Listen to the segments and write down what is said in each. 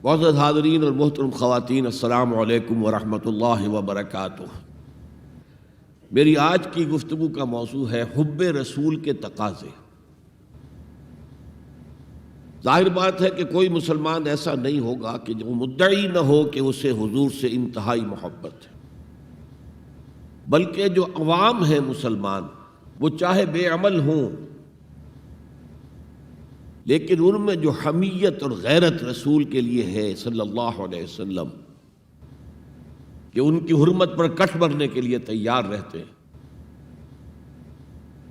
معزز حاضرین اور محترم خواتین، السلام علیکم ورحمۃ اللہ وبرکاتہ۔ میری آج کی گفتگو کا موضوع ہے حب رسول کے تقاضے۔ ظاہر بات ہے کہ کوئی مسلمان ایسا نہیں ہوگا کہ جو مدعی نہ ہو کہ اسے حضور سے انتہائی محبت ہے، بلکہ جو عوام ہیں مسلمان، وہ چاہے بے عمل ہوں لیکن ان میں جو حمیت اور غیرت رسول کے لیے ہے صلی اللہ علیہ وسلم، کہ ان کی حرمت پر کٹ مرنے کے لیے تیار رہتے ہیں،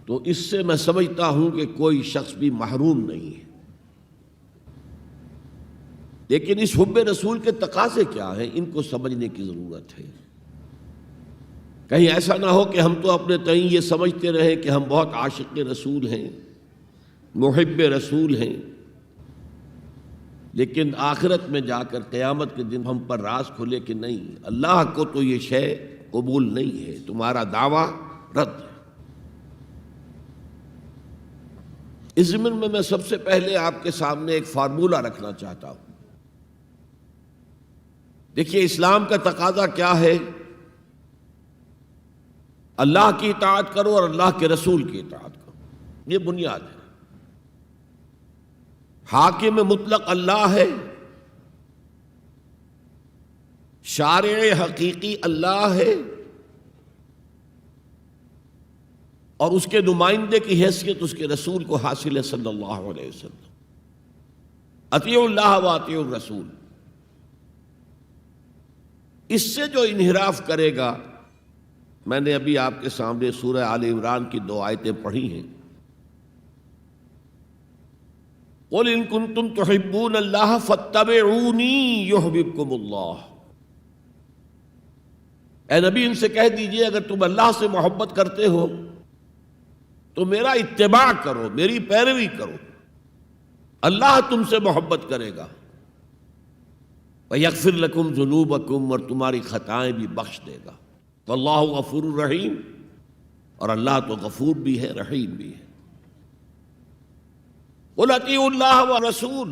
تو اس سے میں سمجھتا ہوں کہ کوئی شخص بھی محروم نہیں ہے۔ لیکن اس حب رسول کے تقاضے کیا ہیں، ان کو سمجھنے کی ضرورت ہے۔ کہیں ایسا نہ ہو کہ ہم تو اپنے تئیں یہ سمجھتے رہیں کہ ہم بہت عاشق رسول ہیں، محب رسول ہیں، لیکن آخرت میں جا کر قیامت کے دن ہم پر راز کھلے کہ نہیں، اللہ کو تو یہ شے قبول نہیں ہے، تمہارا دعویٰ رد ہے۔ اس ضمن میں سب سے پہلے آپ کے سامنے ایک فارمولہ رکھنا چاہتا ہوں۔ دیکھیے، اسلام کا تقاضا کیا ہے؟ اللہ کی اطاعت کرو اور اللہ کے رسول کی اطاعت کرو، یہ بنیاد ہے۔ حاکم مطلق اللہ ہے، شارع حقیقی اللہ ہے، اور اس کے نمائندے کی حیثیت اس کے رسول کو حاصل ہے صلی اللہ علیہ وسلم۔ اطیعوا اللہ و اطیعوا الرسول۔ اس سے جو انحراف کرے گا، میں نے ابھی آپ کے سامنے سورہ آل عمران کی 2 آیتیں پڑھی ہیں۔ قُلْ إِن كُنتُمْ تُحِبُّونَ اللَّهَ فَاتَّبِعُونِي يُحْبِبْكُمُ اللَّهُ۔ اے نبی، ان سے کہہ دیجئے اگر تم اللہ سے محبت کرتے ہو تو میرا اتباع کرو، میری پیروی کرو، اللہ تم سے محبت کرے گا۔ وَيَغْفِرْ لَكُمْ ذُنُوبَكُمْ، اور تمہاری خطائیں بھی بخش دے گا۔ وَاللَّهُ غَفُورٌ رَحِيمٌ، اور اللہ تو غفور بھی ہے، رحیم بھی ہے۔ قُلْ اطیعوا اللہ والرسول،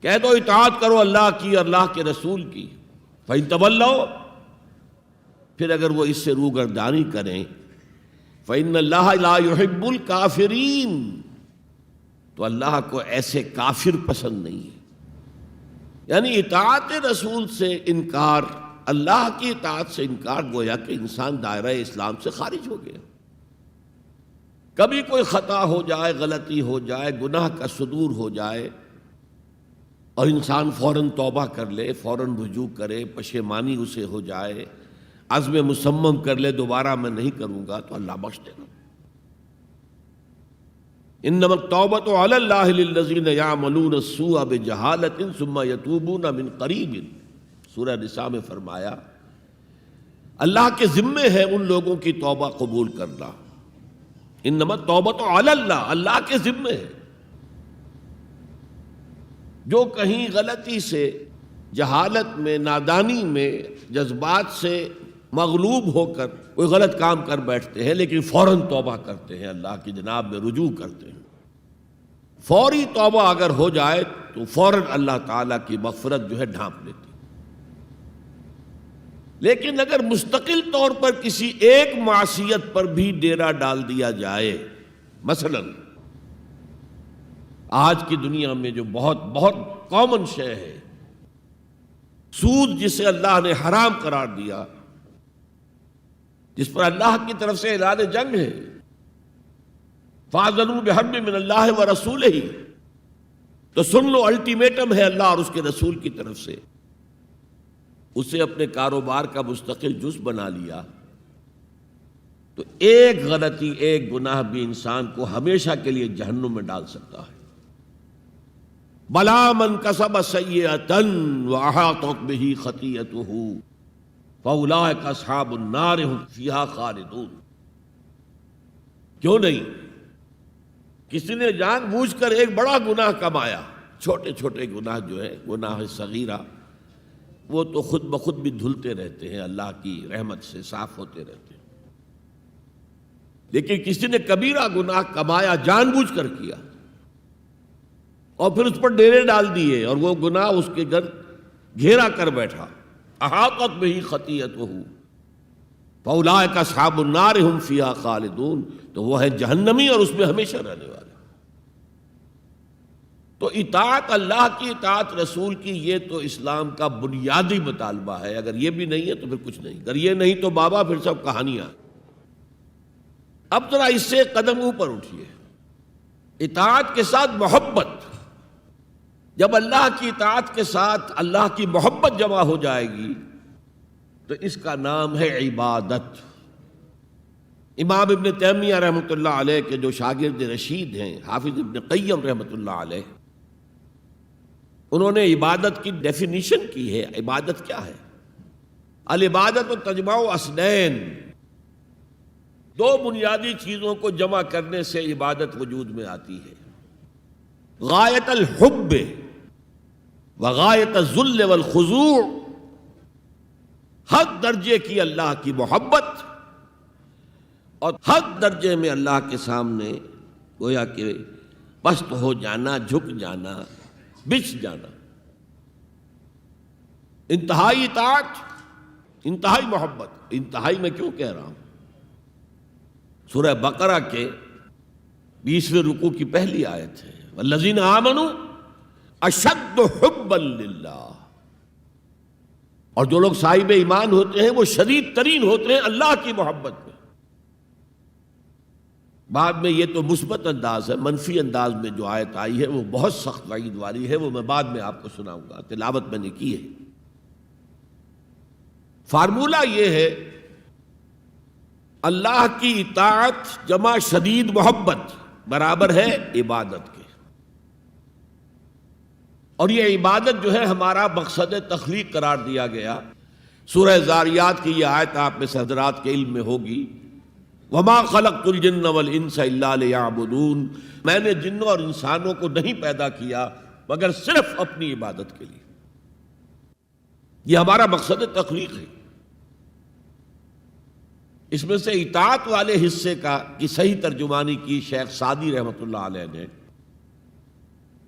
کہہ دو اطاعت کرو اللہ کی اور اللہ کے رسول کی۔ فَإِن تَوَلَّوْا، پھر اگر وہ اس سے روگردانی کریں، فَإِنَّ اللَّهَ لَا يُحِبُّ الْكَافِرِينَ، تو اللہ کو ایسے کافر پسند نہیں ہے۔ یعنی اطاعت رسول سے انکار، اللہ کی اطاعت سے انکار، گویا کہ انسان دائرہ اسلام سے خارج ہو گیا۔ کبھی کوئی خطا ہو جائے، غلطی ہو جائے، گناہ کا صدور ہو جائے، اور انسان فوراً توبہ کر لے، فوراً رجوع کرے، پشیمانی اسے ہو جائے، عزم مصمم کر لے دوبارہ میں نہیں کروں گا، تو اللہ بخش دے گا۔ انما التوبۃ علی اللہ للذین یعملون السوء بجہالۃ ثم یتوبون من قریب، سورہ نساء میں فرمایا اللہ کے ذمے ہے ان لوگوں کی توبہ قبول کرنا۔ انما التوبۃ علی اللہ، اللہ کے ذمے ہے۔ جو کہیں غلطی سے، جہالت میں، نادانی میں، جذبات سے مغلوب ہو کر کوئی غلط کام کر بیٹھتے ہیں، لیکن فوراً توبہ کرتے ہیں، اللہ کی جناب میں رجوع کرتے ہیں، فوری توبہ اگر ہو جائے تو فوراً اللہ تعالیٰ کی مغفرت جو ہے ڈھانپ لیتی۔ لیکن اگر مستقل طور پر کسی ایک معصیت پر بھی ڈیرا ڈال دیا جائے، مثلا آج کی دنیا میں جو بہت بہت کامن شے ہے، سود جسے اللہ نے حرام قرار دیا، جس پر اللہ کی طرف سے اعلان جنگ ہے، فَأَذَنُوا بِحَرْبٍ مِّنَ اللَّهِ وَرَسُولِهِ، تو سن لو، الٹیمیٹم ہے اللہ اور اس کے رسول کی طرف سے۔ اسے اپنے کاروبار کا مستقل جز بنا لیا تو ایک غلطی، ایک گناہ بھی انسان کو ہمیشہ کے لیے جہنم میں ڈال سکتا ہے۔ بَلَا مَنْ كَسَبَ سَيِّئَةً وَأَحَاطَتْ بِهِ خَطِيئَتُهُ فَأُولَٰئِكَ أَصْحَابُ النَّارِ هُمْ فِيهَا خَالِدُونَ۔ کیوں نہیں؟ کسی نے جان بوجھ کر ایک بڑا گناہ کمایا، چھوٹے چھوٹے گناہ جو ہے، گناہ صغیرہ، وہ تو خود بخود بھی دھلتے رہتے ہیں، اللہ کی رحمت سے صاف ہوتے رہتے ہیں۔ لیکن کسی نے کبیرہ گناہ کمایا، جان بوجھ کر کیا، اور پھر اس پر ڈیرے ڈال دیے اور وہ گناہ اس کے گھر گھیرا کر بیٹھا. احاطت بہ خطیئتہ فاولئک اصحاب النار هم فیہا خالدون. تو وہ ہے جہنمی اور اس میں ہمیشہ رہنے والے. تو اطاعت اللہ کی، اطاعت رسول کی، یہ تو اسلام کا بنیادی مطالبہ ہے. اگر یہ بھی نہیں ہے تو پھر کچھ نہیں. اگر یہ نہیں تو بابا پھر سب کہانیاں. اب ذرا اس سے قدم اوپر اٹھیے. اطاعت کے ساتھ محبت. جب اللہ کی اطاعت کے ساتھ اللہ کی محبت جمع ہو جائے گی تو اس کا نام ہے عبادت. امام ابن تیمیہ رحمۃ اللہ علیہ کے جو شاگرد رشید ہیں، حافظ ابن قیم رحمۃ اللہ علیہ، انہوں نے عبادت کی ڈیفینیشن کی ہے. عبادت کیا ہے؟ العبادت تجمع اصلین، دو بنیادی چیزوں کو جمع کرنے سے عبادت وجود میں آتی ہے. غایت الحب وغایت الذل والخضوع، حد درجے کی اللہ کی محبت اور حد درجے میں اللہ کے سامنے گویا کہ پست ہو جانا، جھک جانا، بچھ جانا. انتہائی اطاعت، انتہائی محبت. انتہائی میں کیوں کہہ رہا ہوں؟ سورہ بقرہ کے 20ویں رکوع کی پہلی آیت ہے والذین آمنوا اشد حبا للہ. اور جو لوگ صاحب ایمان ہوتے ہیں وہ شدید ترین ہوتے ہیں اللہ کی محبت میں. بعد میں یہ تو مثبت انداز ہے، منفی انداز میں جو آیت آئی ہے وہ بہت سخت وعید والی ہے، وہ میں بعد میں آپ کو سناؤں گا، تلاوت میں نے کی ہے. فارمولہ یہ ہے اللہ کی اطاعت جمع شدید محبت برابر ہے عبادت کے. اور یہ عبادت جو ہے ہمارا مقصد تخلیق قرار دیا گیا. سورہ زاریات کی یہ آیت آپ میں سے حضرات کے علم میں ہوگی، وَمَا خَلَقْتُ الْجِنَّ وَالْإِنسَ إِلَّا لِيَعْبُدُونَ. میں نے جنوں اور انسانوں کو نہیں پیدا کیا مگر صرف اپنی عبادت کے لیے. یہ ہمارا مقصد تخلیق ہے. اس میں سے اطاعت والے حصے کی صحیح ترجمانی کی شیخ سعدی رحمۃ اللہ علیہ نے،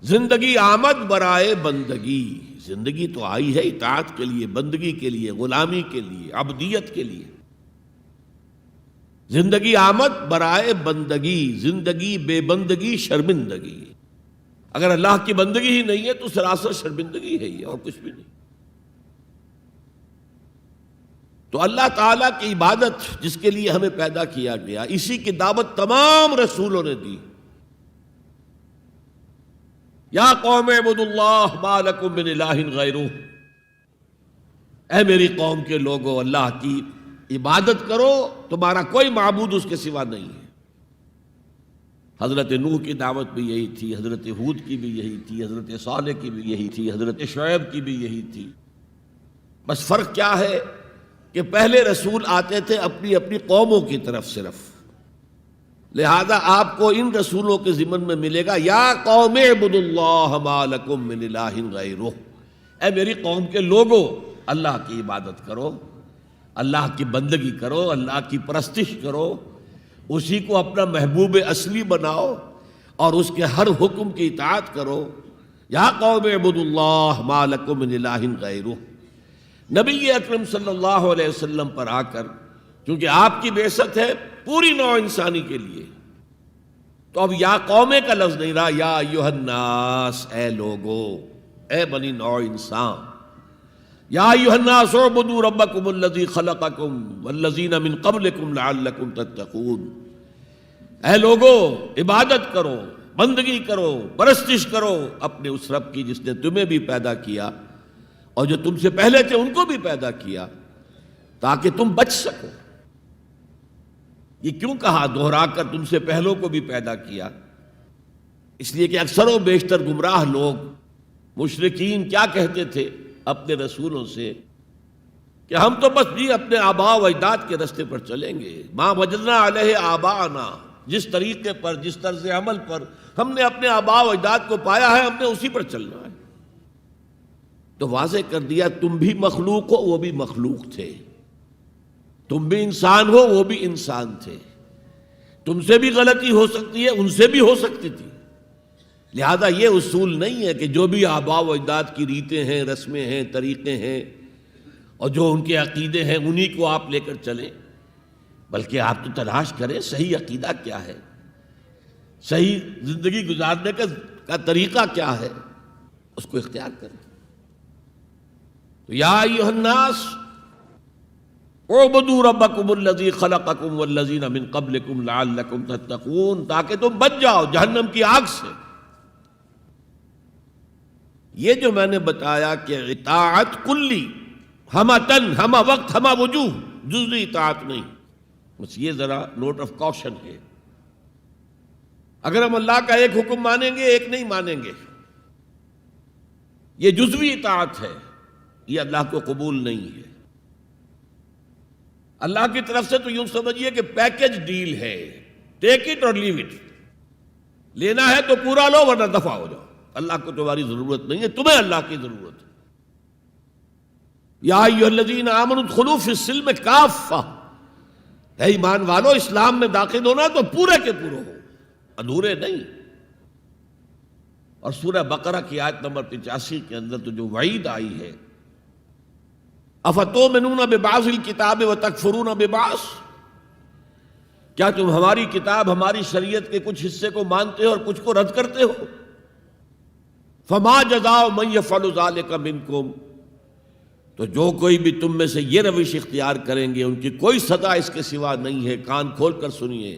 زندگی آمد برائے بندگی. زندگی تو آئی ہے اطاعت کے لیے، بندگی کے لیے، غلامی کے لیے، عبدیت کے لیے. زندگی آمد برائے بندگی، زندگی بے بندگی شرمندگی. اگر اللہ کی بندگی ہی نہیں ہے تو سراسر شرمندگی ہے یہ، اور کچھ بھی نہیں. تو اللہ تعالیٰ کی عبادت جس کے لیے ہمیں پیدا کیا گیا، اسی کی دعوت تمام رسولوں نے دی. یا قوم اعبدوا اللہ ما لکم من الہ غیرہ. اے میری قوم کے لوگو، اللہ کی عبادت کرو، تمہارا کوئی معبود اس کے سوا نہیں ہے. حضرت نوح کی دعوت بھی یہی تھی، حضرت ہود کی بھی یہی تھی، حضرت صالح کی بھی یہی تھی، حضرت شعیب کی بھی یہی تھی. بس فرق کیا ہے کہ پہلے رسول آتے تھے اپنی اپنی قوموں کی طرف صرف. لہذا آپ کو ان رسولوں کے ضمن میں ملے گا یا قوم اعبدوا اللہ ما لکم من الہ غیرہ. اے میری قوم کے لوگوں، اللہ کی عبادت کرو، اللہ کی بندگی کرو، اللہ کی پرستش کرو، اسی کو اپنا محبوب اصلی بناؤ اور اس کے ہر حکم کی اطاعت کرو. یا قوم اعبدوا اللہ ما لکم من الہ غیرہ. نبی اکرم صلی اللہ علیہ وسلم پر آ کر، کیونکہ آپ کی بعثت ہے پوری نوع انسانی کے لیے، تو اب یا قومے کا لفظ نہیں رہا، یا ایھا الناس، اے لوگو، اے بنی نوع انسان. یا ایھا الناس اعبدوا ربکم الذی خلقکم والذین من قبلکم لعلکم تتقون. اے لوگو، عبادت کرو، بندگی کرو، پرستش کرو اپنے اس رب کی جس نے تمہیں بھی پیدا کیا اور جو تم سے پہلے تھے ان کو بھی پیدا کیا، تاکہ تم بچ سکو. یہ کیوں کہا دوہرا کر تم سے پہلوں کو بھی پیدا کیا؟ اس لیے کہ اکثر و بیشتر گمراہ لوگ، مشرکین کیا کہتے تھے اپنے رسولوں سے کہ ہم تو بس بھی اپنے آباء و اجداد کے راستے پر چلیں گے. ما وجدنا علیہ آباءنا، جس طریقے پر، جس طرز عمل پر ہم نے اپنے آباء و اجداد کو پایا ہے ہم نے اسی پر چلنا ہے. تو واضح کر دیا تم بھی مخلوق ہو، وہ بھی مخلوق تھے. تم بھی انسان ہو، وہ بھی انسان تھے. تم سے بھی غلطی ہو سکتی ہے، ان سے بھی ہو سکتی تھی. لہذا یہ اصول نہیں ہے کہ جو بھی آباء و اجداد کی ریتیں ہیں، رسمیں ہیں، طریقے ہیں اور جو ان کے عقیدے ہیں انہی کو آپ لے کر چلیں، بلکہ آپ تو تلاش کریں صحیح عقیدہ کیا ہے، صحیح زندگی گزارنے کا طریقہ کیا ہے، اس کو اختیار کریں۔ تو یا ایھا الناس اعبدوا ربکم الذی خلقکم والذین من قبلکم لعلکم تتقون، تاکہ تم بچ جاؤ جہنم کی آگ سے۔ یہ جو میں نے بتایا کہ اطاعت کلی، ہمہ تن، ہمہ وقت، ہمہ وجوہ، جزوی اطاعت نہیں، بس یہ ذرا نوٹ آف کوشن ہے۔ اگر ہم اللہ کا ایک حکم مانیں گے، ایک نہیں مانیں گے، یہ جزوی اطاعت ہے، یہ اللہ کو قبول نہیں ہے۔ اللہ کی طرف سے تو یوں سمجھیے کہ پیکج ڈیل ہے، ٹیک اٹ اور لیو اٹ، لینا ہے تو پورا لو ورنہ دفع ہو جاؤ، اللہ کو تمہاری ضرورت نہیں ہے، تمہیں اللہ کی ضرورت ہے۔ یا ایھا الذین آمنوا ادخلوا فی السلم کافہ، اے ایمان والو اسلام میں داخل ہونا تو پورے کے پورے ہو، ادھورے نہیں۔ اور سورہ بقرہ کی آیت نمبر 85 کے اندر تو جو وعید آئی ہے، افتؤمنون ببعض الکتاب وتکفرون ببعض، کیا تم ہماری کتاب، ہماری شریعت کے کچھ حصے کو مانتے ہو اور کچھ کو رد کرتے ہو؟ فما جزاء من یفعل ذلک منکم، تو جو کوئی بھی تم میں سے یہ روش اختیار کریں گے ان کی کوئی سزا اس کے سوا نہیں ہے، کان کھول کر سنیے،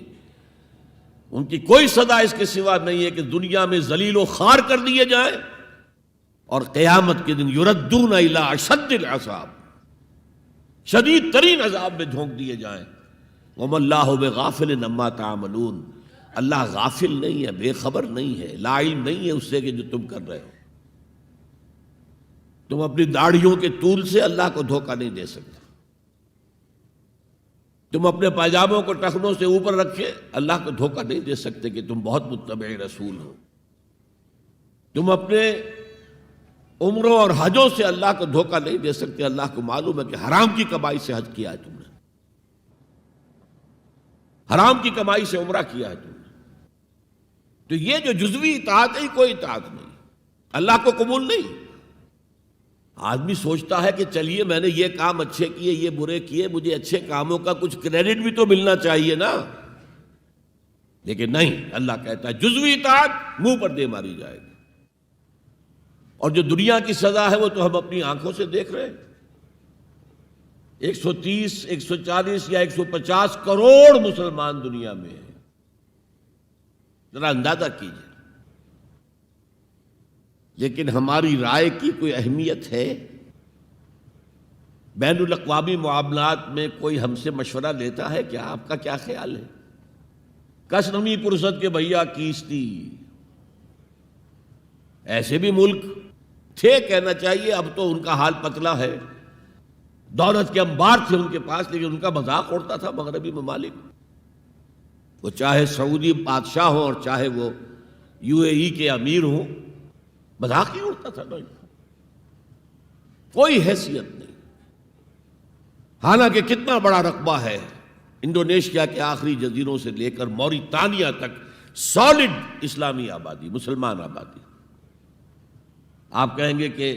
ان کی کوئی سزا اس کے سوا نہیں ہے کہ دنیا میں ذلیل و خوار کر دیے جائیں اور قیامت کے دن یردون الی اشد العذاب، شدید ترین عذاب میں جھونک دیے جائیں۔ وما اللہ بغافل عما تعملون، اللہ غافل نہیں ہے، بے خبر نہیں ہے، لا علم نہیں ہے اس سے کہ جو تم کر رہے ہو۔ تم اپنی داڑھیوں کے طول سے اللہ کو دھوکہ نہیں دے سکتے، تم اپنے پائجاموں کو ٹخنوں سے اوپر رکھے اللہ کو دھوکہ نہیں دے سکتے کہ تم بہت متبع رسول ہو، تم اپنے عمروں اور حجوں سے اللہ کو دھوکہ نہیں دے سکتے، اللہ کو معلوم ہے کہ حرام کی کمائی سے حج کیا ہے تم نے، حرام کی کمائی سے عمرہ کیا ہے تم نے۔ تو یہ جو جزوی اطاعت ہے کوئی اطاعت نہیں، اللہ کو قبول نہیں۔ آدمی سوچتا ہے کہ چلیے میں نے یہ کام اچھے کیے، یہ برے کیے، مجھے اچھے کاموں کا کچھ کریڈٹ بھی تو ملنا چاہیے نا، لیکن نہیں، اللہ کہتا ہے جزوی اطاعت منہ پر دے ماری جائے گی، اور جو دنیا کی سزا ہے وہ تو ہم اپنی آنکھوں سے دیکھ رہے ہیں۔ 130، 140 یا 150 کروڑ مسلمان دنیا میں ہیں، ذرا اندازہ کیجیے، لیکن ہماری رائے کی کوئی اہمیت ہے؟ بین الاقوامی معاملات میں کوئی ہم سے مشورہ لیتا ہے کیا؟ آپ کا کیا خیال ہے؟ کس نمی پرست کے بھیا کیستی، ایسے بھی ملک تھے کہنا چاہیے، اب تو ان کا حال پتلا ہے، دولت کے انبار تھے ان کے پاس، لیکن ان کا مذاق اڑتا تھا مغربی ممالک، وہ چاہے سعودی بادشاہ ہوں اور چاہے وہ UAE کے امیر ہوں، مذاق ہی اڑتا تھا نا، کوئی حیثیت نہیں۔ حالانکہ کتنا بڑا رقبہ ہے، انڈونیشیا کے آخری جزیروں سے لے کر موریتانیہ تک سالڈ اسلامی آبادی، مسلمان آبادی۔ آپ کہیں گے کہ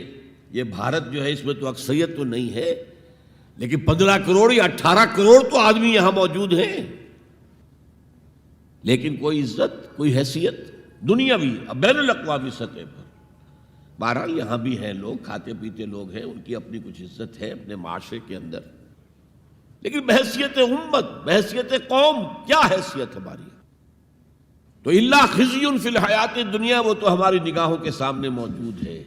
یہ بھارت جو ہے اس میں تو اکثریت تو نہیں ہے، لیکن 15 کروڑ یا 18 کروڑ تو آدمی یہاں موجود ہیں، لیکن کوئی عزت، کوئی حیثیت دنیاوی بین الاقوامی سطح پر۔ بہرحال یہاں بھی ہیں لوگ، کھاتے پیتے لوگ ہیں، ان کی اپنی کچھ عزت ہے اپنے معاشرے کے اندر، لیکن بحیثیت امت، بحیثیت قوم کیا حیثیت ہماری؟ تو الا خزی فی الحیات الدنیا، وہ تو ہماری نگاہوں کے سامنے موجود ہے۔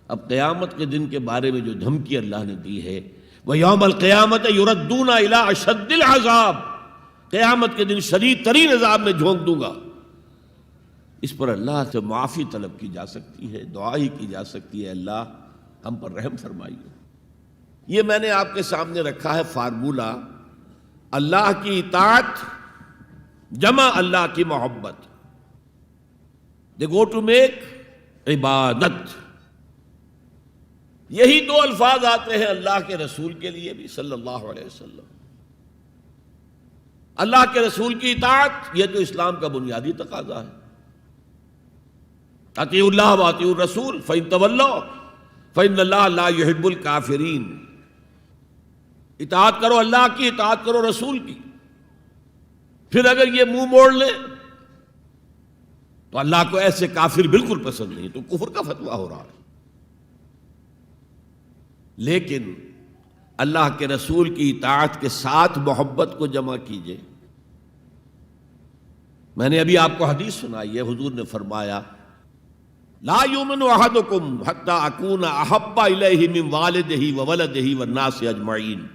اب قیامت کے دن کے بارے میں جو دھمکی اللہ نے دی ہے، وَيَوْمَ الْقِيَامَةِ يُرَدُّونَ إِلَىٰ أَشَدِّ الْعَذَابِ، قیامت کے دن شدید ترین عذاب میں جھونک دوں گا۔ اس پر اللہ سے معافی طلب کی جا سکتی ہے، دعا ہی کی جا سکتی ہے، اللہ ہم پر رحم فرمائیے۔ یہ میں نے آپ کے سامنے رکھا ہے فارمولہ، اللہ کی اطاعت جمع اللہ کی محبت، دے گو ٹو میک عبادت۔ یہی دو الفاظ آتے ہیں اللہ کے رسول کے لیے بھی صلی اللہ علیہ وسلم۔ اللہ کے رسول کی اطاعت یہ تو اسلام کا بنیادی تقاضا ہے، اطیعوا اللہ واطیعوا الرسول فإن تولوا فإن اللہ لا يحب الکافرین، اطاعت کرو اللہ کی، اطاعت کرو رسول کی، پھر اگر یہ منہ موڑ لیں تو اللہ کو ایسے کافر بالکل پسند نہیں، تو کفر کا فتویٰ ہو رہا ہے۔ لیکن اللہ کے رسول کی اطاعت کے ساتھ محبت کو جمع کیجئے۔ میں نے ابھی آپ کو حدیث سنائی ہے، حضور نے فرمایا لا یؤمن احدکم حتی اکون احب الیہ من والدہ وولدہ والناس اجمعین،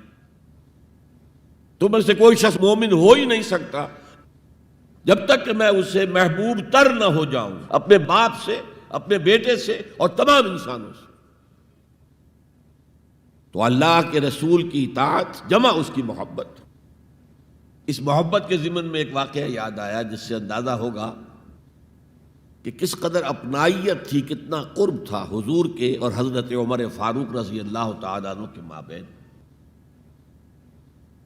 تم میں سے کوئی شخص مومن ہو ہی نہیں سکتا جب تک کہ میں اسے محبوب تر نہ ہو جاؤں، اپنے باپ سے، اپنے بیٹے سے اور تمام انسانوں سے۔ تو اللہ کے رسول کی اطاعت جمع اس کی محبت۔ اس محبت کے ضمن میں ایک واقعہ یاد آیا جس سے اندازہ ہوگا کہ کس قدر اپنائیت تھی، کتنا قرب تھا حضور کے اور حضرت عمر فاروق رضی اللہ تعالیٰ عنہ کے مابین۔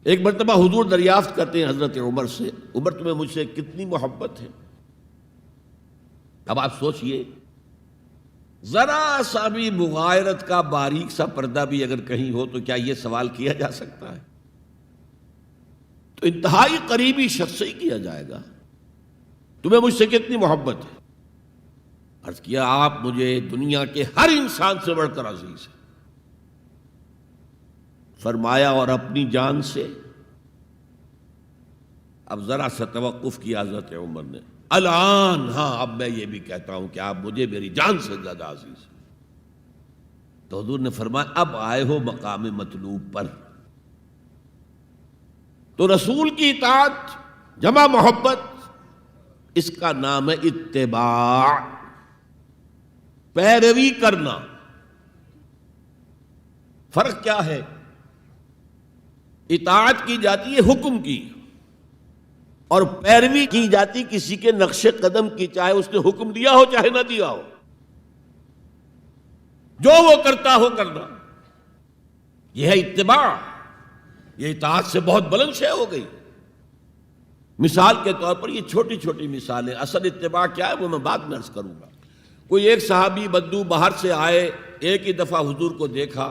ایک مرتبہ حضور دریافت کرتے ہیں حضرت عمر سے، عمر تمہیں مجھ سے کتنی محبت ہے؟ اب آپ سوچئے، ذرا سا بھی مغایرت کا باریک سا پردہ بھی اگر کہیں ہو تو کیا یہ سوال کیا جا سکتا ہے؟ تو انتہائی قریبی شخص سے ہی کیا جائے گا، تمہیں مجھ سے کتنی محبت ہے؟ عرض کیا آپ مجھے دنیا کے ہر انسان سے بڑھ کر عزیز ہیں۔ فرمایا اور اپنی جان سے؟ اب ذرا سا توقف کیا حضرت عمر نے، الان ہاں اب میں یہ بھی کہتا ہوں کہ آپ مجھے میری جان سے زیادہ عزیز ہیں۔ تو حضور نے فرمایا اب آئے ہو مقام مطلوب پر۔ تو رسول کی اطاعت جمع محبت، اس کا نام ہے اتباع، پیروی کرنا۔ فرق کیا ہے؟ اطاعت کی جاتی ہے حکم کی، اور پیروی کی جاتی کسی کے نقش قدم کی، چاہے اس نے حکم دیا ہو چاہے نہ دیا ہو، جو وہ کرتا ہو کرنا، یہ ہے اتباع۔ یہ اطاعت سے بہت بلند شے ہو گئی۔ مثال کے طور پر یہ چھوٹی چھوٹی مثالیں، اصل اتباع کیا ہے وہ میں بعد میں عرض کروں گا۔ کوئی ایک صحابی بدو باہر سے آئے، ایک ہی دفعہ حضور کو دیکھا،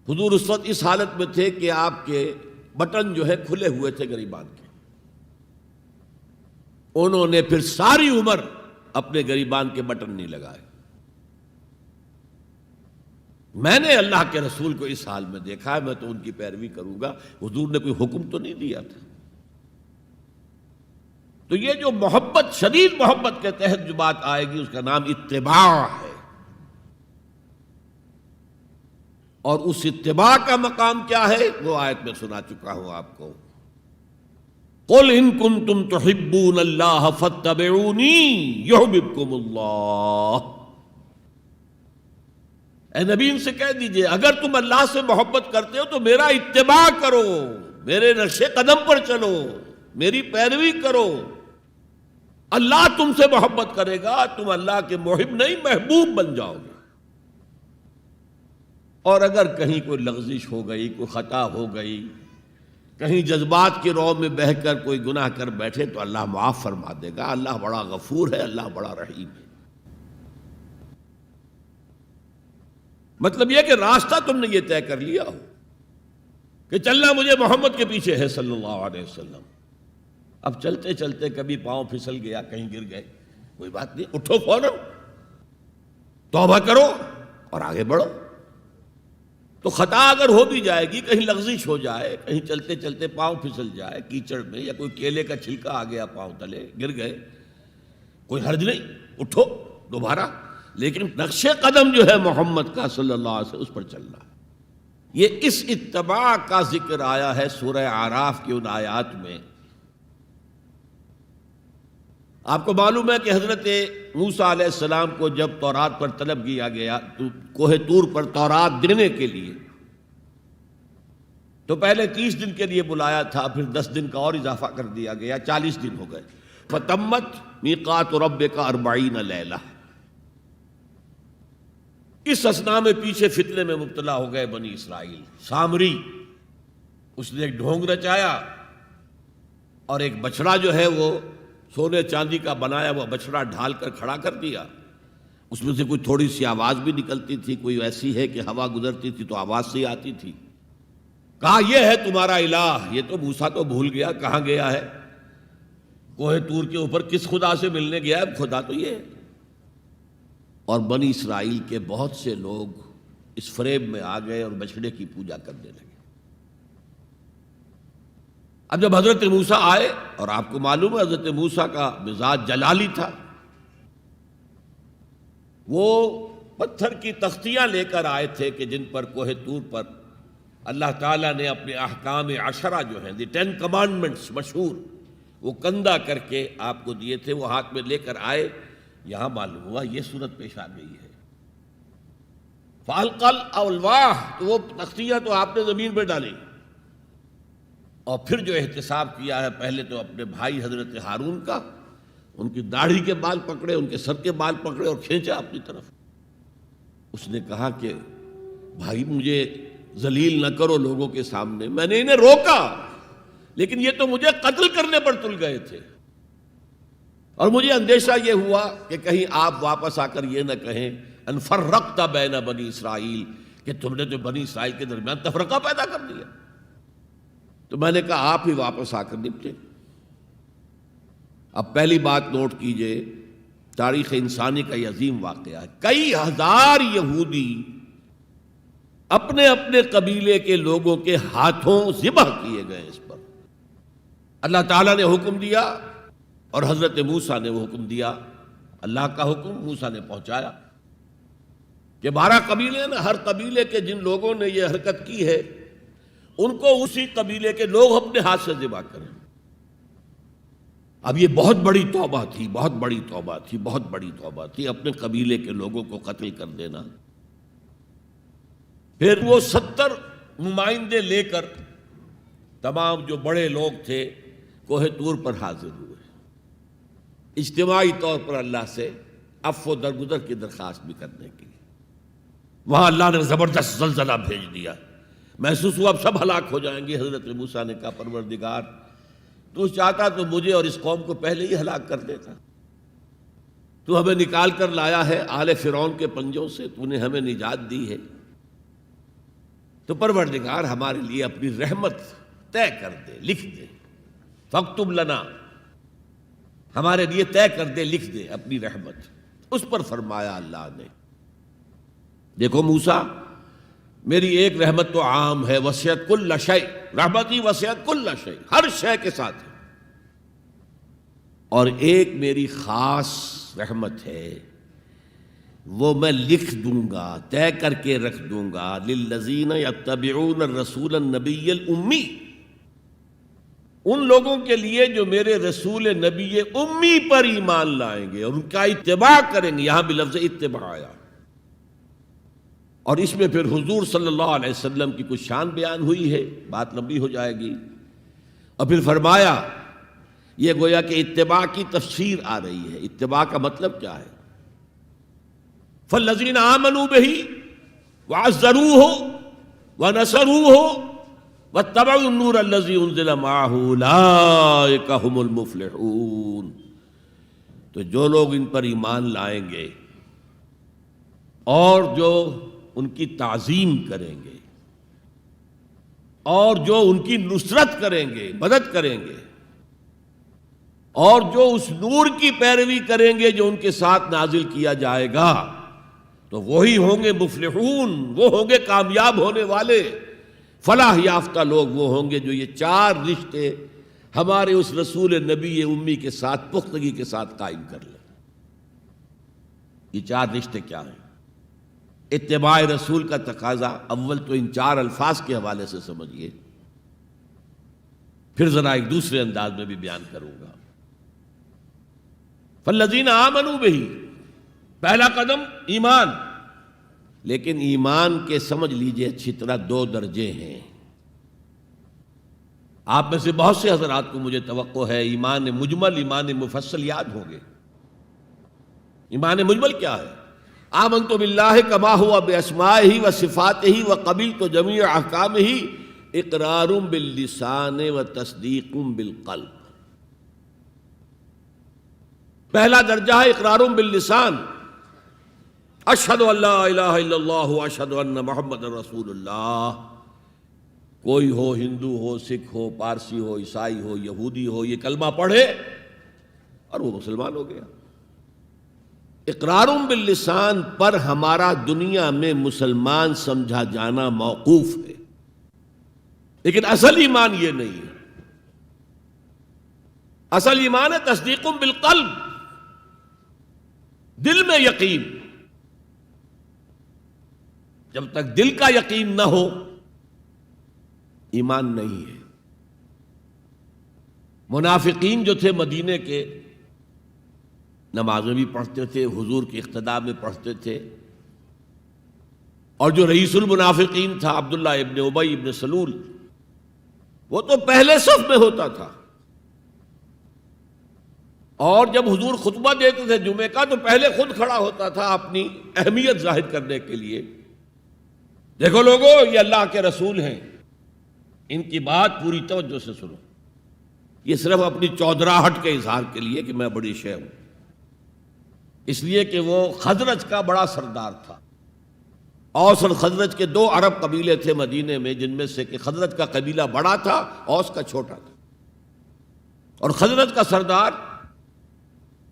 حضور اس وقت اس حالت میں تھے کہ آپ کے بٹن جو ہے کھلے ہوئے تھے گریبان کے، انہوں نے پھر ساری عمر اپنے گریبان کے بٹن نہیں لگائے۔ میں نے اللہ کے رسول کو اس حال میں دیکھا ہے، میں تو ان کی پیروی کروں گا، حضور نے کوئی حکم تو نہیں دیا تھا۔ تو یہ جو محبت، شدید محبت کے تحت جو بات آئے گی اس کا نام اتباع ہے، اور اس اتباع کا مقام کیا ہے وہ آیت میں سنا چکا ہوں آپ کو۔ قُلْ إِن كُنتُمْ تُحِبُّونَ اللَّهَ فَاتَّبِعُونِي يُحْبِبْكُمُ اللَّهُ۔ اے نبی ان سے کہہ دیجئے اگر تم اللہ سے محبت کرتے ہو تو میرا اتباع کرو، میرے نقش قدم پر چلو، میری پیروی کرو۔ اللہ تم سے محبت کرے گا، تم اللہ کے محب نہیں محبوب بن جاؤ گے۔ اور اگر کہیں کوئی لغزش ہو گئی، کوئی خطا ہو گئی، کہیں جذبات کی رو میں بہہ کر کوئی گناہ کر بیٹھے تو اللہ معاف فرما دے گا۔ اللہ بڑا غفور ہے، اللہ بڑا رحیم ہے۔ مطلب یہ کہ راستہ تم نے یہ طے کر لیا ہو کہ چلنا مجھے محمد کے پیچھے ہے صلی اللہ علیہ وسلم، اب چلتے چلتے کبھی پاؤں پھسل گیا، کہیں گر گئے، کوئی بات نہیں، اٹھو فوراً، توبہ کرو اور آگے بڑھو۔ تو خطا اگر ہو بھی جائے گی، کہیں لغزش ہو جائے، کہیں چلتے چلتے پاؤں پھسل جائے کیچڑ میں، یا کوئی کیلے کا چھلکا آ گیا پاؤں تلے، گر گئے، کوئی حرج نہیں، اٹھو دوبارہ، لیکن نقش قدم جو ہے محمد کا صلی اللہ علیہ وسلم اس پر چلنا۔ یہ اس اتباع کا ذکر آیا ہے سورہ اعراف کی ان آیات میں۔ آپ کو معلوم ہے کہ حضرت موسیٰ علیہ السلام کو جب تورات پر طلب کیا گیا کوہ طور پر تورات دینے کے لیے، تو پہلے 30 دن کے لیے بلایا تھا، پھر 10 دن کا اور اضافہ کر دیا گیا، 40 دن ہو گئے۔ فَتَمَّتْ مِیقَاتُ رَبِّکَ 40 لیلہ۔ اس اثناء میں پیچھے فتنے میں مبتلا ہو گئے بنی اسرائیل۔ سامری اس نے ایک ڈھونگ رچایا اور ایک بچڑا جو ہے وہ سونے چاندی کا بنایا ہوا بچڑا ڈھال کر کھڑا کر دیا، اس میں سے کوئی تھوڑی سی آواز بھی نکلتی تھی، کوئی ایسی ہے کہ ہوا گزرتی تھی تو آواز سے آتی تھی۔ کہا یہ ہے تمہارا الہ۔ یہ تو موسیٰ تو بھول گیا کہاں گیا ہے، کوہ طور کے اوپر کس خدا سے ملنے گیا ہے، خدا تو یہ ہے۔ اور بنی اسرائیل کے بہت سے لوگ اس فریب میں آ گئے اور بچڑے کی پوجا کرنے لگے۔ اب جب حضرت موسیٰ آئے، اور آپ کو معلوم ہے حضرت موسیٰ کا مزاج جلالی تھا، وہ پتھر کی تختیاں لے کر آئے تھے کہ جن پر کوہ طور پر اللہ تعالیٰ نے اپنے احکام عشرہ جو ہیں دی 10 کمانڈمنٹس مشہور، وہ کندہ کر کے آپ کو دیے تھے، وہ ہاتھ میں لے کر آئے۔ یہاں معلوم ہوا یہ صورت پیش آ گئی ہے۔ فَأَلْقَى الْأَلْوَاحَ، تو وہ تختیاں تو آپ نے زمین پہ ڈالی، اور پھر جو احتساب کیا ہے، پہلے تو اپنے بھائی حضرت ہارون کا، ان کی داڑھی کے بال پکڑے، ان کے سر کے بال پکڑے اور کھینچا اپنی طرف۔ اس نے کہا کہ بھائی مجھے ذلیل نہ کرو لوگوں کے سامنے، میں نے انہیں روکا لیکن یہ تو مجھے قتل کرنے پر تل گئے تھے، اور مجھے اندیشہ یہ ہوا کہ کہیں آپ واپس آ کر یہ نہ کہیں ان فرقت بین بنی اسرائیل، کہ تم نے تو بنی اسرائیل کے درمیان تفرقہ پیدا کر دیا۔ تو میں نے کہا آپ ہی واپس آ کر نپٹے۔ اب پہلی بات نوٹ کیجئے، تاریخ انسانی کا یہ عظیم واقعہ ہے، کئی ہزار یہودی اپنے اپنے قبیلے کے لوگوں کے ہاتھوں ذبح کیے گئے اس پر۔ اللہ تعالیٰ نے حکم دیا اور حضرت موسیٰ نے وہ حکم دیا، اللہ کا حکم موسیٰ نے پہنچایا کہ 12 قبیلے ہیں نا، ہر قبیلے کے جن لوگوں نے یہ حرکت کی ہے ان کو اسی قبیلے کے لوگ اپنے ہاتھ سے ذبح کریں۔ اب یہ بہت بڑی توبہ تھی، بہت بڑی توبہ تھی، بہت بڑی توبہ تھی، اپنے قبیلے کے لوگوں کو قتل کر دینا۔ پھر وہ 70 نمائندے لے کر تمام جو بڑے لوگ تھے کوہ طور پر حاضر ہوئے، اجتماعی طور پر اللہ سے عفو و درگزر کی درخواست بھی کرنے کی۔ وہاں اللہ نے زبردست زلزلہ بھیج دیا، محسوس ہوا اب سب ہلاک ہو جائیں گے۔ حضرت موسیٰ نے کہا پروردگار تو چاہتا تو مجھے اور اس قوم کو پہلے ہی ہلاک کر دیتا، تو ہمیں نکال کر لایا ہے آل فرعون کے پنجوں سے، تو نے ہمیں نجات دی ہے، تو پروردگار ہمارے لیے اپنی رحمت طے کر دے، لکھ دے، فاکتب لنا، ہمارے لیے طے کر دے، لکھ دے اپنی رحمت۔ اس پر فرمایا اللہ نے دیکھو موسیٰ، میری ایک رحمت تو عام ہے، وسعت کل شیء، رحمتی وسعت کل شیء، ہر شے کے ساتھ ہے، اور ایک میری خاص رحمت ہے، وہ میں لکھ دوں گا، طے کر کے رکھ دوں گا، للذین یتبعون الرسول النبی الامی، ان لوگوں کے لیے جو میرے رسول نبی امی پر ایمان لائیں گے اور ان کا اتباع کریں گے۔ یہاں بھی لفظ اتباع آیا، اور اس میں پھر حضور صلی اللہ علیہ وسلم کی کچھ شان بیان ہوئی ہے، بات لمبی ہو جائے گی، اور پھر فرمایا یہ گویا کہ اتباع کی تفسیر آ رہی ہے۔ اتباع کا مطلب کیا ہے؟ فالذین آمنوا بہ وعزروہ ونصروہ واتبعوا النور الذی انزل معہ اولئک ھم المفلحون، تو جو لوگ ان پر ایمان لائیں گے اور جو ان کی تعظیم کریں گے اور جو ان کی نصرت کریں گے، مدد کریں گے، اور جو اس نور کی پیروی کریں گے جو ان کے ساتھ نازل کیا جائے گا، تو وہی ہوں گے مفلحون، وہ ہوں گے کامیاب ہونے والے، فلاح یافتہ لوگ وہ ہوں گے جو یہ 4 رشتے ہمارے اس رسول نبی امی کے ساتھ پختگی کے ساتھ قائم کر لیں۔ یہ 4 رشتے کیا ہیں؟ اتباع رسول کا تقاضا اول تو ان 4 الفاظ کے حوالے سے سمجھیے، پھر ذرا ایک دوسرے انداز میں بھی بیان کروں گا۔ فالذین آمنوا بہ، پہلا قدم ایمان، لیکن ایمان کے سمجھ لیجئے اچھی طرح 2 درجے ہیں۔ آپ میں سے بہت سے حضرات کو مجھے توقع ہے ایمان مجمل، ایمان مفصل یاد ہوں گے۔ ایمان مجمل کیا ہے؟ آمنت باللہ کما ہوا باسمائہ و صفاتہ و قبلت جمیع احکامہ اقرار باللسان و تصدیق بالقلب۔ پہلا درجہ ہے اقرار باللسان، اشہد ان لا الہ الا اللہ اشہد ان محمد رسول اللہ. کوئی ہو، ہندو ہو، سکھ ہو، پارسی ہو، عیسائی ہو، یہودی ہو، یہ کلمہ پڑھے اور وہ مسلمان ہو گیا. اقرار باللسان پر ہمارا دنیا میں مسلمان سمجھا جانا موقوف ہے، لیکن اصل ایمان یہ نہیں ہے. اصل ایمان ہے تصدیق بالقلب، دل میں یقین. جب تک دل کا یقین نہ ہو ایمان نہیں ہے. منافقین جو تھے مدینے کے، نمازیں بھی پڑھتے تھے، حضور کی اقتداء میں پڑھتے تھے، اور جو رئیس المنافقین تھا عبداللہ ابن ابی ابن سلول، وہ تو پہلے صف میں ہوتا تھا، اور جب حضور خطبہ دیتے تھے جمعے کا تو پہلے خود کھڑا ہوتا تھا اپنی اہمیت ظاہر کرنے کے لیے. دیکھو لوگو، یہ اللہ کے رسول ہیں، ان کی بات پوری توجہ سے سنو. یہ صرف اپنی چودراہٹ کے اظہار کے لیے کہ میں بڑی شے ہوں، اس لیے کہ وہ خزرج کا بڑا سردار تھا. اوس اور خزرج کے 2 عرب قبیلے تھے مدینے میں، جن میں سے کہ خزرج کا قبیلہ بڑا تھا، اوس کا چھوٹا تھا. اور خزرج کا سردار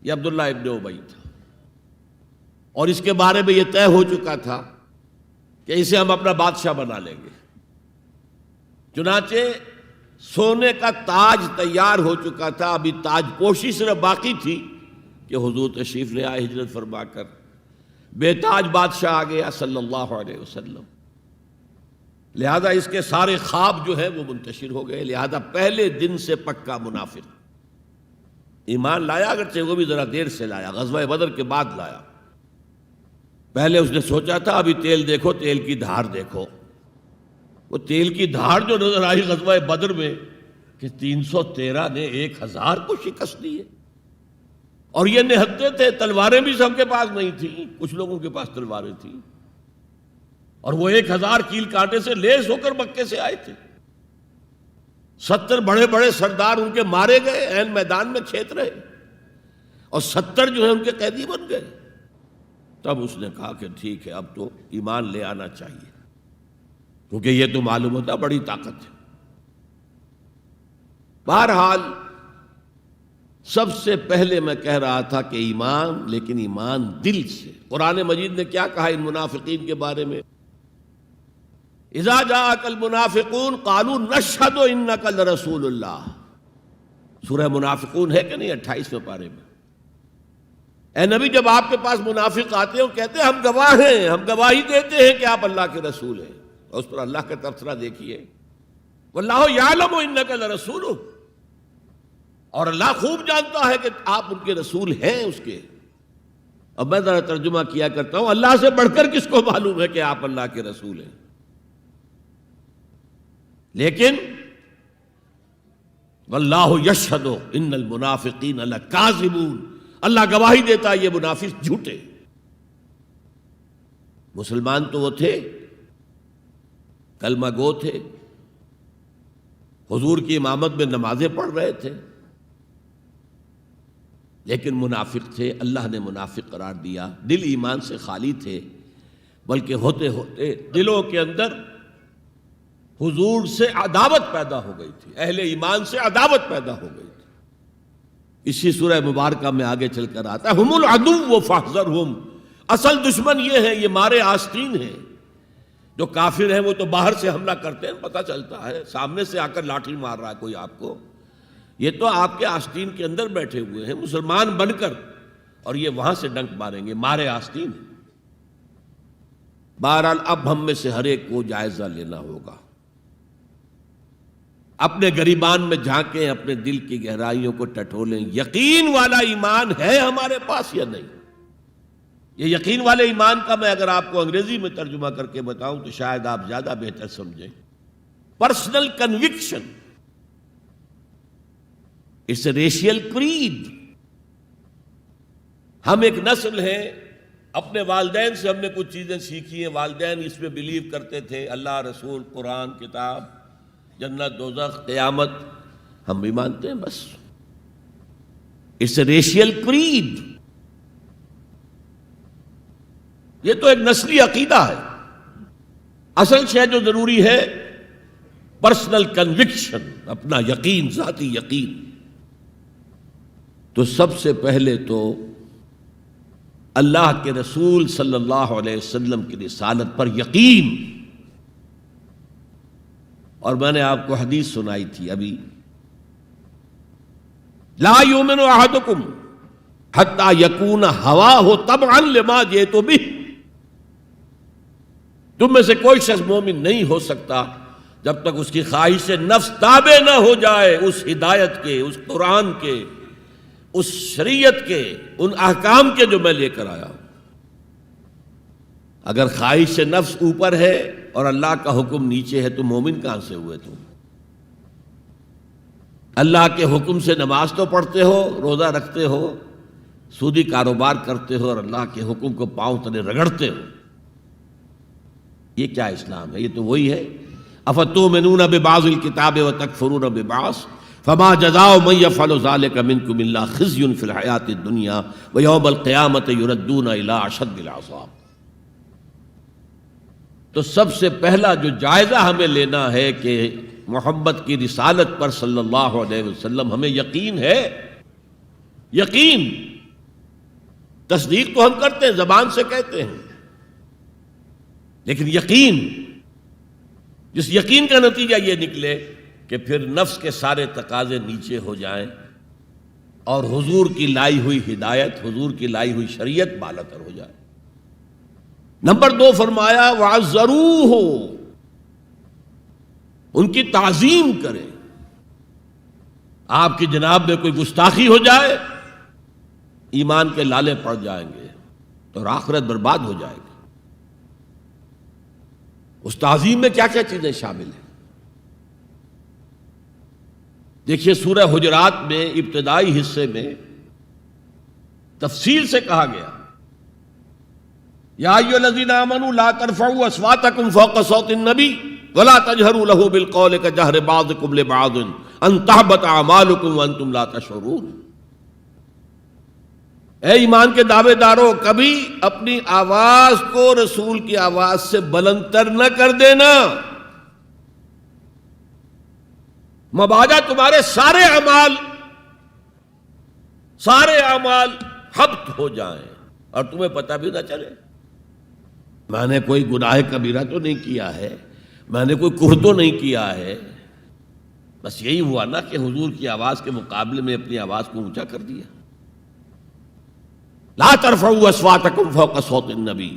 یہ عبداللہ ابن ابی تھا، اور اس کے بارے میں یہ طے ہو چکا تھا کہ اسے ہم اپنا بادشاہ بنا لیں گے. چنانچہ سونے کا تاج تیار ہو چکا تھا، ابھی تاج پوشی صرف باقی تھی کہ حضور تشریف لے آئے ہجرت فرما کر. بے تاج بادشاہ آ گیا صلی اللہ علیہ وسلم، لہذا اس کے سارے خواب جو ہیں وہ منتشر ہو گئے. لہذا پہلے دن سے پکا منافق. ایمان لایا، اگرچہ وہ بھی ذرا دیر سے لایا، غزوہ بدر کے بعد لایا. پہلے اس نے سوچا تھا ابھی تیل دیکھو، تیل کی دھار دیکھو. وہ تیل کی دھار جو نظر آئی غزوہ بدر میں کہ 313 نے 1000 کو شکست دی ہے. اور یہ نہتے تھے، تلواریں بھی سب کے پاس نہیں تھیں، کچھ لوگوں کے پاس تلواریں تھیں، اور وہ 1000 کیل کانٹے سے لیس ہو کر مکے سے آئے تھے. 70 بڑے بڑے سردار ان کے مارے گئے، عین میدان میں کھیت رہے، اور 70 جو ہیں ان کے قیدی بن گئے. تب اس نے کہا کہ ٹھیک ہے، اب تو ایمان لے آنا چاہیے، کیونکہ یہ تو معلوم ہوتا بڑی طاقت ہے. بہرحال سب سے پہلے میں کہہ رہا تھا کہ ایمان، لیکن ایمان دل سے. قرآن مجید نے کیا کہا ان منافقین کے بارے میں؟ اذا جاءک المنافقون قالوا نشہد انک لرسول اللہ. سورہ منافقون ہے کہ نہیں 28ویں پارے میں؟ اے نبی، جب آپ کے پاس منافق آتے ہیں وہ کہتے ہیں ہم گواہ ہیں، ہم گواہی دیتے ہیں کہ آپ اللہ کے رسول ہیں. اور اس پر اللہ کا تبصرہ دیکھیے، واللہ یعلم انک لرسولہ، اور اللہ خوب جانتا ہے کہ آپ ان کے رسول ہیں اس کے. اب میں ذرا ترجمہ کیا کرتا ہوں، اللہ سے بڑھ کر کس کو معلوم ہے کہ آپ اللہ کے رسول ہیں؟ لیکن واللہ یشہد ان المنافقین لکاذبون، اللہ گواہی دیتا ہے یہ منافق جھوٹے. مسلمان تو وہ تھے، کلمہ گو تھے، حضور کی امامت میں نمازیں پڑھ رہے تھے، لیکن منافق تھے. اللہ نے منافق قرار دیا. دل ایمان سے خالی تھے، بلکہ ہوتے ہوتے دلوں کے اندر حضور سے عداوت پیدا ہو گئی تھی، اہل ایمان سے عداوت پیدا ہو گئی تھی. اسی سورہ مبارکہ میں آگے چل کر آتا ہے ہم العدو فاحذرہم، اصل دشمن یہ ہے، یہ مارے آستین ہیں. جو کافر ہیں وہ تو باہر سے حملہ کرتے ہیں، پتہ چلتا ہے، سامنے سے آ کر لاٹھی مار رہا ہے کوئی آپ کو. یہ تو آپ کے آستین کے اندر بیٹھے ہوئے ہیں مسلمان بن کر، اور یہ وہاں سے ڈنک ماریں گے، مارے آستین. بہرحال اب ہم میں سے ہر ایک کو جائزہ لینا ہوگا، اپنے گریبان میں جھانکیں، اپنے دل کی گہرائیوں کو ٹٹولیں. یقین والا ایمان ہے ہمارے پاس یا نہیں؟ یہ یقین والے ایمان کا میں اگر آپ کو انگریزی میں ترجمہ کر کے بتاؤں تو شاید آپ زیادہ بہتر سمجھیں. Personal connection, it's a racial creed. ہم ایک نسل ہیں، اپنے والدین سے ہم نے کچھ چیزیں سیکھی ہیں، والدین اس میں بلیو کرتے تھے، اللہ، رسول، قرآن، کتاب، جنت، دوزخ، قیامت، ہم بھی مانتے ہیں. بس اٹس اے ریشیل کریڈ. یہ تو ایک نسلی عقیدہ ہے. اصل شے جو ضروری ہے پرسنل کنوکشن، اپنا یقین، ذاتی یقین. تو سب سے پہلے تو اللہ کے رسول صلی اللہ علیہ وسلم کی رسالت پر یقین. اور میں نے آپ کو حدیث سنائی تھی ابھی، لا یؤمن احدکم حتی یکون ہواہ تبعا لما جئت بہ. تم میں سے کوئی شخص مومن نہیں ہو سکتا جب تک اس کی خواہش نفس تابع نہ ہو جائے اس ہدایت کے، اس قرآن کے، اس شریعت کے، ان احکام کے جو میں لے کر آیا ہوں. اگر خواہش نفس اوپر ہے اور اللہ کا حکم نیچے ہے تو مومن کہاں سے ہوئے تم؟ اللہ کے حکم سے نماز تو پڑھتے ہو، روزہ رکھتے ہو، سودی کاروبار کرتے ہو، اور اللہ کے حکم کو پاؤں تلے رگڑتے ہو. یہ کیا اسلام ہے؟ یہ تو وہی ہے، افتؤمنون ببعض الکتاب وتکفرون ببعض فما جزاء من يفعل ذلك منكم الا خزي في الحياة الدنيا ويوم القيامة يردون الى اشد العذاب. تو سب سے پہلا جو جائزہ ہمیں لینا ہے کہ محمد کی رسالت پر صلی اللہ علیہ وسلم ہمیں یقین ہے. یقین، تصدیق تو ہم کرتے ہیں، زبان سے کہتے ہیں، لیکن یقین، جس یقین کا نتیجہ یہ نکلے کہ پھر نفس کے سارے تقاضے نیچے ہو جائیں اور حضور کی لائی ہوئی ہدایت، حضور کی لائی ہوئی شریعت بالاتر ہو جائے. نمبر 2 فرمایا وَعَزَّرُوهُ، ان کی تعظیم کریں. آپ کی جناب میں کوئی گستاخی ہو جائے، ایمان کے لالے پڑ جائیں گے اور آخرت برباد ہو جائے گی. اس تعظیم میں کیا کیا چیزیں شامل ہیں؟ دیکھیے سورہ حجرات میں ابتدائی حصے میں تفصیل سے کہا گیا، یا ایھا الذین آمنوا لا ترفعوا اصواتکم فوق صوت النبی ولا تجہروا لہ بالقول کجہر بعضکم لبعض ان تحبط اعمالکم وانتم لا تشعرون. اے ایمان کے دعوے دارو، کبھی اپنی آواز کو رسول کی آواز سے بلند تر نہ کر دینا، مبادا تمہارے سارے اعمال حبط ہو جائیں اور تمہیں پتہ بھی نہ چلے. میں نے کوئی گناہ کبیرہ تو نہیں کیا ہے، میں نے کوئی کفر تو نہیں کیا ہے، بس یہی ہوا نا کہ حضور کی آواز کے مقابلے میں اپنی آواز کو اونچا کر دیا. لا ترفعوا اصواتکم فوق صوت النبی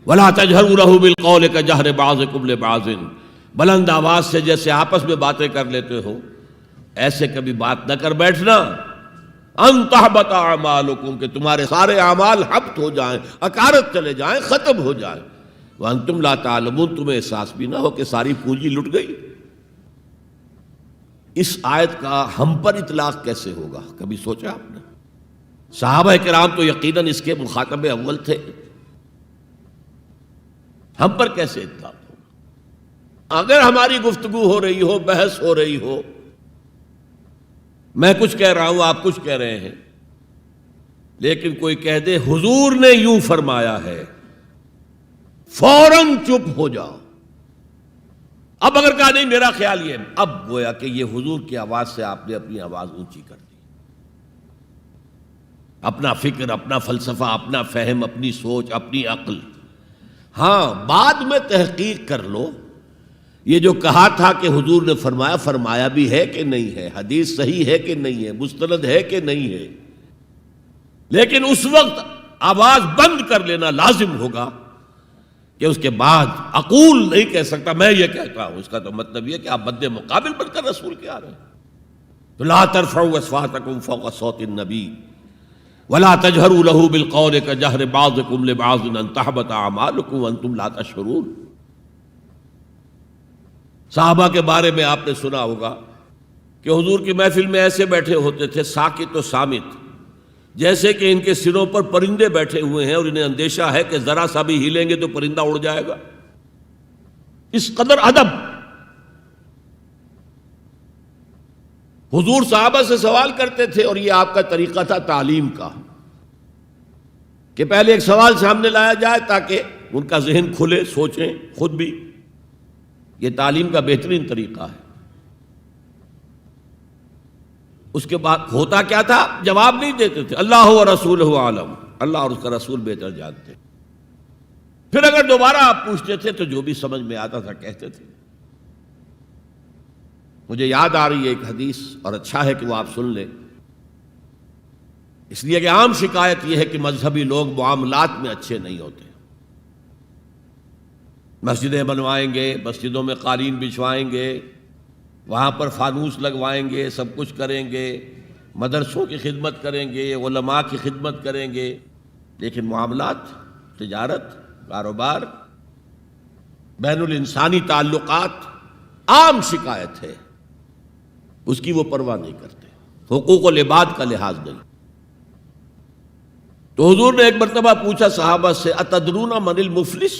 ولا تجہروا لہ بالقول کجہر بعضکم لبعض. بلند آواز سے جیسے آپس میں باتیں کر لیتے ہو ایسے کبھی بات نہ کر بیٹھنا. ان تحبط اعمالکم، کہ تمہارے سارے اعمال حبط ہو جائیں، اکارت چلے جائیں، ختم ہو جائیں. وانتم لا تعلمون، تمہیں احساس بھی نہ ہو کہ ساری پونجی لٹ گئی. اس آیت کا ہم پر اطلاق کیسے ہوگا؟ کبھی سوچا آپ نے؟ صحابہ کرام تو یقیناً اس کے مخاطب اول تھے، ہم پر کیسے اطلاق ہوگا؟ اگر ہماری گفتگو ہو رہی ہو، بحث ہو رہی ہو، میں کچھ کہہ رہا ہوں، آپ کچھ کہہ رہے ہیں، لیکن کوئی کہہ دے حضور نے یوں فرمایا ہے، فوراً چپ ہو جاؤ. اب اگر کہا نہیں میرا خیال یہ ہے، اب گویا کہ یہ حضور کی آواز سے آپ نے اپنی آواز اونچی کر دی. اپنا فکر، اپنا فلسفہ، اپنا فہم، اپنی سوچ، اپنی عقل. ہاں بعد میں تحقیق کر لو یہ جو کہا تھا کہ حضور نے فرمایا، فرمایا بھی ہے کہ نہیں ہے، حدیث صحیح ہے کہ نہیں ہے، مستند ہے کہ نہیں ہے. لیکن اس وقت آواز بند کر لینا لازم ہوگا کہ اس کے بعد اقول نہیں کہہ سکتا میں یہ کہتا ہوں. اس کا تو مطلب یہ کہ آپ مد مقابل بن کر رسول کے آ رہے ہیں. تو لا ترفعوا اصواتکم فوق صوت النبی ولا تجہروا لہ بالقول کجہر بعضکم لبعض ان تحبط اعمالکم وانتم لا تشعرون. صحابہ کے بارے میں آپ نے سنا ہوگا کہ حضور کی محفل میں ایسے بیٹھے ہوتے تھے ساکت و صامت، جیسے کہ ان کے سروں پر پرندے بیٹھے ہوئے ہیں اور انہیں اندیشہ ہے کہ ذرا سا بھی ہلیں گے تو پرندہ اڑ جائے گا. اس قدر ادب. حضور صحابہ سے سوال کرتے تھے، اور یہ آپ کا طریقہ تھا تعلیم کا، کہ پہلے ایک سوال سامنے لایا جائے تاکہ ان کا ذہن کھلے، سوچیں خود بھی۔ یہ تعلیم کا بہترین طریقہ ہے۔ اس کے بعد ہوتا کیا تھا؟ جواب نہیں دیتے تھے، اللہ و رسولہ عالم، اللہ اور اس کا رسول بہتر جانتے۔ پھر اگر دوبارہ آپ پوچھتے تھے تو جو بھی سمجھ میں آتا تھا کہتے تھے۔ مجھے یاد آ رہی ہے ایک حدیث، اور اچھا ہے کہ وہ آپ سن لیں، اس لیے کہ عام شکایت یہ ہے کہ مذہبی لوگ معاملات میں اچھے نہیں ہوتے۔ مسجدیں بنوائیں گے، مسجدوں میں قالین بچھوائیں گے، وہاں پر فانوس لگوائیں گے، سب کچھ کریں گے، مدرسوں کی خدمت کریں گے، علماء کی خدمت کریں گے، لیکن معاملات، تجارت، کاروبار، بین الانسانی تعلقات، عام شکایت ہے، اس کی وہ پرواہ نہیں کرتے، حقوق العباد کا لحاظ نہیں۔ تو حضور نے ایک مرتبہ پوچھا صحابہ سے، اتدرون من المفلس؟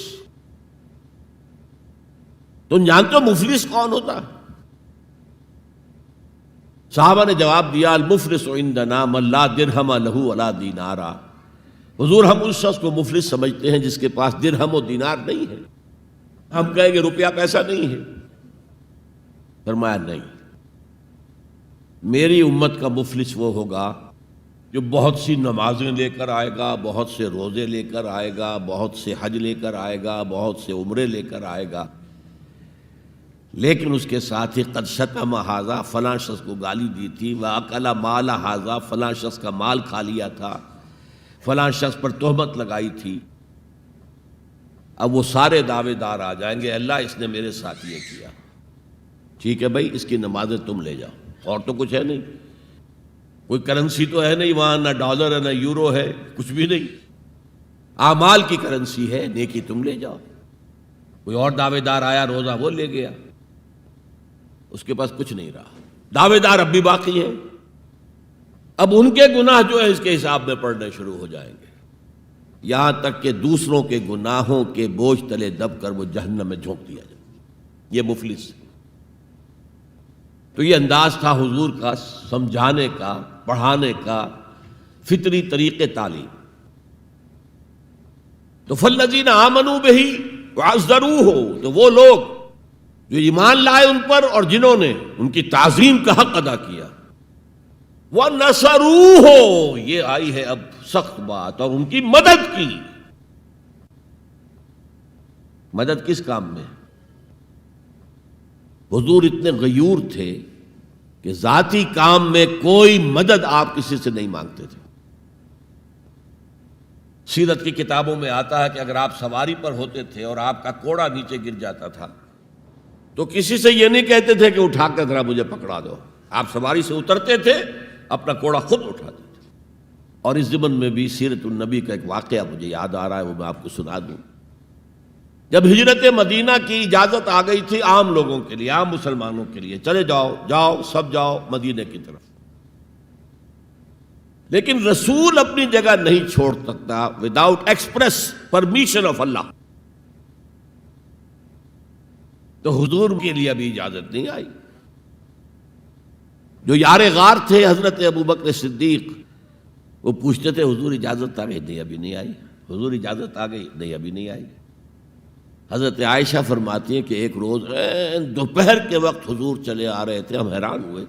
تم جانتے ہو مفلس کون ہوتا ہے؟ صحابہ نے جواب دیا، المفلس عندنا من لا درہم لہ ولا دینارا۔ حضور ہم اس شخص کو مفلس سمجھتے ہیں جس کے پاس درہم و دینار نہیں ہے۔ ہم کہیں گے روپیہ پیسہ نہیں ہے، فرمایا نہیں، میری امت کا مفلس وہ ہوگا جو بہت سی نمازیں لے کر آئے گا، بہت سے روزے لے کر آئے گا، بہت سے حج لے کر آئے گا، بہت سے عمرے لے کر آئے گا، لیکن اس کے ساتھ ہی قد شتم ھذا، فلاں شخص کو گالی دی تھی، واکل مال ھذا، فلاں شخص کا مال کھا لیا تھا، فلاں شخص پر تہمت لگائی تھی۔ اب وہ سارے دعوے دار آ جائیں گے، اللہ اس نے میرے ساتھ یہ کیا، ٹھیک ہے بھائی، اس کی نمازیں تم لے جاؤ، اور تو کچھ ہے نہیں، کوئی کرنسی تو ہے نہیں وہاں، نہ ڈالر ہے نہ یورو ہے، کچھ بھی نہیں، اعمال کی کرنسی ہے، نیکی تم لے جاؤ۔ کوئی اور دعوے دار آیا، روزہ وہ لے گیا، اس کے پاس کچھ نہیں رہا، دعوے دار اب بھی باقی ہیں۔ اب ان کے گناہ جو ہے اس کے حساب میں پڑنے شروع ہو جائیں گے، یہاں تک کہ دوسروں کے گناہوں کے بوجھ تلے دب کر وہ جہنم میں جھونک دیا جائے۔ یہ مفلس۔ تو یہ انداز تھا حضور کا سمجھانے کا، پڑھانے کا، فطری طریقے تعلیم۔ تو فالذین آمنوا بہ وعزروہ، تو وہ لوگ جو ایمان لائے ان پر اور جنہوں نے ان کی تعظیم کا حق ادا کیا، وَنَصَرُوهُ، یہ آئی ہے اب سخت بات، اور ان کی مدد کی۔ مدد کس کام میں؟ حضور اتنے غیور تھے کہ ذاتی کام میں کوئی مدد آپ کسی سے نہیں مانگتے تھے۔ سیرت کی کتابوں میں آتا ہے کہ اگر آپ سواری پر ہوتے تھے اور آپ کا کوڑا نیچے گر جاتا تھا تو کسی سے یہ نہیں کہتے تھے کہ اٹھا کر ذرا مجھے پکڑا دو، آپ سواری سے اترتے تھے، اپنا کوڑا خود اٹھاتے تھے۔ اور اس ضمن میں بھی سیرت النبی کا ایک واقعہ مجھے یاد آ رہا ہے، وہ میں آپ کو سنا دوں۔ جب ہجرت مدینہ کی اجازت آ گئی تھی عام لوگوں کے لیے، عام مسلمانوں کے لیے، چلے جاؤ جاؤ سب جاؤ مدینہ کی طرف، لیکن رسول اپنی جگہ نہیں چھوڑ سکتا وداؤٹ ایکسپریس پرمیشن آف اللہ۔ تو حضور کے لیے ابھی اجازت نہیں آئی۔ جو یار غار تھے حضرت ابوبکر صدیق، وہ پوچھتے تھے حضور اجازت آ گئی؟ نہیں ابھی نہیں آئی۔ حضور اجازت آ گئی؟ نہیں ابھی نہیں آئی۔ حضرت عائشہ فرماتی ہیں کہ ایک روز دوپہر کے وقت حضور چلے آ رہے تھے، ہم حیران ہوئے۔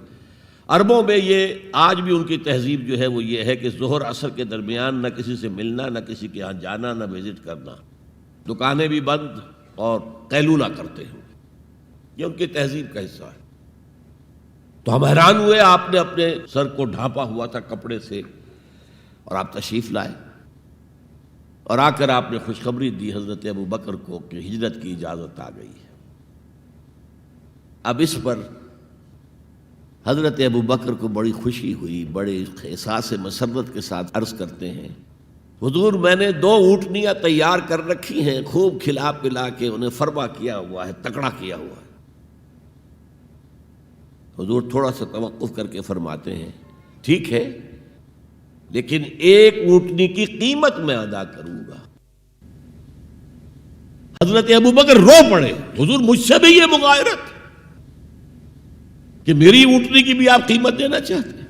عربوں میں یہ آج بھی ان کی تہذیب جو ہے وہ یہ ہے کہ ظہر عصر کے درمیان نہ کسی سے ملنا، نہ کسی کے ہاں جانا، نہ وزٹ کرنا، دکانیں بھی بند اور قیلولہ کرتے ہیں، یہ ان کی تہذیب کا حصہ ہے۔ تو ہم حیران ہوئے، آپ نے اپنے سر کو ڈھانپا ہوا تھا کپڑے سے اور آپ تشریف لائے، اور آ کر آپ نے خوشخبری دی حضرت ابوبکر کو کہ ہجرت کی اجازت آ گئی ہے۔ اب اس پر حضرت ابوبکر کو بڑی خوشی ہوئی، بڑے احساس مسرت کے ساتھ عرض کرتے ہیں، حضور میں نے 2 اونٹنیاں تیار کر رکھی ہیں، خوب کھلا پلا کے انہیں فربا کیا ہوا ہے، تکڑا کیا ہوا ہے۔ حضور تھوڑا سا توقف کر کے فرماتے ہیں، ٹھیک ہے لیکن 1 اونٹنی کی قیمت میں ادا کروں گا۔ حضرت ابوبکر رو پڑے، حضور مجھ سے بھی یہ مغایرت کہ میری اونٹنی کی بھی آپ قیمت دینا چاہتے ہیں؟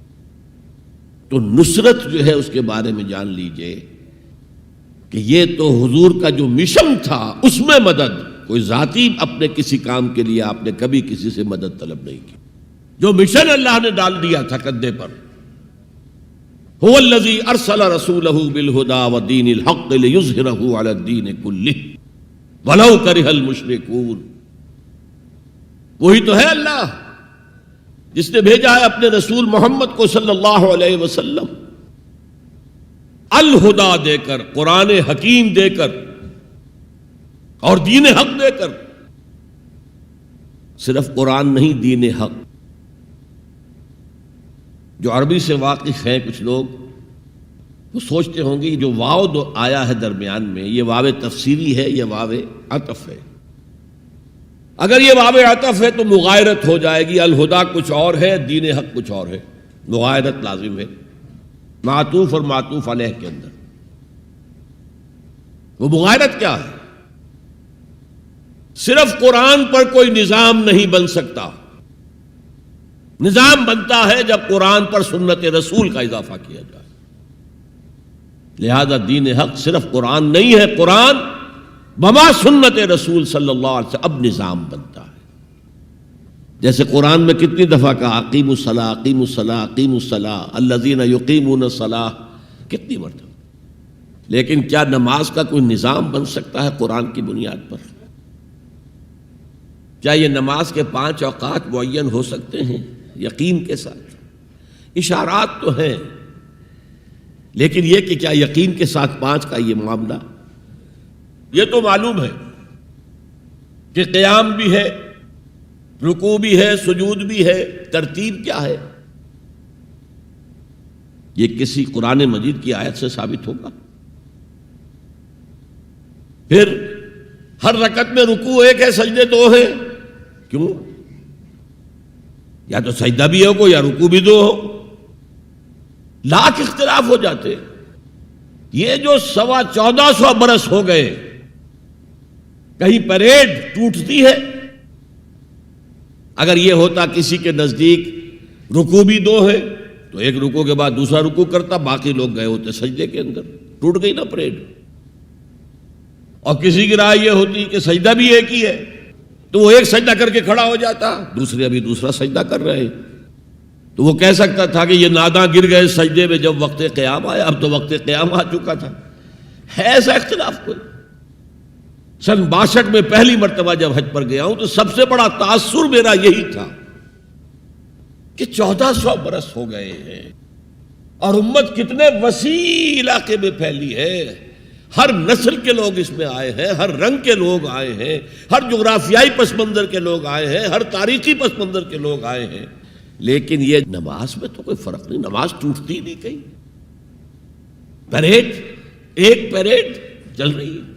تو نصرت جو ہے اس کے بارے میں جان لیجئے کہ یہ تو حضور کا جو مشن تھا اس میں مدد، کوئی ذاتی اپنے کسی کام کے لیے آپ نے کبھی کسی سے مدد طلب نہیں کی. جو مشن اللہ نے ڈال دیا تھا کندھے پر، هو الذی ارسل رسولہ بالہدی ودین الحق لیظہرہ علی الدین کلہ ولو کرہ المشرکون. وہی تو ہے اللہ جس نے بھیجا ہے اپنے رسول محمد کو صلی اللہ علیہ وسلم الہدا دے کر، قرآن حکیم دے کر اور دین حق دے کر. صرف قرآن نہیں، دین حق. جو عربی سے واقف ہیں کچھ لوگ وہ سوچتے ہوں گے جو واو دو آیا ہے درمیان میں، یہ واو تفسیری ہے، یہ واو عطف ہے. اگر یہ واو عطف ہے تو مغایرت ہو جائے گی. الہدا کچھ اور ہے، دین حق کچھ اور ہے، مغایرت لازم ہے معطوف اور معطوف علیہ کے اندر. وہ مغایرت کیا ہے؟ صرف قرآن پر کوئی نظام نہیں بن سکتا. نظام بنتا ہے جب قرآن پر سنت رسول کا اضافہ کیا جائے. لہذا دین حق صرف قرآن نہیں ہے، قرآن بما سنت رسول صلی اللہ علیہ وسلم اب نظام بنتا ہے. جیسے قرآن میں کتنی دفعہ کہا اقیموا الصلاۃ اقیموا الصلاۃ اقیموا الصلاۃ الذین یقیمون الصلاۃ، کتنی مرتبہ. لیکن کیا نماز کا کوئی نظام بن سکتا ہے قرآن کی بنیاد پر؟ کیا یہ نماز کے 5 اوقات معین ہو سکتے ہیں یقین کے ساتھ؟ اشارات تو ہیں، لیکن یہ کہ کیا یقین کے ساتھ 5 کا یہ معاملہ؟ یہ تو معلوم ہے کہ قیام بھی ہے، رکوع بھی ہے، سجود بھی ہے. ترتیب کیا ہے؟ یہ کسی قرآن مجید کی آیت سے ثابت ہوگا؟ پھر ہر رکعت میں رکوع ایک ہے، سجدے 2 ہیں. کیوں؟ یا تو سجدہ بھی ہو یا رکوع بھی 2 ہو. لاکھ اختلاف ہو جاتے. یہ جو 1450 برس ہو گئے، کہیں پریڈ ٹوٹتی ہے. اگر یہ ہوتا کسی کے نزدیک رکوع بھی 2 ہے تو ایک رکوع کے بعد دوسرا رکوع کرتا، باقی لوگ گئے ہوتے سجدے کے اندر، ٹوٹ گئی نا پریڈ. اور کسی کی رائے یہ ہوتی کہ سجدہ بھی ایک ہی ہے تو وہ ایک سجدہ کر کے کھڑا ہو جاتا، دوسرے ابھی دوسرا سجدہ کر رہے ہیں. تو وہ کہہ سکتا تھا کہ یہ ناداں گر گئے سجدے میں جب وقت قیام آیا، اب تو وقت قیام آ چکا تھا. ہے ایسا اختلاف کوئی؟ سن 62 میں پہلی مرتبہ جب حج پر گیا ہوں تو سب سے بڑا تاثر میرا یہی تھا کہ 1400 برس ہو گئے ہیں اور امت کتنے وسیع علاقے میں پھیلی ہے. ہر نسل کے لوگ اس میں آئے ہیں، ہر رنگ کے لوگ آئے ہیں، ہر جغرافیائی پس منظر کے لوگ آئے ہیں، ہر تاریخی پس منظر کے لوگ آئے ہیں. لیکن یہ نماز میں تو کوئی فرق نہیں، نماز ٹوٹتی نہیں کہیں. پریڈ، ایک پریڈ چل رہی ہے.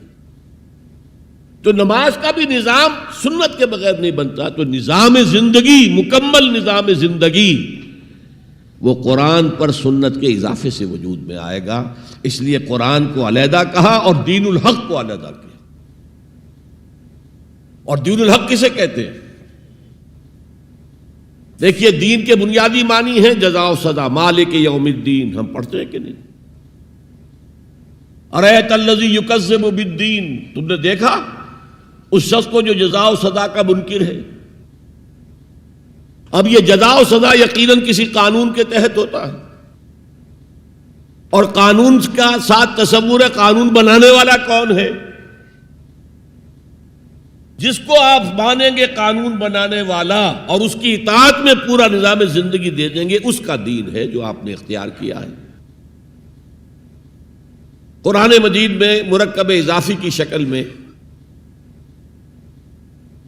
تو نماز کا بھی نظام سنت کے بغیر نہیں بنتا. تو نظام زندگی، مکمل نظام زندگی، وہ قرآن پر سنت کے اضافے سے وجود میں آئے گا. اس لیے قرآن کو علیحدہ کہا اور دین الحق کو علیحدہ کیا. اور دین الحق کسے کہتے ہیں؟ دیکھیے دین کے بنیادی معنی ہیں جزا و سزا، مالک یوم الدین. ہم پڑھتے ہیں کہ نہیں؟ ارأیت الذی یکذب بالدین، تم نے دیکھا اس شخص کو جو جزا و سزا کا منکر ہے. اب یہ جزا و سزا یقیناً کسی قانون کے تحت ہوتا ہے، اور قانون کا ساتھ تصور ہے قانون بنانے والا کون ہے. جس کو آپ مانیں گے قانون بنانے والا اور اس کی اطاعت میں پورا نظام زندگی دے دیں گے، اس کا دین ہے جو آپ نے اختیار کیا ہے. قرآن مجید میں مرکب اضافی کی شکل میں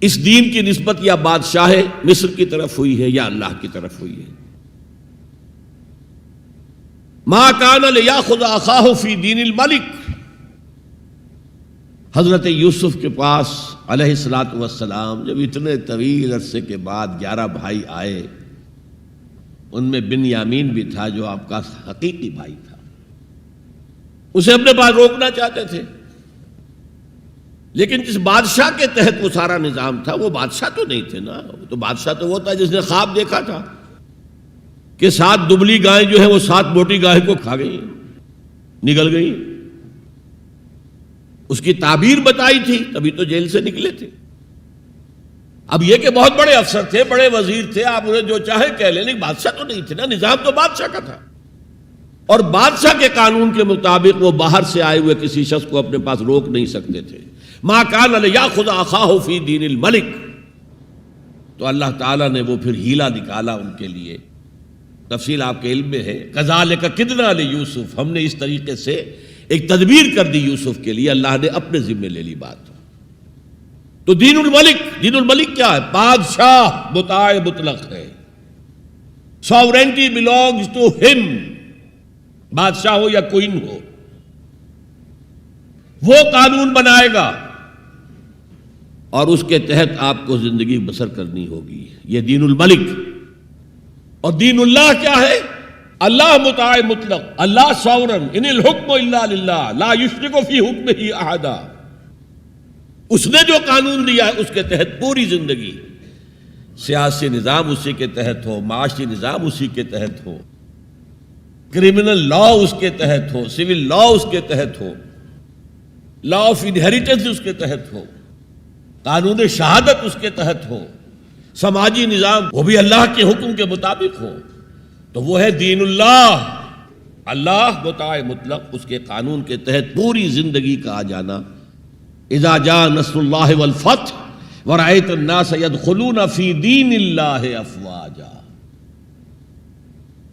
اس دین کی نسبت یا بادشاہ مصر کی طرف ہوئی ہے یا اللہ کی طرف ہوئی ہے. ما کان لیاخذ اخاہ فی دین الملک، حضرت یوسف کے پاس علیہ الصلوۃ والسلام جب اتنے طویل عرصے کے بعد 11 بھائی آئے، ان میں بنیامین بھی تھا جو آپ کا حقیقی بھائی تھا. اسے اپنے پاس روکنا چاہتے تھے، لیکن جس بادشاہ کے تحت وہ سارا نظام تھا وہ بادشاہ تو نہیں تھے نا، وہ تو بادشاہ تو وہ تھا جس نے خواب دیکھا تھا کہ 7 دبلی گائیں جو ہیں وہ 7 موٹی گائے کو کھا گئی، نگل گئی، اس کی تعبیر بتائی تھی، تبھی تو جیل سے نکلے تھے۔ اب یہ کہ بہت بڑے افسر تھے، بڑے وزیر تھے، آپ انہیں جو چاہے کہہ لیں، لیکن بادشاہ تو نہیں تھے نا، نظام تو بادشاہ کا تھا، اور بادشاہ کے قانون کے مطابق وہ باہر سے آئے ہوئے کسی شخص کو اپنے پاس روک نہیں سکتے تھے۔ ما کان لیاخذ اخاہ فی دین الملک، تو اللہ تعالیٰ نے وہ پھر ہیلا نکالا ان کے لیے، تفصیل آپ کے علم میں ہے۔ کذالک کدنا لیوسف، ہم نے اس طریقے سے ایک تدبیر کر دی یوسف کے لیے، اللہ نے اپنے ذمے لے لی بات۔ تو دین الملک، دین الملک کیا ہے؟ بادشاہ مطاع مطلق ہے، ساورینٹی belongs to him، بادشاہ ہو یا کوئن ہو، وہ قانون بنائے گا اور اس کے تحت آپ کو زندگی بسر کرنی ہوگی، یہ دین الملک۔ اور دین اللہ کیا ہے؟ اللہ مطاع مطلق، اللہ ساورن، ان الحکم الا للہ لا یشرک فی حکمہ احدا، اس نے جو قانون دیا ہے اس کے تحت پوری زندگی، سیاسی نظام اسی کے تحت ہو، معاشی نظام اسی کے تحت ہو، کرمنل لا اس کے تحت ہو، سول لا اس کے تحت ہو، لا آف انہیریٹنس اس کے تحت ہو، قانون شہادت اس کے تحت ہو، سماجی نظام وہ بھی اللہ کے حکم کے مطابق ہو، تو وہ ہے دین اللہ، اللہ مطاع مطلق، اس کے قانون کے تحت پوری زندگی کا آ جانا۔ اذا جاء نصر اللہ والفتح ورأیت الناس يدخلون فی دین اللہ افواجا،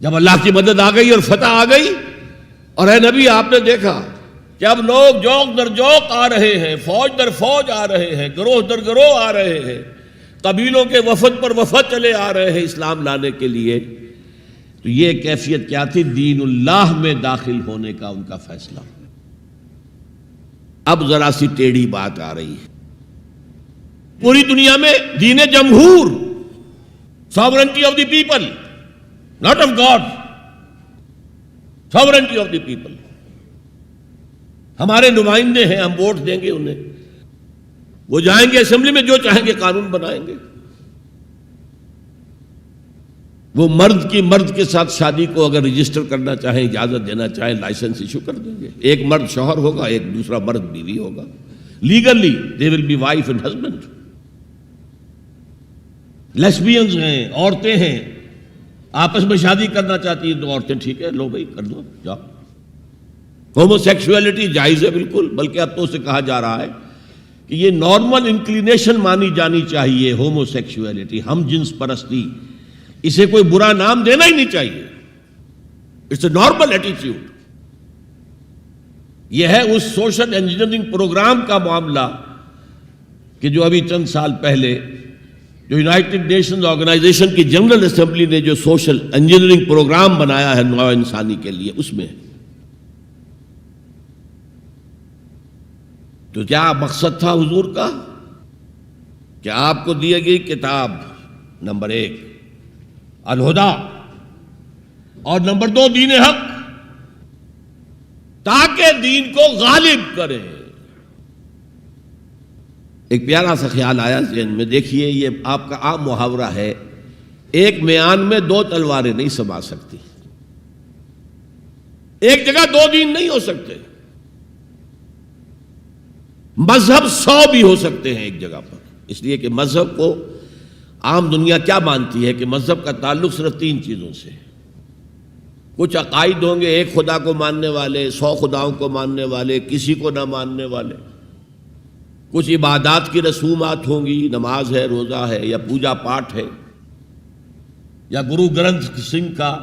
جب اللہ کی مدد آ گئی اور فتح آ گئی، اور اے نبی آپ نے دیکھا کہ اب لوگ جوق در جوق آ رہے ہیں، فوج در فوج آ رہے ہیں، گروہ در گروہ آ رہے ہیں، قبیلوں کے وفد پر وفد چلے آ رہے ہیں اسلام لانے کے لیے، تو یہ کیفیت کیا تھی؟ دین اللہ میں داخل ہونے کا ان کا فیصلہ۔ اب ذرا سی ٹیڑھی بات آ رہی ہے، پوری دنیا میں دین جمہور، sovereignty of the people, not of God, sovereignty of the people, ہمارے نمائندے ہیں، ہم ووٹ دیں گے انہیں، وہ جائیں گے اسمبلی میں، جو چاہیں گے قانون بنائیں گے۔ وہ مرد کی مرد کے ساتھ شادی کو اگر رجسٹر کرنا چاہیں، اجازت دینا چاہیں، لائسنس ایشو کر دیں گے، ایک مرد شوہر ہوگا، ایک دوسرا مرد بیوی ہوگا، legally they will be wife and husband. Lesbians ہیں، عورتیں ہیں، آپس میں شادی کرنا چاہتی ہیں تو عورتیں ٹھیک ہے، لو بھائی کر دو، جاؤ۔ ہومو سیکسولیٹی جائز ہے بالکل، بلکہ اب تو اسے کہا جا رہا ہے کہ یہ نارمل انکلینیشن مانی جانی چاہیے، ہومو سیکسولیٹی، ہم جنس پرستی، اسے کوئی برا نام دینا ہی نہیں چاہیے، اٹس اے نارمل ایٹیٹیوڈ۔ یہ ہے اس سوشل انجینئرنگ پروگرام کا معاملہ کہ جو ابھی چند سال پہلے جو یونائٹڈ نیشنز آرگنائزیشن کی جنرل اسمبلی نے جو سوشل انجینئرنگ پروگرام بنایا ہے نوع انسانی کے لیے، اس میں تو کیا مقصد تھا حضور کا کہ آپ کو دی گئی کتاب نمبر 1 الہدا، اور نمبر 2 دین حق، تاکہ دین کو غالب کرے۔ ایک پیارا سا خیال آیا ذہن میں، دیکھیے یہ آپ کا عام محاورہ ہے، ایک میان میں 2 تلواریں نہیں سما سکتی، ایک جگہ 2 دین نہیں ہو سکتے، مذہب 100 بھی ہو سکتے ہیں ایک جگہ پر، اس لیے کہ مذہب کو عام دنیا کیا مانتی ہے کہ مذہب کا تعلق صرف 3 چیزوں سے، کچھ عقائد ہوں گے، ایک خدا کو ماننے والے، 100 خداؤں کو ماننے والے، کسی کو نہ ماننے والے، کچھ عبادات کی رسومات ہوں گی، نماز ہے، روزہ ہے، یا پوجا پاٹ ہے، یا گرو گرنتھ سنگھ کا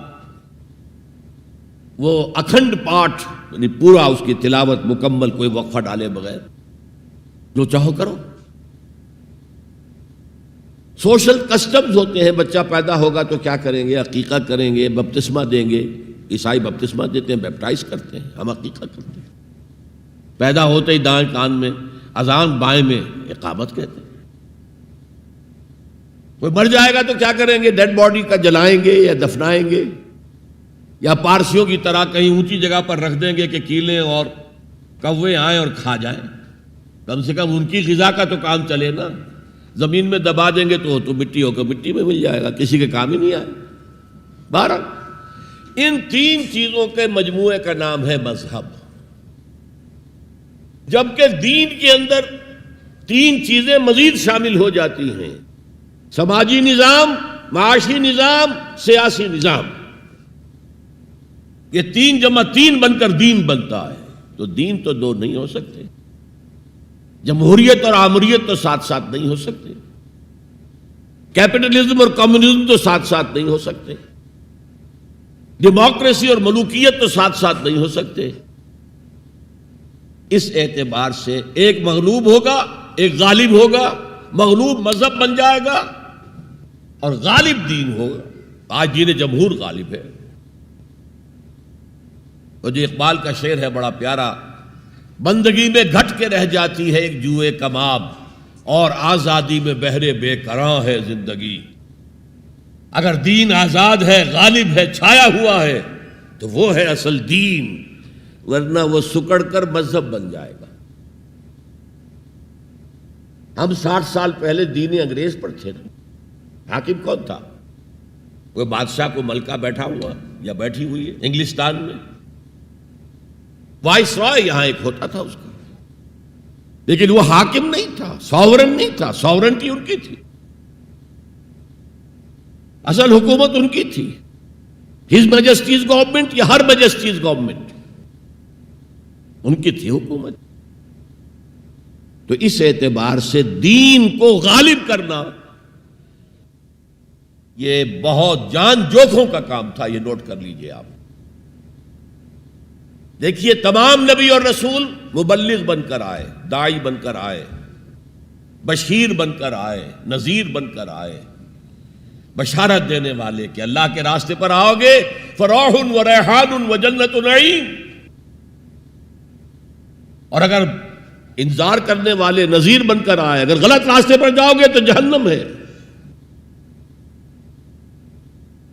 وہ اکھنڈ پاٹ، یعنی پورا اس کی تلاوت مکمل، کوئی وقفہ ڈالے بغیر، جو چاہو کرو۔ سوشل کسٹمز ہوتے ہیں، بچہ پیدا ہوگا تو کیا کریں گے؟ عقیقہ کریں گے، بپتسمہ دیں گے، عیسائی بپتسمہ دیتے ہیں، بیپٹائز کرتے ہیں، ہم عقیقہ کرتے ہیں، پیدا ہوتے ہی دائیں کان میں اذان، بائیں میں اقامت کہتے ہیں۔ کوئی مر جائے گا تو کیا کریں گے؟ ڈیڈ باڈی کا جلائیں گے یا دفنائیں گے، یا پارسیوں کی طرح کہیں اونچی جگہ پر رکھ دیں گے کہ کیلیں اور کوے آئیں اور کھا جائیں۔ کم سے کم ان کی غذا کا تو کام چلے نا. زمین میں دبا دیں گے تو مٹی ہو کر مٹی میں مل جائے گا، کسی کے کام ہی نہیں آئے. بہرحال ان تین چیزوں کے مجموعے کا نام ہے مذہب. جبکہ دین کے اندر تین چیزیں مزید شامل ہو جاتی ہیں: سماجی نظام، معاشی نظام، سیاسی نظام. یہ 3 جمع 3 بن کر دین بنتا ہے. تو دین تو دو نہیں ہو سکتے. جمہوریت اور آمریت تو ساتھ ساتھ نہیں ہو سکتے. کیپٹلزم اور کمیونزم تو ساتھ ساتھ نہیں ہو سکتے. ڈیموکریسی اور ملوکیت تو ساتھ ساتھ نہیں ہو سکتے. اس اعتبار سے ایک مغلوب ہوگا، ایک غالب ہوگا. مغلوب مذہب بن جائے گا اور غالب دین ہوگا. آج دین جمہور غالب ہے. اور جو اقبال کا شعر ہے بڑا پیارا: بندگی میں گھٹ کے رہ جاتی ہے ایک جوئے کباب، اور آزادی میں بہرے بے کراں ہے زندگی. اگر دین آزاد ہے، غالب ہے، چھایا ہوا ہے تو وہ ہے اصل دین، ورنہ وہ سکڑ کر مذہب بن جائے گا. ہم 60 سال پہلے دین انگریز پر تھے نا. حاکم کون تھا؟ کوئی بادشاہ کو ملکہ بیٹھا ہوا یا بیٹھی ہوئی ہے انگلستان میں. وائس رائے یہاں ایک ہوتا تھا اس کا، لیکن وہ حاکم نہیں تھا، ساورن نہیں تھا. ساورنٹی ان کی تھی، اصل حکومت ان کی تھی. ہز میجسٹیز گورنمنٹ یا ہر میجسٹیز گورنمنٹ، ان کی تھی حکومت. تو اس اعتبار سے دین کو غالب کرنا یہ بہت جان جوکھوں کا کام تھا. یہ نوٹ کر لیجئے آپ. دیکھیے تمام نبی اور رسول مبلغ بن کر آئے، داعی بن کر آئے، بشیر بن کر آئے، نذیر بن کر آئے، بشارت دینے والے کہ اللہ کے راستے پر آؤ گے فروح و ریحان و جنت نعیم. اور اگر انذار کرنے والے نذیر بن کر آئے، اگر غلط راستے پر جاؤ گے تو جہنم ہے.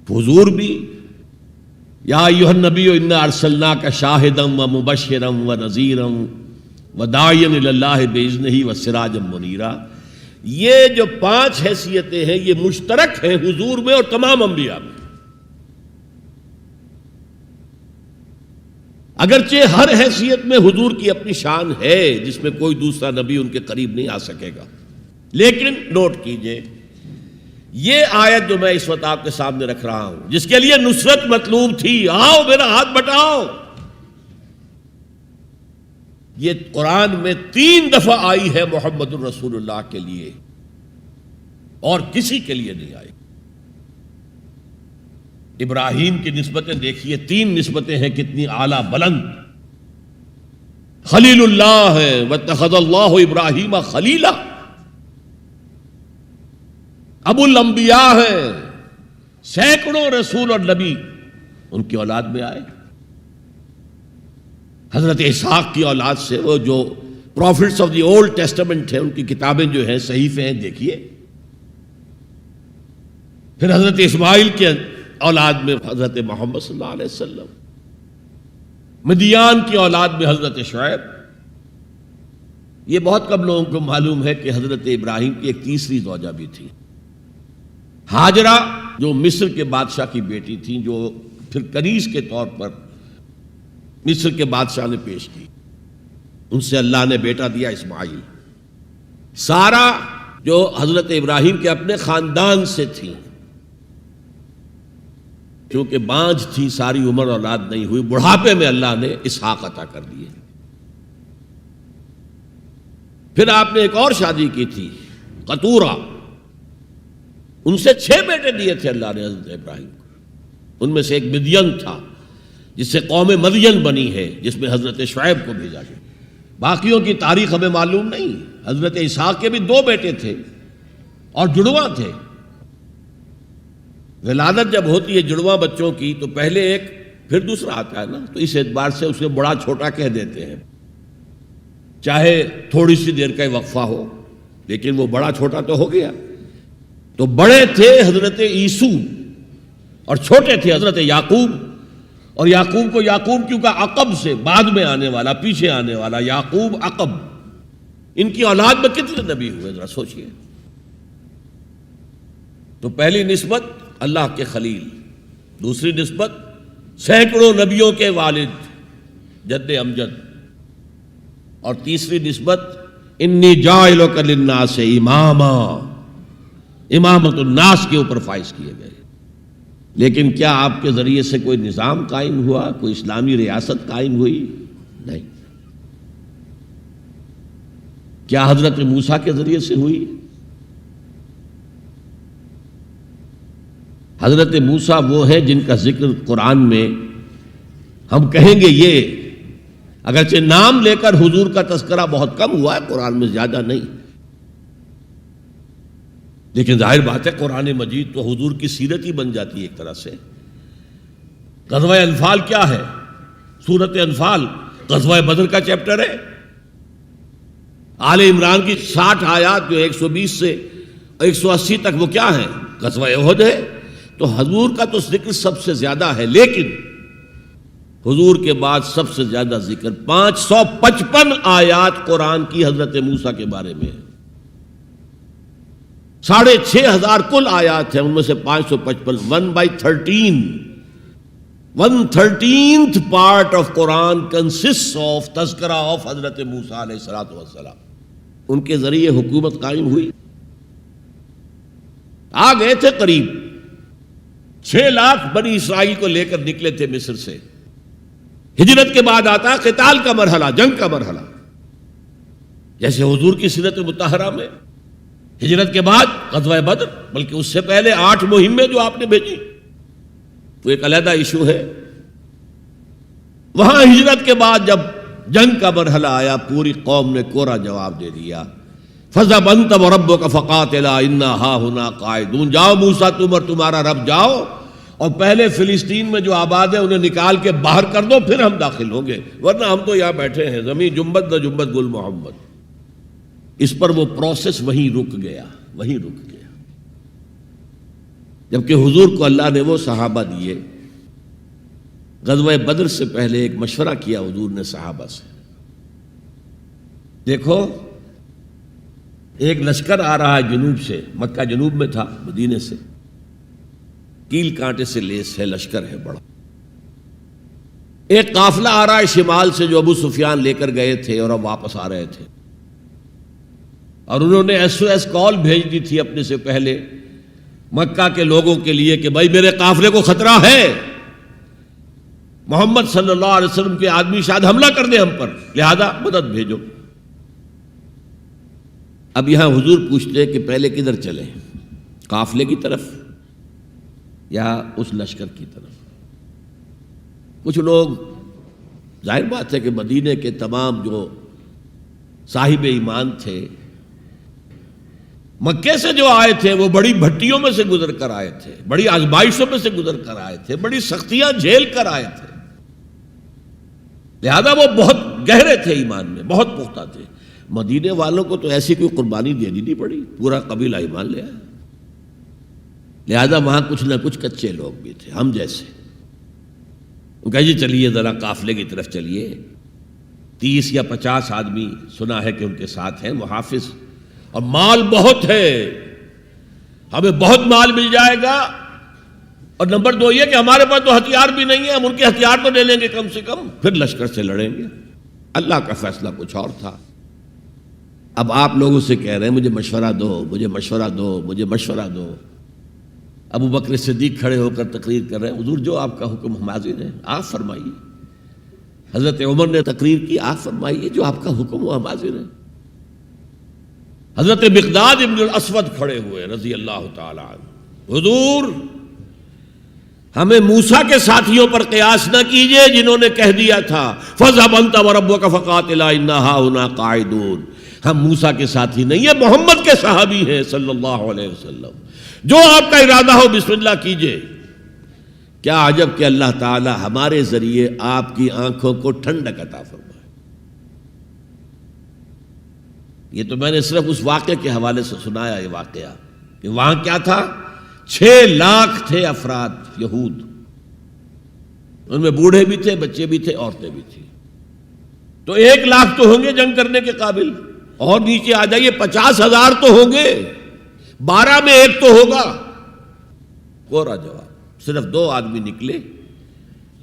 حضور بھی یا ایھا النبی انا ارسلناک شاہدا و مبشرا و نذیرا و داعیا الی اللہ باذنہ و سراجا منیرا. یہ جو 5 حیثیتیں ہیں یہ مشترک ہیں حضور میں اور تمام انبیاء میں. اگرچہ ہر حیثیت میں حضور کی اپنی شان ہے جس میں کوئی دوسرا نبی ان کے قریب نہیں آ سکے گا. لیکن نوٹ کیجئے یہ آیت جو میں اس وقت آپ کے سامنے رکھ رہا ہوں، جس کے لیے نصرت مطلوب تھی، آؤ میرا ہاتھ بٹاؤ، یہ قرآن میں 3 دفعہ آئی ہے محمد الرسول اللہ کے لیے، اور کسی کے لیے نہیں آئی. ابراہیم کی نسبتیں دیکھیے، 3 نسبتیں ہیں کتنی اعلیٰ بلند. خلیل اللہ ہے واتخذ اللہ ابراہیم خلیلا. ابو الانبیاء ہے، سینکڑوں رسول اور نبی ان کی اولاد میں آئے. حضرت اسحاق کی اولاد سے، وہ جو prophets of the Old Testament ہیں ان کی کتابیں جو ہیں صحیفے ہیں دیکھیے. پھر حضرت اسماعیل کے اولاد میں حضرت محمد صلی اللہ علیہ وسلم، مدیان کی اولاد میں حضرت شعیب. یہ بہت کم لوگوں کو معلوم ہے کہ حضرت ابراہیم کی ایک تیسری زوجہ بھی تھی، ہاجرہ، جو مصر کے بادشاہ کی بیٹی تھی، جو پھر کنیز کے طور پر مصر کے بادشاہ نے پیش کی. ان سے اللہ نے بیٹا دیا اسماعیل. سارا جو حضرت ابراہیم کے اپنے خاندان سے تھی، کیونکہ بانجھ تھی، ساری عمر اولاد نہیں ہوئی، بڑھاپے میں اللہ نے اسحاق عطا کر دیے. پھر آپ نے ایک اور شادی کی تھی قطورہ، ان سے 6 بیٹے دیے تھے اللہ نے حضرت ابراہیم کو. ان میں سے ایک مدین تھا جس سے قوم مدین بنی ہے، جس میں حضرت شعیب کو بھیجا گیا. باقیوں کی تاریخ ہمیں معلوم نہیں. حضرت اسحاق کے بھی 2 بیٹے تھے اور جڑواں تھے. ولادت جب ہوتی ہے جڑواں بچوں کی تو پہلے ایک پھر دوسرا آتا ہے نا، تو اس اعتبار سے اسے بڑا چھوٹا کہہ دیتے ہیں، چاہے تھوڑی سی دیر کا وقفہ ہو، لیکن وہ بڑا چھوٹا تو ہو گیا. تو بڑے تھے حضرت عیسو اور چھوٹے تھے حضرت یعقوب. اور یعقوب کو یعقوب کیوں کہا؟ عقب سے، بعد میں آنے والا، پیچھے آنے والا. یعقوب عقب. ان کی اولاد میں کتنے نبی ہوئے ذرا سوچئے. تو پہلی نسبت اللہ کے خلیل، دوسری نسبت سینکڑوں نبیوں کے والد جد امجد، اور تیسری نسبت انی جاعلک للناس اماما، امامت الناس کے اوپر فائز کیے گئے. لیکن کیا آپ کے ذریعے سے کوئی نظام قائم ہوا، کوئی اسلامی ریاست قائم ہوئی؟ نہیں. کیا حضرت موسیٰ کے ذریعے سے ہوئی؟ حضرت موسیٰ وہ ہے جن کا ذکر قرآن میں ہم کہیں گے یہ، اگرچہ نام لے کر حضور کا تذکرہ بہت کم ہوا ہے قرآن میں، زیادہ نہیں، لیکن ظاہر بات ہے قرآن مجید تو حضور کی سیرت ہی بن جاتی ہے ایک طرح سے. غزوہ انفال کیا ہے؟ سورت انفال غزوہ بدر کا چیپٹر ہے. آل عمران کی 60 آیات جو 120 سے 180 تک وہ کیا ہیں؟ غزوہ احد ہے. تو حضور کا تو ذکر سب سے زیادہ ہے، لیکن حضور کے بعد سب سے زیادہ ذکر 555 آیات قرآن کی حضرت موسیٰ کے بارے میں ہے. 6,500 کل آیات ہیں، ان میں سے 555 1/13th part of Quran consists of تذکرہ of حضرت موسیٰ علیہ السلام. ان کے ذریعے حکومت قائم ہوئی. آ گئے تھے قریب 6 لاکھ بنی اسرائیل کو لے کر نکلے تھے مصر سے. ہجرت کے بعد آتا قتال کا مرحلہ، جنگ کا مرحلہ، جیسے حضور کی سیرت مطہرہ میں ہجرت کے بعد غزوہ بدر، بلکہ اس سے پہلے 8 مہمیں جو آپ نے بھیجی وہ ایک علیحدہ ایشو ہے. وہاں ہجرت کے بعد جب جنگ کا مرحلہ آیا پوری قوم نے کوڑا جواب دے دیا. فَذْهَبْ أَنْتَ وَرَبُّكَ فَقَاتِلَا إِنَّا هَاهُنَا قَاعِدُونَ. جاؤ موسیٰ تم اور تمہارا رب جاؤ، اور پہلے فلسطین میں جو آباد ہے انہیں نکال کے باہر کر دو، پھر ہم داخل ہوں گے، ورنہ ہم تو یہاں بیٹھے ہیں. زمین جنبت نہ جنبت گل محمد. اس پر وہ پروسیس وہیں رک گیا. جبکہ حضور کو اللہ نے وہ صحابہ دیے. غزوہ بدر سے پہلے ایک مشورہ کیا حضور نے صحابہ سے. دیکھو ایک لشکر آ رہا ہے جنوب سے، مکہ جنوب میں تھا مدینے سے، کیل کانٹے سے لیس ہے، لشکر ہے بڑا. ایک قافلہ آ رہا ہے شمال سے جو ابو سفیان لے کر گئے تھے اور اب واپس آ رہے تھے، اور انہوں نے SOS کال بھیج دی تھی اپنے سے پہلے مکہ کے لوگوں کے لیے کہ بھائی میرے قافلے کو خطرہ ہے، محمد صلی اللہ علیہ وسلم کے آدمی شاید حملہ کر دیں ہم پر، لہذا مدد بھیجو. اب یہاں حضور پوچھتے کہ پہلے کدھر چلیں، قافلے کی طرف یا اس لشکر کی طرف؟ کچھ لوگ، ظاہر بات ہے کہ مدینے کے تمام جو صاحب ایمان تھے مکے سے جو آئے تھے وہ بڑی بھٹیوں میں سے گزر کر آئے تھے، بڑی آزمائشوں میں سے گزر کر آئے تھے، بڑی سختیاں جھیل کر آئے تھے، لہذا وہ بہت گہرے تھے ایمان میں، بہت پختہ تھے. مدینے والوں کو تو ایسی کوئی قربانی دینی نہیں پڑی، پورا قبیلہ ایمان لے آیا. لہذا وہاں کچھ نہ کچھ کچے لوگ بھی تھے ہم جیسے. وہ کہا جی چلیے ذرا قافلے کی طرف چلیے. 30 یا 50 آدمی سنا ہے کہ ان کے ساتھ ہیں محافظ، اور مال بہت ہے، ہمیں بہت مال مل جائے گا، اور نمبر 2 یہ کہ ہمارے پاس تو ہتھیار بھی نہیں ہے، ہم ان کے ہتھیار تو لے لیں گے کم سے کم، پھر لشکر سے لڑیں گے. اللہ کا فیصلہ کچھ اور تھا. اب آپ لوگوں سے کہہ رہے ہیں مجھے مشورہ دو، مجھے مشورہ دو، مجھے مشورہ دو. ابو بکر صدیق کھڑے ہو کر تقریر کر رہے ہیں، حضور جو آپ کا حکم ہم حاضر ہیں، آپ فرمائیے. حضرت عمر نے تقریر کی، آپ فرمائیے جو آپ کا حکم ہو ہم حاضر ہیں. حضرت مقداد ابن الاسود کھڑے ہوئے رضی اللہ تعالی عنہ، حضور ہمیں موسیٰ کے ساتھیوں پر قیاس نہ کیجئے جنہوں نے کہہ دیا تھا فَاذْهَبْ أَنْتَ وَرَبُّكَ فَقَاتِلَا إِنَّا هَاهُنَا قَاعِدُونَ. ہم موسیٰ کے ساتھی نہیں ہیں، محمد کے صحابی ہیں صلی اللہ علیہ وسلم. جو آپ کا ارادہ ہو بسم اللہ کیجئے. کیا عجب کہ اللہ تعالی ہمارے ذریعے آپ کی آنکھوں کو ٹھنڈک عطا فرمائے. یہ تو میں نے صرف اس واقعے کے حوالے سے سنایا یہ واقعہ کہ وہاں کیا تھا، 6 لاکھ تھے افراد یہود، ان میں بوڑھے بھی تھے، بچے بھی تھے، عورتیں بھی تھیں. تو 1 لاکھ تو ہوں گے جنگ کرنے کے قابل. اور نیچے آ جائیے 50,000 تو ہوں گے، 12 میں ایک تو ہوگا۔ کوڑا جواب، صرف 2 آدمی نکلے،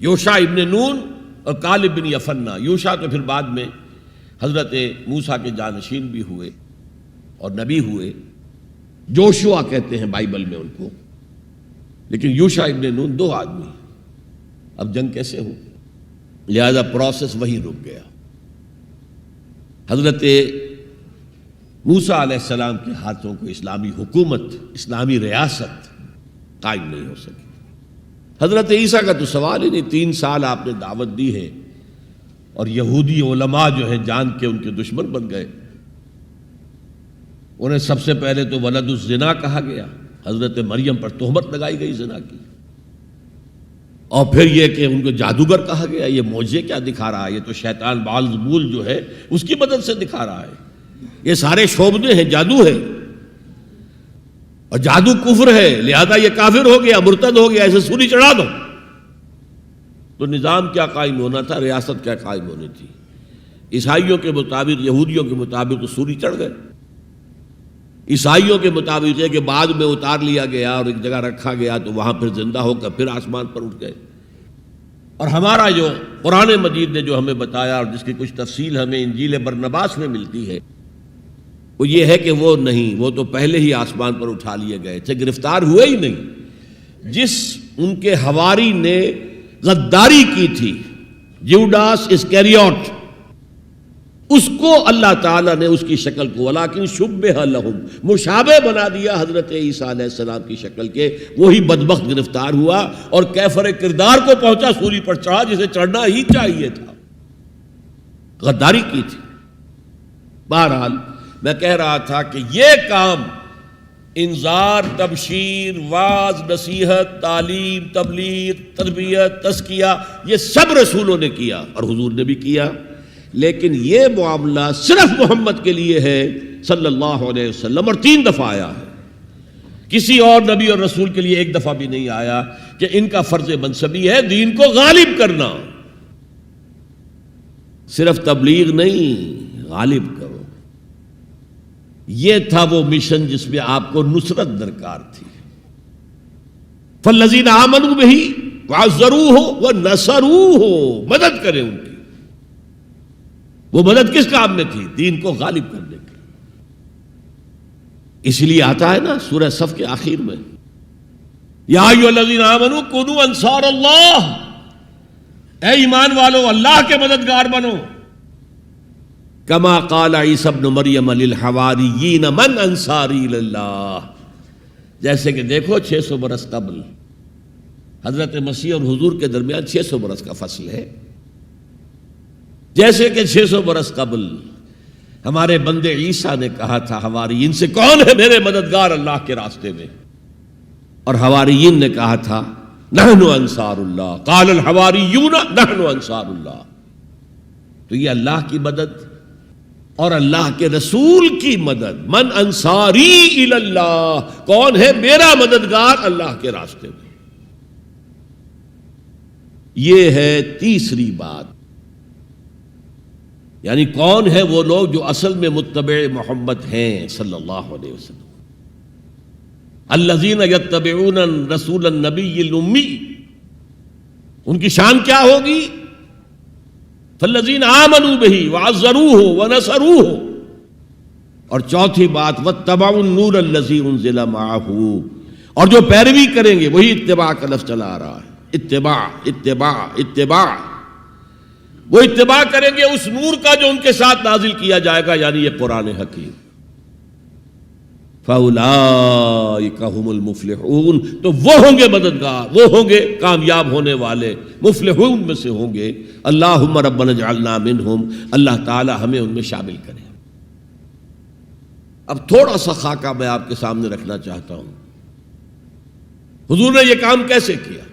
یوشع ابن نون اور کالب بن یفنہ۔ یوشع تو پھر بعد میں حضرت موسیٰ کے جانشین بھی ہوئے اور نبی ہوئے، جوشوا کہتے ہیں بائبل میں ان کو، لیکن یوشع ابن نون 2 آدمی۔ اب جنگ کیسے ہو؟ لہذا پروسیس وہی رک گیا۔ حضرت موسیٰ علیہ السلام کے ہاتھوں کو اسلامی حکومت، اسلامی ریاست قائم نہیں ہو سکی۔ حضرت عیسیٰ کا تو سوال ہی نہیں، 3 سال آپ نے دعوت دی ہے اور یہودی علماء جو ہیں جان کے ان کے دشمن بن گئے۔ انہیں سب سے پہلے تو ولد الزنا کہا گیا، حضرت مریم پر تہمت لگائی گئی زنا کی، اور پھر یہ کہ ان کو جادوگر کہا گیا۔ یہ معجزے کیا دکھا رہا ہے؟ یہ تو شیطان بعلزبول جو ہے اس کی مدد سے دکھا رہا ہے۔ یہ سارے شعبدے ہیں، جادو ہے، اور جادو کفر ہے، لہذا یہ کافر ہو گیا، مرتد ہو گیا، ایسے سولی چڑھا دو۔ تو نظام کیا قائم ہونا تھا، ریاست کیا قائم ہونی تھی؟ عیسائیوں کے مطابق، یہودیوں کے مطابق تو سولی چڑھ گئے۔ عیسائیوں کے مطابق ہے کہ بعد میں اتار لیا گیا اور ایک جگہ رکھا گیا تو وہاں پھر زندہ ہو کر پھر آسمان پر اٹھ گئے۔ اور ہمارا جو قرآن مجید نے جو ہمیں بتایا اور جس کی کچھ تفصیل ہمیں انجیل برنباس میں ملتی ہے، وہ یہ ہے کہ وہ نہیں، وہ تو پہلے ہی آسمان پر اٹھا لیے گئے تھے، گرفتار ہوئے ہی نہیں۔ جس ان کے حواری نے غداری کی تھی، جیوڈاس اسکریوٹ، اس کو اللہ تعالیٰ نے اس کی شکل کو ولیکن شبہ لہم، مشابہ بنا دیا حضرت عیسیٰ علیہ السلام کی شکل کے۔ وہی بدبخت گرفتار ہوا اور کیفر کردار کو پہنچا، سولی پر چڑھا جسے چڑھنا ہی چاہیے تھا، غداری کی تھی۔ بہرحال میں کہہ رہا تھا کہ یہ کام انذار، تبشیر، واعظ، نصیحت، تعلیم، تبلیغ، تربیت، تزکیہ، یہ سب رسولوں نے کیا اور حضور نے بھی کیا، لیکن یہ معاملہ صرف محمد کے لیے ہے صلی اللہ علیہ وسلم، اور 3 دفعہ آیا ہے۔ کسی اور نبی اور رسول کے لیے 1 دفعہ بھی نہیں آیا کہ ان کا فرض منصبی ہے دین کو غالب کرنا۔ صرف تبلیغ نہیں، غالب کرو۔ یہ تھا وہ مشن جس میں آپ کو نصرت درکار تھی۔ فالذین آمنوا بہ وعزروہ ونصروہ، مدد کریں ان کی۔ وہ مدد کس کام میں تھی؟ دین کو غالب کرنے کی۔ اس لیے آتا ہے نا سورہ صف کے آخر میں، یا ایھا الذین آمنوا کونوا انصار اللہ، اے ایمان والو اللہ کے مددگار بنو۔ کما قال عیسی ابن مریم للحواریین من انصاری اللہ، جیسے کہ دیکھو 600 برس قبل حضرت مسیح اور حضور کے درمیان 600 برس کا فصل ہے، جیسے کہ 600 برس قبل ہمارے بندے عیسیٰ نے کہا تھا حواریین سے، کون ہے میرے مددگار اللہ کے راستے میں؟ اور حواریین نے کہا تھا نحن انصار اللہ، قال الحواریون نحن انصار اللہ۔ تو یہ اللہ کی مدد اور اللہ کے رسول کی مدد، من انصاری الی اللہ، کون ہے میرا مددگار اللہ کے راستے میں؟ یہ ہے تیسری بات، یعنی کون ہے وہ لوگ جو اصل میں متبع محمد ہیں صلی اللہ علیہ وسلم۔ الذین یتبعون الرسول النبی الامی، ان کی شان کیا ہوگی؟ فالذین آمنوا بہ وعزروہ ونصروہ۔ اور چوتھی بات واتبعوا النور الذی انزل معہ، اور جو پیروی کریں گے، وہی اتباع کا لفظ چلا آ رہا ہے، اتباع اتباع اتباع، وہ اتباع کریں گے اس نور کا جو ان کے ساتھ نازل کیا جائے گا، یعنی یہ قرآن حکیم۔ فَأُولَٰئِکَ هُمُ الْمُفْلِحُونَ، تو وہ ہوں گے مددگار، وہ ہوں گے کامیاب ہونے والے، مفلحون میں سے ہوں گے۔ اللہم ربنا اجعلنا منہم، اللہ تعالی ہمیں ان میں شامل کرے۔ اب تھوڑا سا خاکہ میں آپ کے سامنے رکھنا چاہتا ہوں، حضور نے یہ کام کیسے کیا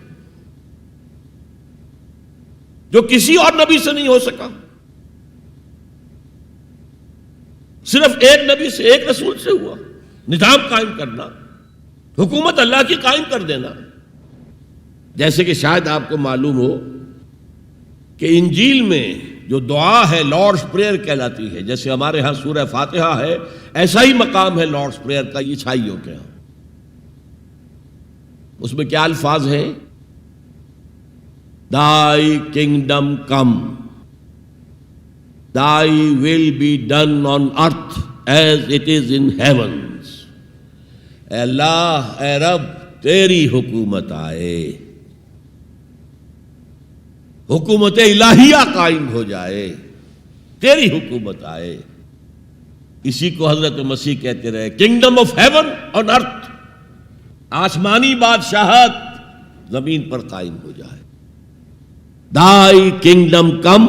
جو کسی اور نبی سے نہیں ہو سکا؟ صرف ایک نبی سے، ایک رسول سے ہوا۔ نظام قائم کرنا، حکومت اللہ کی قائم کر دینا۔ جیسے کہ شاید آپ کو معلوم ہو کہ انجیل میں جو دعا ہے لارڈس پریئر کہلاتی ہے، جیسے ہمارے ہاں سورہ فاتحہ ہے، ایسا ہی مقام ہے لارڈس پریئر کا عیسائیوں کے ہاں۔ اس میں کیا الفاظ ہیں؟ Thy kingdom come, Thy will be done on earth as it is in heavens. اے اللہ، اے رب، تیری حکومت آئے، حکومت الہیہ قائم ہو جائے، تیری حکومت آئے۔ اسی کو حضرت مسیح کہتے رہے، کنگڈم آف ہیون آن ارتھ، آسمانی بادشاہت زمین پر قائم ہو جائے۔ Thy kingdom come,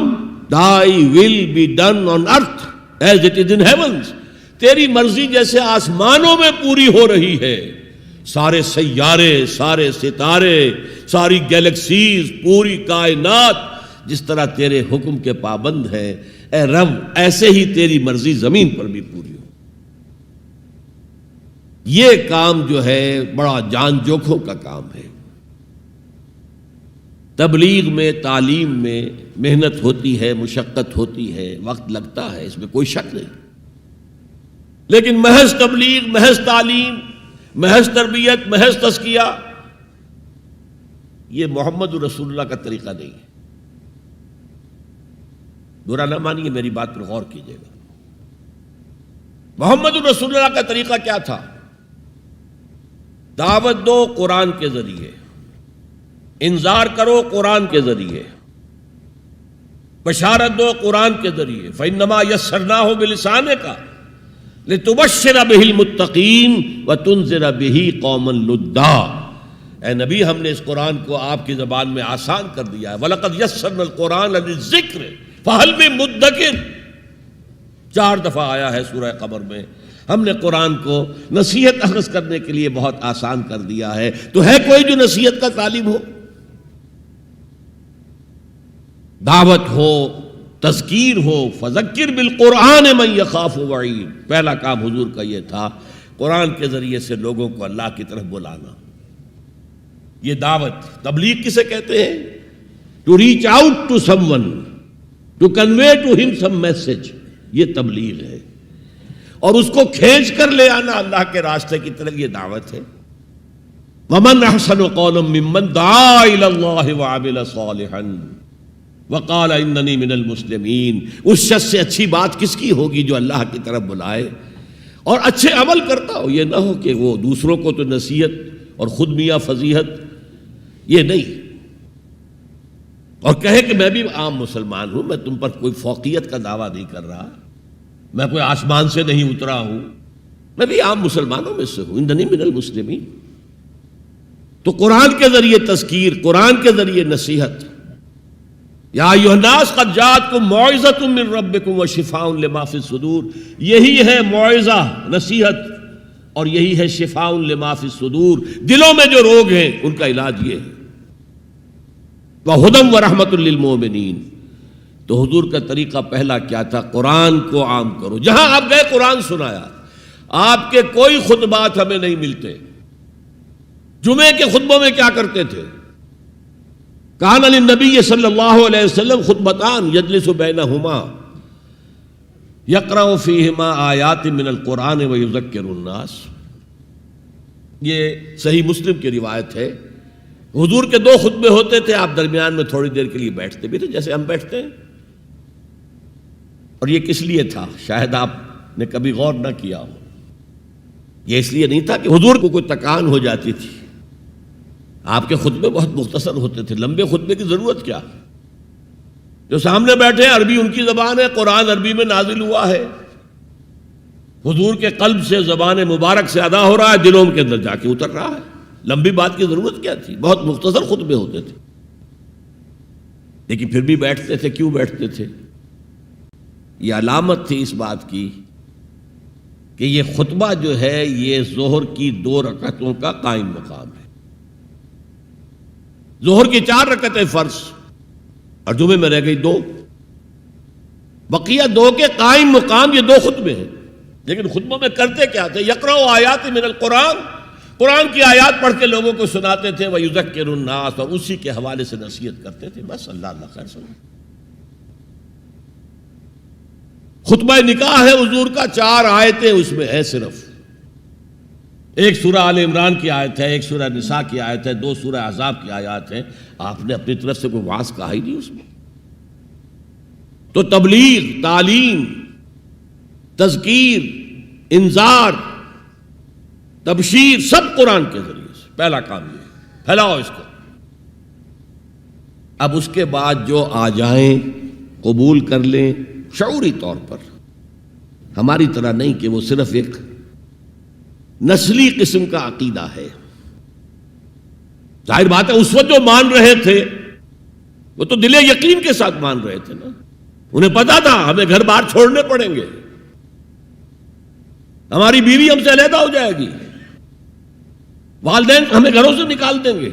Thy will be done on earth as it is in heavens. تیری مرضی جیسے آسمانوں میں پوری ہو رہی ہے، سارے سیارے، سارے ستارے، ساری گیلیکسیز، پوری کائنات جس طرح تیرے حکم کے پابند ہیں، اے رب ایسے ہی تیری مرضی زمین پر بھی پوری ہو۔ یہ کام جو ہے بڑا جان جوکھوں کا کام ہے۔ تبلیغ میں، تعلیم میں محنت ہوتی ہے، مشقت ہوتی ہے، وقت لگتا ہے، اس میں کوئی شک نہیں، لیکن محض تبلیغ، محض تعلیم، محض تربیت، محض تزکیہ، یہ محمد رسول اللہ کا طریقہ نہیں ہے۔ برا نہ مانیے، میری بات پر غور کیجیے گا۔ محمد رسول اللہ کا طریقہ کیا تھا؟ دعوت دو قرآن کے ذریعے، انذار کرو قرآن کے ذریعے، بشارت دو قرآن کے ذریعے۔ فَإِنَّمَا يَسَّرْنَاهُ بِلِسَانِكَ لِتُبَشِّرَ بِهِ الْمُتَّقِينَ وَتُنذِرَ بِهِ قَوْمًا لُدًّا۔ اے نبی، ہم نے اس قرآن کو آپ کی زبان میں آسان کر دیا ہے۔ وَلَقَدْ يَسَّرْنَا الْقُرْآنَ لِلذِّكْرِ فَهَلْ مِن مُدَّكِرٍ، 4 دفعہ آیا ہے سورہ قمر میں۔ ہم نے قرآن کو نصیحت اخذ کرنے کے لیے بہت آسان کر دیا ہے، تو ہے کوئی جو نصیحت کا طالب ہو؟ دعوت ہو، تذکیر ہو، فذکر بالقرآن من یخاف وعید، پہلا کام حضور کا یہ تھا، قرآن کے ذریعے سے لوگوں کو اللہ کی طرف بلانا۔ یہ دعوت، تبلیغ کسے کہتے ہیں؟ To reach out to someone, to convey to ہم سم میسج، یہ تبلیغ ہے، اور اس کو کھینچ کر لے آنا اللہ کے راستے کی طرف، یہ دعوت ہے۔ ومن احسن قولا ممن دعا الی اللہ وعمل صالحا وقال اننی من المسلمین، اس شخص سے اچھی بات کس کی ہوگی جو اللہ کی طرف بلائے اور اچھے عمل کرتا ہو۔ یہ نہ ہو کہ وہ دوسروں کو تو نصیحت اور خود میاں فضیحت، یہ نہیں، اور کہے کہ میں بھی عام مسلمان ہوں، میں تم پر کوئی فوقیت کا دعویٰ نہیں کر رہا، میں کوئی آسمان سے نہیں اترا ہوں، میں بھی عام مسلمانوں میں سے ہوں، اننی من المسلمین۔ تو قرآن کے ذریعے تذکیر، قرآن کے ذریعے نصیحت۔ یا ایھا الناس قد جاءتکم موعظۃ من ربکم وشفاء لما فی الصدور، یہی ہے موعظہ، نصیحت، اور یہی ہے شفاء لما فی الصدور، دلوں میں جو روگ ہیں ان کا علاج یہ ہے۔ وہدی ورحمۃ للمؤمنین۔ تو حضور کا طریقہ پہلا کیا تھا؟ قرآن کو عام کرو، جہاں آپ گئے قرآن سنایا۔ آپ کے کوئی خطبات ہمیں نہیں ملتے۔ جمعے کے خطبوں میں کیا کرتے تھے؟ کان للنبی صلی اللہ علیہ وسلم خطبتان یجلس بینہما یقرأ فیہما آیات من القرآن ویذکر الناس۔ یہ صحیح مسلم کی روایت ہے۔ حضور کے 2 خطبے ہوتے تھے، آپ درمیان میں تھوڑی دیر کے لیے بیٹھتے بھی تھے جیسے ہم بیٹھتے ہیں۔ اور یہ کس لیے تھا؟ شاید آپ نے کبھی غور نہ کیا ہو۔ یہ اس لیے نہیں تھا کہ حضور کو کوئی تکان ہو جاتی تھی، آپ کے خطبے بہت مختصر ہوتے تھے، لمبے خطبے کی ضرورت کیا؟ جو سامنے بیٹھے ہیں عربی ان کی زبان ہے، قرآن عربی میں نازل ہوا ہے، حضور کے قلب سے زبان مبارک سے ادا ہو رہا ہے، دلوں کے اندر جا کے اتر رہا ہے، لمبی بات کی ضرورت کیا تھی؟ بہت مختصر خطبے ہوتے تھے، لیکن پھر بھی بیٹھتے تھے۔ کیوں بیٹھتے تھے؟ یہ علامت تھی اس بات کی کہ یہ خطبہ جو ہے یہ ظہر کی 2 رکعتوں کا قائم مقام ہے۔ ظہر کی 4 رکعتیں فرض اور جمعے میں رہ گئی 2، بقیہ 2 کے قائم مقام یہ 2 خطبے ہیں۔ لیکن خطبوں میں کرتے کیا تھے؟ یقرأ آیات من القرآن، قرآن کی آیات پڑھ کے لوگوں کو سناتے تھے، وَيُذَكِّرُ النَّاسَ، اور اسی کے حوالے سے نصیحت کرتے تھے، بس۔ اللہ خیر سمجھ۔ خطبہ نکاح ہے حضور کا، 4 آیتیں اس میں ہیں صرف. ایک سورہ آل عمران کی آیت ہے، ایک سورہ نساء کی آیت ہے، 2 سورہ احزاب کی آیات ہیں. آپ نے اپنی طرف سے کوئی وعظ کہا ہی نہیں اس میں. تو تبلیغ، تعلیم، تذکیر، انذار، تبشیر سب قرآن کے ذریعے سے. پہلا کام یہ پھیلاؤ اس کو. اب اس کے بعد جو آ جائیں قبول کر لیں شعوری طور پر، ہماری طرح نہیں کہ وہ صرف ایک نسلی قسم کا عقیدہ ہے. ظاہر بات ہے اس وقت جو مان رہے تھے وہ تو دل یقین کے ساتھ مان رہے تھے نا. انہیں پتا تھا ہمیں گھر بار چھوڑنے پڑیں گے، ہماری بیوی ہم سے علیحدہ ہو جائے گی، والدین ہمیں گھروں سے نکال دیں گے،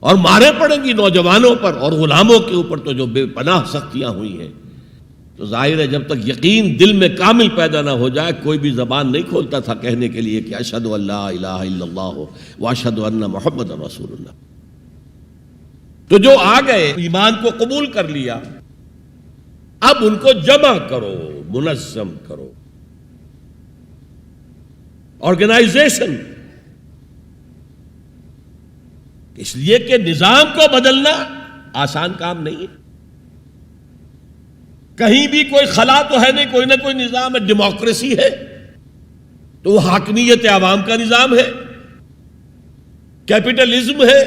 اور مارے پڑیں گی نوجوانوں پر اور غلاموں کے اوپر تو جو بے پناہ سختیاں ہوئی ہیں. تو ظاہر ہے جب تک یقین دل میں کامل پیدا نہ ہو جائے کوئی بھی زبان نہیں کھولتا تھا کہنے کے لیے کہ اشہد ان لا الہ الا اللہ واشہد ان محمد رسول اللہ. تو جو آ گئے ایمان کو قبول کر لیا، اب ان کو جمع کرو، منظم کرو. آرگنائزیشن، اس لیے کہ نظام کو بدلنا آسان کام نہیں ہے. کہیں بھی کوئی خلا تو ہے نہیں، کوئی نہ کوئی نظام ہے. ڈیموکریسی ہے تو وہ حاکمیت عوام کا نظام ہے، کیپٹلزم ہے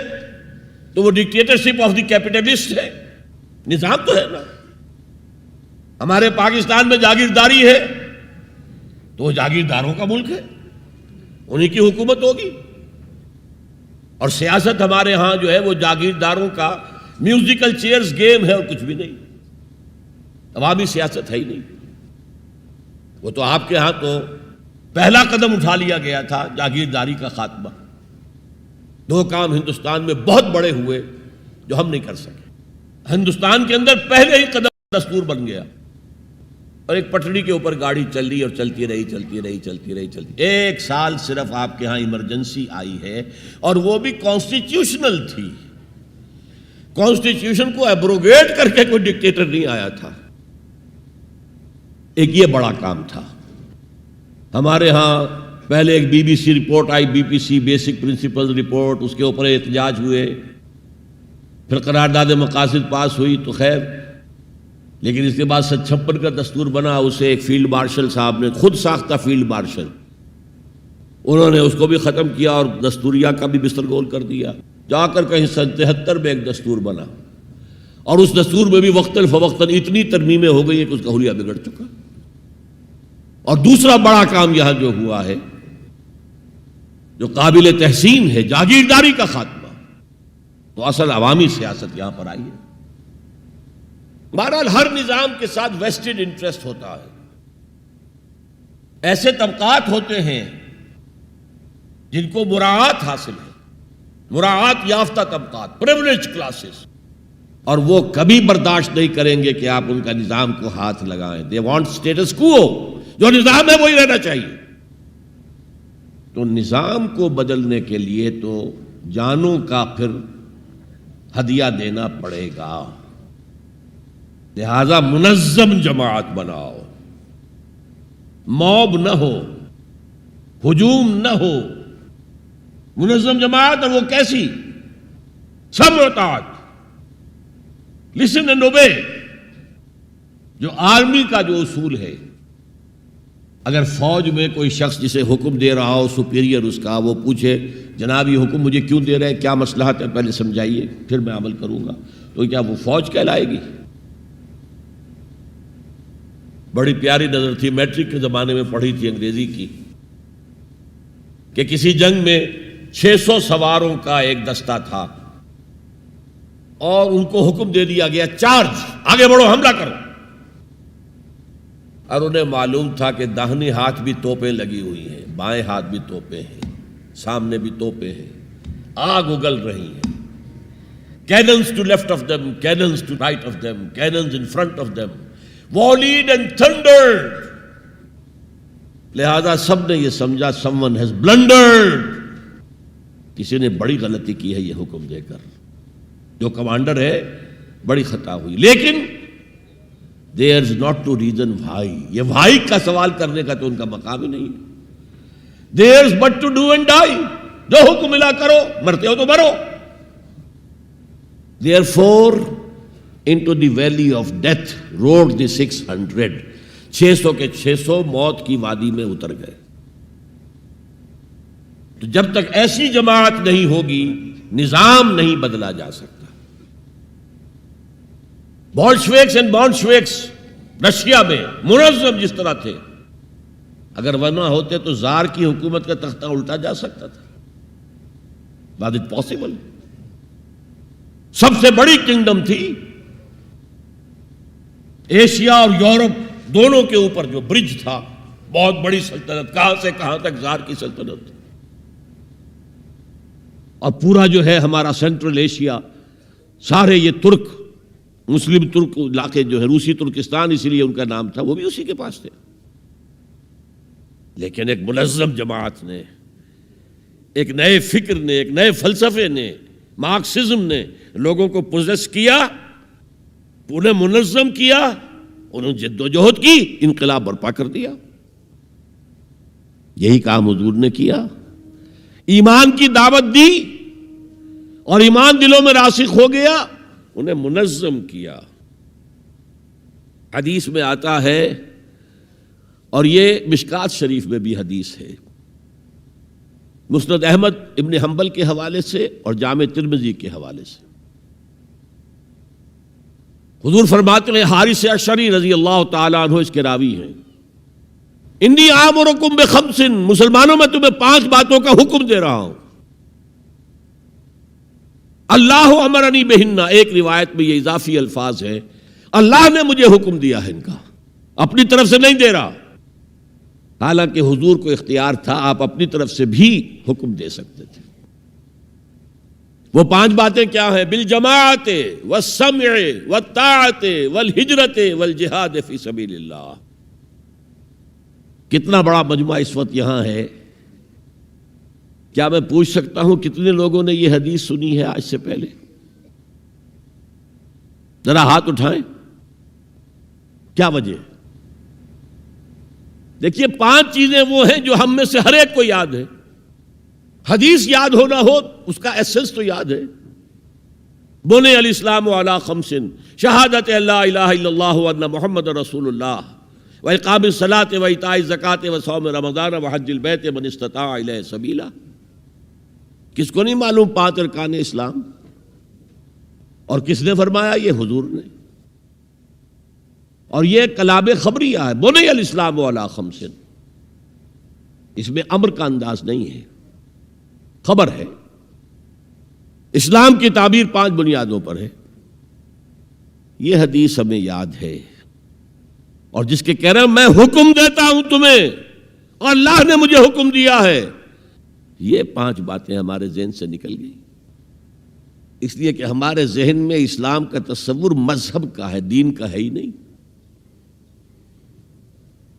تو وہ ڈکٹیٹرشپ آف دی کیپٹلسٹ ہے. نظام تو ہے نا. ہمارے پاکستان میں جاگیرداری ہے تو وہ جاگیرداروں کا ملک ہے، انہی کی حکومت ہوگی. اور سیاست ہمارے ہاں جو ہے وہ جاگیرداروں کا میوزیکل چیئرز گیم ہے اور کچھ بھی نہیں. عوامی سیاست ہے ہی نہیں. وہ تو آپ کے ہاں تو پہلا قدم اٹھا لیا گیا تھا جاگیرداری کا خاتمہ. 2 کام ہندوستان میں بہت بڑے ہوئے جو ہم نہیں کر سکے. ہندوستان کے اندر پہلے ہی قدم دستور بن گیا اور ایک پٹڑی کے اوپر گاڑی چل رہی اور چلتی رہی. 1 سال صرف آپ کے ہاں ایمرجنسی آئی ہے اور وہ بھی کانسٹیٹیوشنل تھی. کانسٹیٹیوشن کو ایبروگیٹ کر کے کوئی ڈکٹیٹر نہیں آیا تھا. ایک یہ بڑا کام تھا. ہمارے ہاں پہلے ایک بی بی سی رپورٹ آئی، B P C basic principal report, اس کے اوپر احتجاج ہوئے، پھر قرارداد مقاصد پاس ہوئی تو خیر. لیکن اس کے بعد 56 کا دستور بنا، اسے ایک فیلڈ مارشل صاحب نے، خود ساختہ فیلڈ مارشل، انہوں نے اس کو بھی ختم کیا اور دستوریہ کا بھی بستر گول کر دیا. جا کر کہیں 73 میں ایک دستور بنا اور اس دستور میں بھی وقتاً فوقتاً اتنی ترمیمیں ہو گئی ہیں کہ اس کا حلیہ بگڑ چکا. اور دوسرا بڑا کام یہاں جو ہوا ہے جو قابل تحسین ہے، جاگیرداری کا خاتمہ. تو اصل عوامی سیاست یہاں پر آئی ہے. بہرحال ہر نظام کے ساتھ ویسٹڈ انٹرسٹ ہوتا ہے. ایسے طبقات ہوتے ہیں جن کو مراعات حاصل ہے، مراعات یافتہ طبقات، پریولیج کلاسز، اور وہ کبھی برداشت نہیں کریں گے کہ آپ ان کا نظام کو ہاتھ لگائیں. دے وانٹ اسٹیٹس کو، جو نظام ہے وہی رہنا چاہیے. تو نظام کو بدلنے کے لیے تو جانوں کا پھر ہدیہ دینا پڑے گا. لہذا منظم جماعت بناؤ، موب نہ ہو، ہجوم نہ ہو. منظم جماعت، اور وہ کیسی؟ سمع و اطاعت، لسن اینڈ اوبے. جو آرمی کا جو اصول ہے، اگر فوج میں کوئی شخص جسے حکم دے رہا ہو، سپیریئر اس کا، وہ پوچھے جناب یہ حکم مجھے کیوں دے رہے ہیں، کیا مصلحت ہے، پہلے سمجھائیے پھر میں عمل کروں گا، تو کیا وہ فوج کہلائے گی؟ بڑی پیاری نظر تھی، میٹرک کے زمانے میں پڑھی تھی انگریزی کی، کہ کسی جنگ میں 600 سواروں کا ایک دستہ تھا اور ان کو حکم دے دیا گیا چارج، آگے بڑھو، حملہ کرو. اور انہیں معلوم تھا کہ داہنے ہاتھ بھی توپیں لگی ہوئی ہیں، بائیں ہاتھ بھی توپیں ہیں، سامنے بھی توپیں ہیں، آگ اگل رہی ہیں. Cannons to left of them, cannons to right of them, cannons in front of them, volleyed and thundered. لہذا سب نے یہ سمجھا someone has blundered. کسی نے بڑی غلطی کی ہے یہ حکم دے کر، جو کمانڈر ہے بڑی خطا ہوئی. لیکن There's not to reason why. یہ why کا سوال کرنے کا تو ان کا مقام ہی نہیں ہے. There's but to do and die. جو حکم ملا کرو, مرتے ہو تو مرو. Therefore, into the valley of death rode the 600. 600 کے 600 موت کی وادی میں اتر گئے. تو جب تک ایسی جماعت نہیں ہوگی نظام نہیں بدلا جا سکتا. بولشویکس اینڈ بولشویکس رشیا میں منظم جس طرح تھے, اگر وہ نہ ہوتے تو زار کی حکومت کا تختہ الٹا جا سکتا تھا. Was it possible? سب سے بڑی کنگڈم تھی ایشیا اور یورپ دونوں کے اوپر جو برج تھا, بہت بڑی سلطنت, کہاں سے کہاں تک زار کی سلطنت. اور پورا جو ہے ہمارا سینٹرل ایشیا, سارے یہ ترک, مسلم ترک علاقے جو ہے, روسی ترکستان اسی لیے ان کا نام تھا, وہ بھی اسی کے پاس تھے. لیکن ایک منظم جماعت نے, ایک نئے فکر نے, ایک نئے فلسفے نے, مارکسزم نے لوگوں کو پوزیس کیا, انہیں منظم کیا, انہوں نے جد و جہد کی, انقلاب برپا کر دیا. یہی کام حضور نے کیا. ایمان کی دعوت دی اور ایمان دلوں میں راسخ ہو گیا, انہیں منظم کیا. حدیث میں آتا ہے, اور یہ مشکات شریف میں بھی حدیث ہے, مسند احمد ابن حنبل کے حوالے سے اور جامع ترمذی کے حوالے سے. حضور فرماتے ہیں, حارث اشعری رضی اللہ تعالیٰ عنہ اس کے راوی ہیں, انی آمرکم بخمس, مسلمانوں میں تمہیں 5 باتوں کا حکم دے رہا ہوں. اللہ امرنی بہن, ایک روایت میں یہ اضافی الفاظ ہے, اللہ نے مجھے حکم دیا ہے ان کا, اپنی طرف سے نہیں دے رہا. حالانکہ حضور کو اختیار تھا, آپ اپنی طرف سے بھی حکم دے سکتے تھے. وہ 5 باتیں کیا ہیں؟ بالجماعت والسمع والطاعت والہجرت والجہاد فی سبیل اللہ. کتنا بڑا مجمع اس وقت یہاں ہے. کیا میں پوچھ سکتا ہوں کتنے لوگوں نے یہ حدیث سنی ہے آج سے پہلے؟ ذرا ہاتھ اٹھائیں. کیا وجہ؟ دیکھیے 5 چیزیں وہ ہیں جو ہم میں سے ہر ایک کو یاد ہے. حدیث یاد ہونا ہو, اس کا ایسنس تو یاد ہے. بنی الاسلام علی 5, شہادت اللہ الہ الا اللہ وان محمد رسول اللہ, وإقام الصلاة وإيتاء الزکاة وصوم رمضان وحج البیت من استطاع الیہ سبیلا. کس کو نہیں معلوم 5 ارکان اسلام؟ اور کس نے فرمایا؟ یہ حضور نے. اور یہ کلام خبریہ ہے, بنی الاسلام علی 5. اس میں امر کا انداز نہیں ہے, خبر ہے. اسلام کی تعبیر 5 بنیادوں پر ہے. یہ حدیث ہمیں یاد ہے. اور جس کے کہہ رہے ہیں میں حکم دیتا ہوں تمہیں اور اللہ نے مجھے حکم دیا ہے, یہ 5 باتیں ہمارے ذہن سے نکل گئی. اس لیے کہ ہمارے ذہن میں اسلام کا تصور مذہب کا ہے, دین کا ہے ہی نہیں.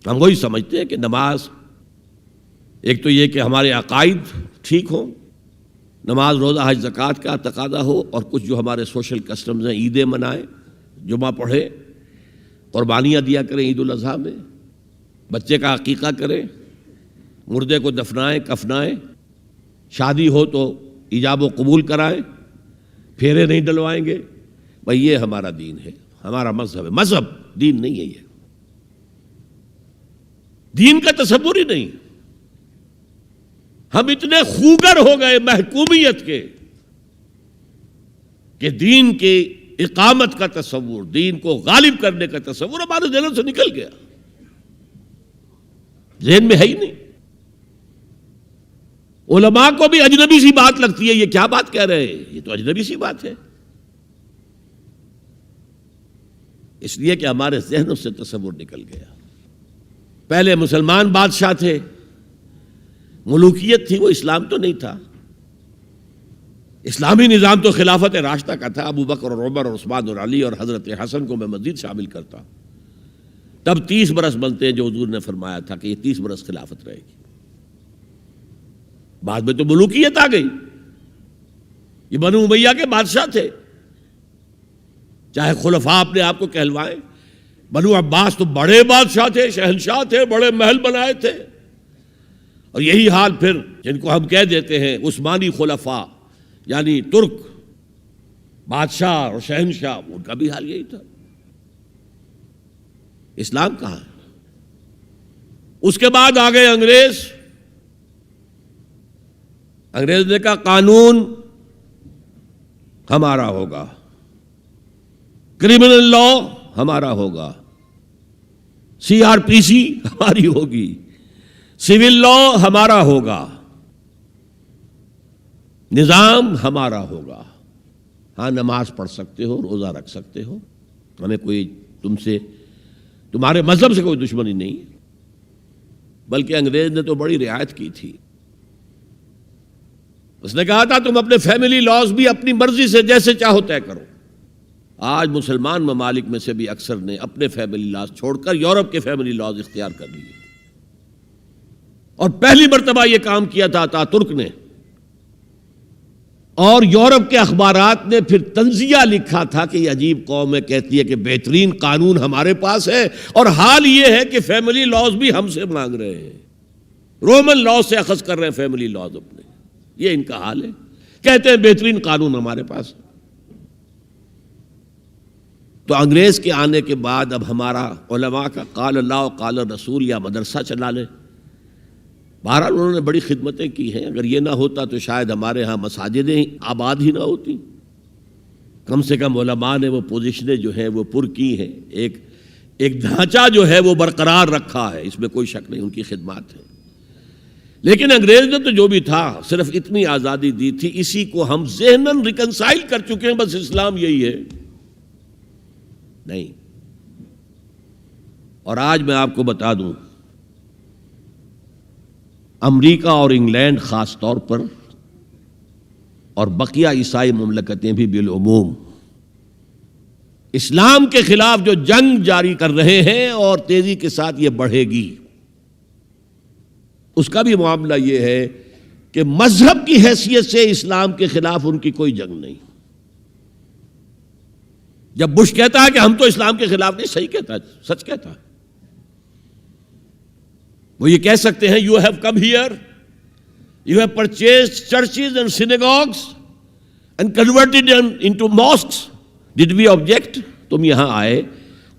ہم وہی سمجھتے ہیں کہ نماز, ایک تو یہ کہ ہمارے عقائد ٹھیک ہوں, نماز روزہ حج زکوٰۃ کا تقاضا ہو, اور کچھ جو ہمارے سوشل کسٹمز ہیں, عیدیں منائیں, جمعہ پڑھیں, قربانیاں دیا کریں عید الاضحیٰ میں, بچے کا عقیقہ کریں, مردے کو دفنائیں کفنائیں, شادی ہو تو ایجاب و قبول کرائیں, پھیرے نہیں ڈلوائیں گے. بھائی یہ ہمارا دین ہے, ہمارا مذہب ہے. مذہب دین نہیں ہے, یہ دین کا تصور ہی نہیں. ہم اتنے خوگر ہو گئے محکومیت کے کہ دین کی اقامت کا تصور, دین کو غالب کرنے کا تصور ہمارے ذہنوں سے نکل گیا, ذہن میں ہے ہی نہیں. علماء کو بھی اجنبی سی بات لگتی ہے, یہ کیا بات کہہ رہے ہیں, یہ تو اجنبی سی بات ہے. اس لیے کہ ہمارے ذہنوں سے تصور نکل گیا. پہلے مسلمان بادشاہ تھے, ملوکیت تھی, وہ اسلام تو نہیں تھا. اسلامی نظام تو خلافت راشدہ کا تھا, ابو بکر اور عمر اور عثمان اور علی اور حضرت حسن کو میں مزید شامل کرتا. تب 30 برس بنتے ہیں جو حضور نے فرمایا تھا کہ یہ 30 برس خلافت رہے گی. بعد میں تو ملوکیت آ گئی. یہ بنو امیہ کے بادشاہ تھے, چاہے خلفاء اپنے آپ کو کہلوائیں, بنو عباس تو بڑے بادشاہ تھے، شہنشاہ تھے، بڑے محل بنائے تھے، اور یہی حال پھر جن کو ہم کہہ دیتے ہیں عثمانی خلفاء، یعنی ترک بادشاہ اور شہنشاہ، ان کا بھی حال یہی تھا۔ اسلام کہاں ہے؟ اس کے بعد آ گئے انگریز نے کہا قانون ہمارا ہوگا، کرمنل لا ہمارا ہوگا، CRPC ہماری ہوگی، سول لا ہمارا ہوگا، نظام ہمارا ہوگا۔ ہاں نماز پڑھ سکتے ہو، روزہ رکھ سکتے ہو، ہمیں کوئی تمہارے مذہب سے کوئی دشمنی نہیں ہے، بلکہ انگریز نے تو بڑی رعایت کی تھی۔ اس نے کہا تھا تم اپنے فیملی لاز بھی اپنی مرضی سے جیسے چاہو طے کرو۔ آج مسلمان ممالک میں سے بھی اکثر نے اپنے فیملی لاز چھوڑ کر یورپ کے فیملی لاز اختیار کر لیے، اور پہلی مرتبہ یہ کام کیا تھا ترک نے، اور یورپ کے اخبارات نے پھر تنزیہ لکھا تھا کہ یہ عجیب قوم ہے، کہتی ہے کہ بہترین قانون ہمارے پاس ہے، اور حال یہ ہے کہ فیملی لاز بھی ہم سے مانگ رہے ہیں، رومن لاز سے اخذ کر رہے ہیں فیملی لاز اپنے۔ یہ ان کا حال ہے، کہتے ہیں بہترین قانون ہمارے پاس۔ تو انگریز کے آنے کے بعد اب ہمارا علماء کا قال اللہ و قال رسول یا مدرسہ چلا لے۔ بہرحال انہوں نے بڑی خدمتیں کی ہیں، اگر یہ نہ ہوتا تو شاید ہمارے ہاں مساجدیں آباد ہی نہ ہوتی۔ کم سے کم علماء نے وہ پوزیشنیں جو ہیں وہ پر کی ہیں، ایک ڈھانچہ جو ہے وہ برقرار رکھا ہے، اس میں کوئی شک نہیں، ان کی خدمات ہے۔ لیکن انگریز نے تو جو بھی تھا صرف اتنی آزادی دی تھی، اسی کو ہم ذہناً ریکنسائل کر چکے ہیں، بس اسلام یہی ہے نہیں۔ اور آج میں آپ کو بتا دوں، امریکہ اور انگلینڈ خاص طور پر، اور بقیہ عیسائی مملکتیں بھی بالعموم، اسلام کے خلاف جو جنگ جاری کر رہے ہیں، اور تیزی کے ساتھ یہ بڑھے گی، اس کا بھی معاملہ یہ ہے کہ مذہب کی حیثیت سے اسلام کے خلاف ان کی کوئی جنگ نہیں۔ جب بش کہتا ہے کہ ہم تو اسلام کے خلاف نہیں، صحیح کہتا ہے، سچ کہتا ہے، وہ یہ کہہ سکتے ہیں you have come here, you have purchased churches and synagogues and converted into mosques, did we object? تم یہاں آئے،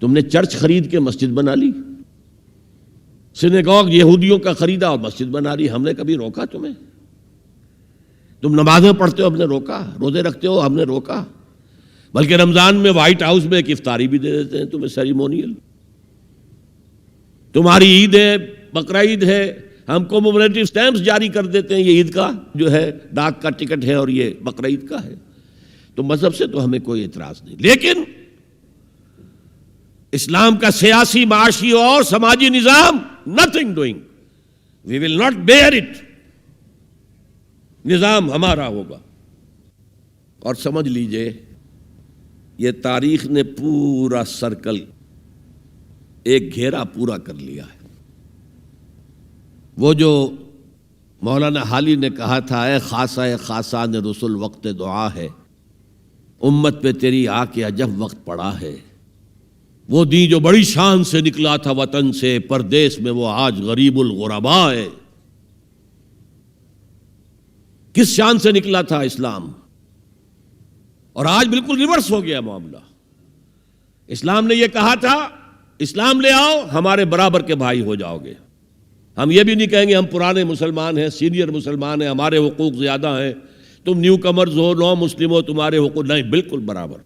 تم نے چرچ خرید کے مسجد بنا لی، سینیگوگ یہودیوں کا خریدا اور مسجد بنا لی، ہم نے کبھی روکا تمہیں؟ تم نمازیں پڑھتے ہو، ہم نے روکا؟ روزے رکھتے ہو، ہم نے روکا؟ بلکہ رمضان میں وائٹ ہاؤس میں ایک افطاری بھی دے دیتے ہیں تمہیں، سیریمونیل۔ تمہاری عید ہے، بقرہ عید ہے، ہم کومیموریٹو سٹیمپس جاری کر دیتے ہیں، یہ عید کا جو ہے ڈاک کا ٹکٹ ہے اور یہ بقرہ عید کا ہے۔ تو مذہب سے تو ہمیں کوئی اعتراض نہیں، لیکن اسلام کا سیاسی، معاشی اور سماجی نظام nothing doing, we will not bear it، نظام ہمارا ہوگا۔ اور سمجھ لیجئے یہ تاریخ نے پورا سرکل، ایک گھیرا پورا کر لیا ہے۔ وہ جو مولانا حالی نے کہا تھا، اے خاصہ خاصان رسول وقت دعا ہے، امت پہ تیری آ کے عجب وقت پڑا ہے، وہ دین جو بڑی شان سے نکلا تھا وطن سے، پردیس میں وہ آج غریب الغرباء ہے۔ کس شان سے نکلا تھا اسلام، اور آج بالکل ریورس ہو گیا معاملہ۔ اسلام نے یہ کہا تھا اسلام لے آؤ، ہمارے برابر کے بھائی ہو جاؤ گے۔ ہم یہ بھی نہیں کہیں گے ہم پرانے مسلمان ہیں، سینئر مسلمان ہیں، ہمارے حقوق زیادہ ہیں، تم نیو کمرز ہو، نو مسلم ہو، تمہارے حقوق نہیں، بالکل برابر۔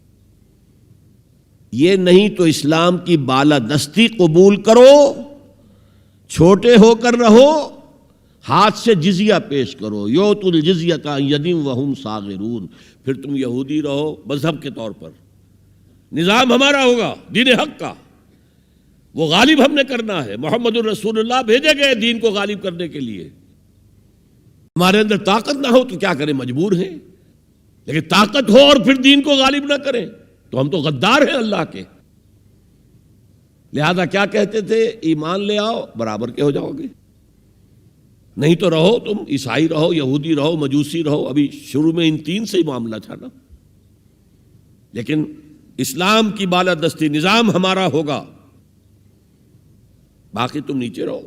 یہ نہیں تو اسلام کی بالادستی قبول کرو، چھوٹے ہو کر رہو، ہاتھ سے جزیہ پیش کرو، یؤتوا الجزیۃ عن ید وہم صاغرون، پھر تم یہودی رہو مذہب کے طور پر، نظام ہمارا ہوگا دین حق کا، وہ غالب ہم نے کرنا ہے۔ محمد الرسول اللہ بھیجے گئے دین کو غالب کرنے کے لیے۔ ہمارے اندر طاقت نہ ہو تو کیا کریں، مجبور ہیں، لیکن طاقت ہو اور پھر دین کو غالب نہ کریں تو ہم تو غدار ہیں اللہ کے۔ لہذا کیا کہتے تھے، ایمان لے آؤ برابر کے ہو جاؤ گے، نہیں تو رہو تم عیسائی رہو، یہودی رہو، مجوسی رہو۔ ابھی شروع میں ان تین سے ہی معاملہ تھا نا، لیکن اسلام کی بالادستی، نظام ہمارا ہوگا، باقی تم نیچے رہو،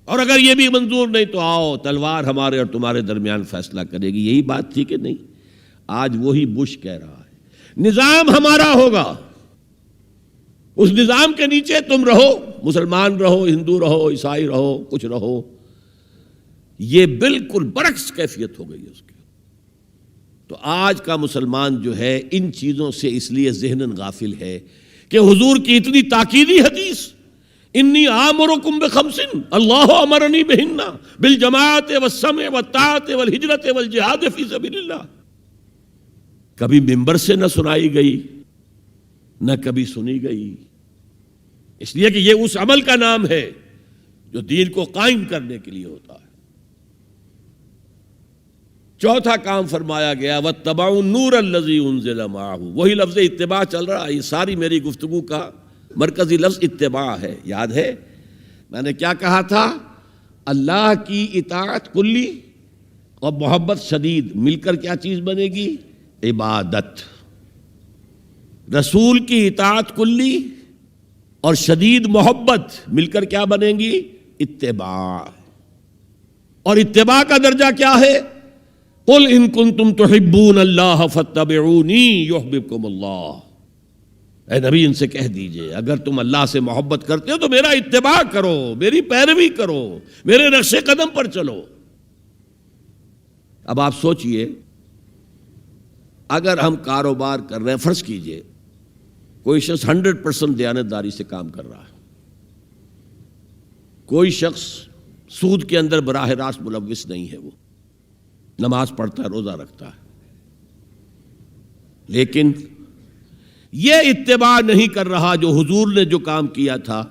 اور اگر یہ بھی منظور نہیں تو آؤ تلوار ہمارے اور تمہارے درمیان فیصلہ کرے گی۔ یہی بات تھی کہ نہیں؟ آج وہی بش کہہ رہا ہے نظام ہمارا ہوگا، اس نظام کے نیچے تم رہو، مسلمان رہو، ہندو رہو، عیسائی رہو، کچھ رہو۔ یہ بالکل برعکس کیفیت ہو گئی اس کی۔ تو آج کا مسلمان جو ہے ان چیزوں سے اس لیے ذہناً غافل ہے کہ حضور کی اتنی تاکیدی حدیث، انی آمرکم بخمس اللہ امرنی بہن بالجماعت والسمع والطاعت والہجرت والجہاد فی سبیل اللہ، کبھی ممبر سے نہ سنائی گئی، نہ کبھی سنی گئی، اس لیے کہ یہ اس عمل کا نام ہے جو دین کو قائم کرنے کے لیے ہوتا ہے۔ چوتھا کام فرمایا گیا واتبعوا النور الذی انزل معہ، وہی لفظ اتباع چل رہا ہے۔ یہ ساری میری گفتگو کا مرکزی لفظ اتباع ہے، یاد ہے میں نے کیا کہا تھا؟ اللہ کی اطاعت کلی اور محبت شدید مل کر کیا چیز بنے گی؟ عبادت۔ رسول کی اطاعت کلی اور شدید محبت مل کر کیا بنے گی؟ اتباع۔ اور اتباع کا درجہ کیا ہے؟ قل ان کنتم تحبون اللہ فاتبعونی یحببکم اللہ، اے نبی ان سے کہہ دیجئے اگر تم اللہ سے محبت کرتے ہو تو میرا اتباع کرو، میری پیروی کرو، میرے نقش قدم پر چلو۔ اب آپ سوچئے اگر ہم کاروبار کر رہے ہیں، فرض کیجئے کوئی شخص 100% دیانتداری سے کام کر رہا ہے، کوئی شخص سود کے اندر براہ راست ملوث نہیں ہے، وہ نماز پڑھتا ہے، روزہ رکھتا ہے، لیکن یہ اتباع نہیں کر رہا جو حضور نے جو کام کیا تھا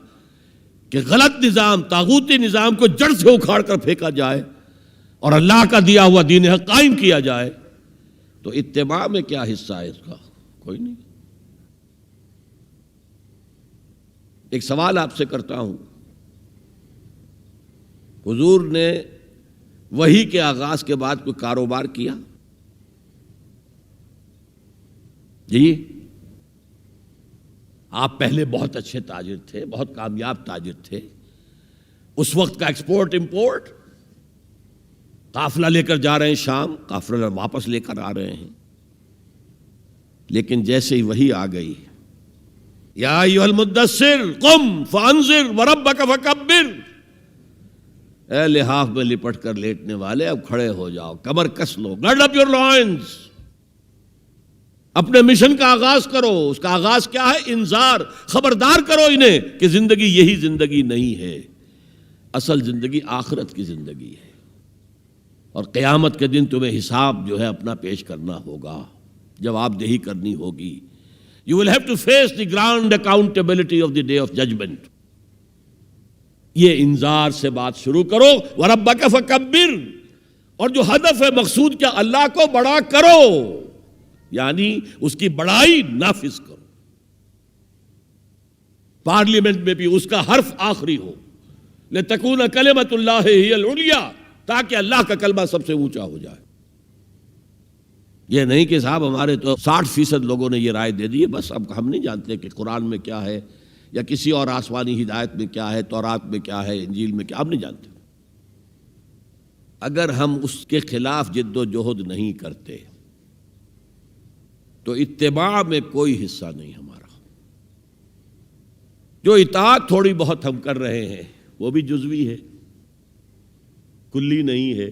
کہ غلط نظام، طاغوتی نظام کو جڑ سے اکھاڑ کر پھینکا جائے اور اللہ کا دیا ہوا دین حق قائم کیا جائے، تو اتباع میں کیا حصہ ہے اس کا؟ کوئی نہیں۔ ایک سوال آپ سے کرتا ہوں، حضور نے وحی کے آغاز کے بعد کوئی کاروبار کیا؟ جی آپ پہلے بہت اچھے تاجر تھے، بہت کامیاب تاجر تھے، اس وقت کا ایکسپورٹ امپورٹ، قافلہ لے کر جا رہے ہیں شام، قافلہ واپس لے کر آ رہے ہیں، لیکن جیسے ہی وحی آ گئی یا ایھا المدثر قم فانذر وربک فکبر، اے لحاف میں لپٹ کر لیٹنے والے اب کھڑے ہو جاؤ، کمر کس لو، گرڈ اپ یور لائنز، اپنے مشن کا آغاز کرو۔ اس کا آغاز کیا ہے؟ انذار، خبردار کرو انہیں کہ زندگی یہی زندگی نہیں ہے، اصل زندگی آخرت کی زندگی ہے، اور قیامت کے دن تمہیں حساب جو ہے اپنا پیش کرنا ہوگا، جواب دہی کرنی ہوگی۔ You will have to face the grand accountability of the day of judgment۔ یہ انذار سے بات شروع کرو، وَرَبَّكَ فَكَبِّرْ، اور جو ہدف ہے مقصود کیا؟ اللہ کو بڑا کرو، یعنی اس کی بڑائی نافذ کرو۔ پارلیمنٹ میں بھی اس کا حرف آخری ہو، لِتَكُونَ كَلِمَةُ اللَّهِ هِيَ الْعُلْيَا، تاکہ اللہ کا کلمہ سب سے اونچا ہو جائے۔ یہ نہیں کہ صاحب ہمارے تو 60% لوگوں نے یہ رائے دے دی ہے، بس اب ہم نہیں جانتے کہ قرآن میں کیا ہے یا کسی اور آسمانی ہدایت میں کیا ہے، تورات میں کیا ہے، انجیل میں کیا، ہم نہیں جانتے۔ اگر ہم اس کے خلاف جد و جہد نہیں کرتے تو اتباع میں کوئی حصہ نہیں ہمارا۔ جو اطاعت تھوڑی بہت ہم کر رہے ہیں وہ بھی جزوی ہے، کلی نہیں ہے،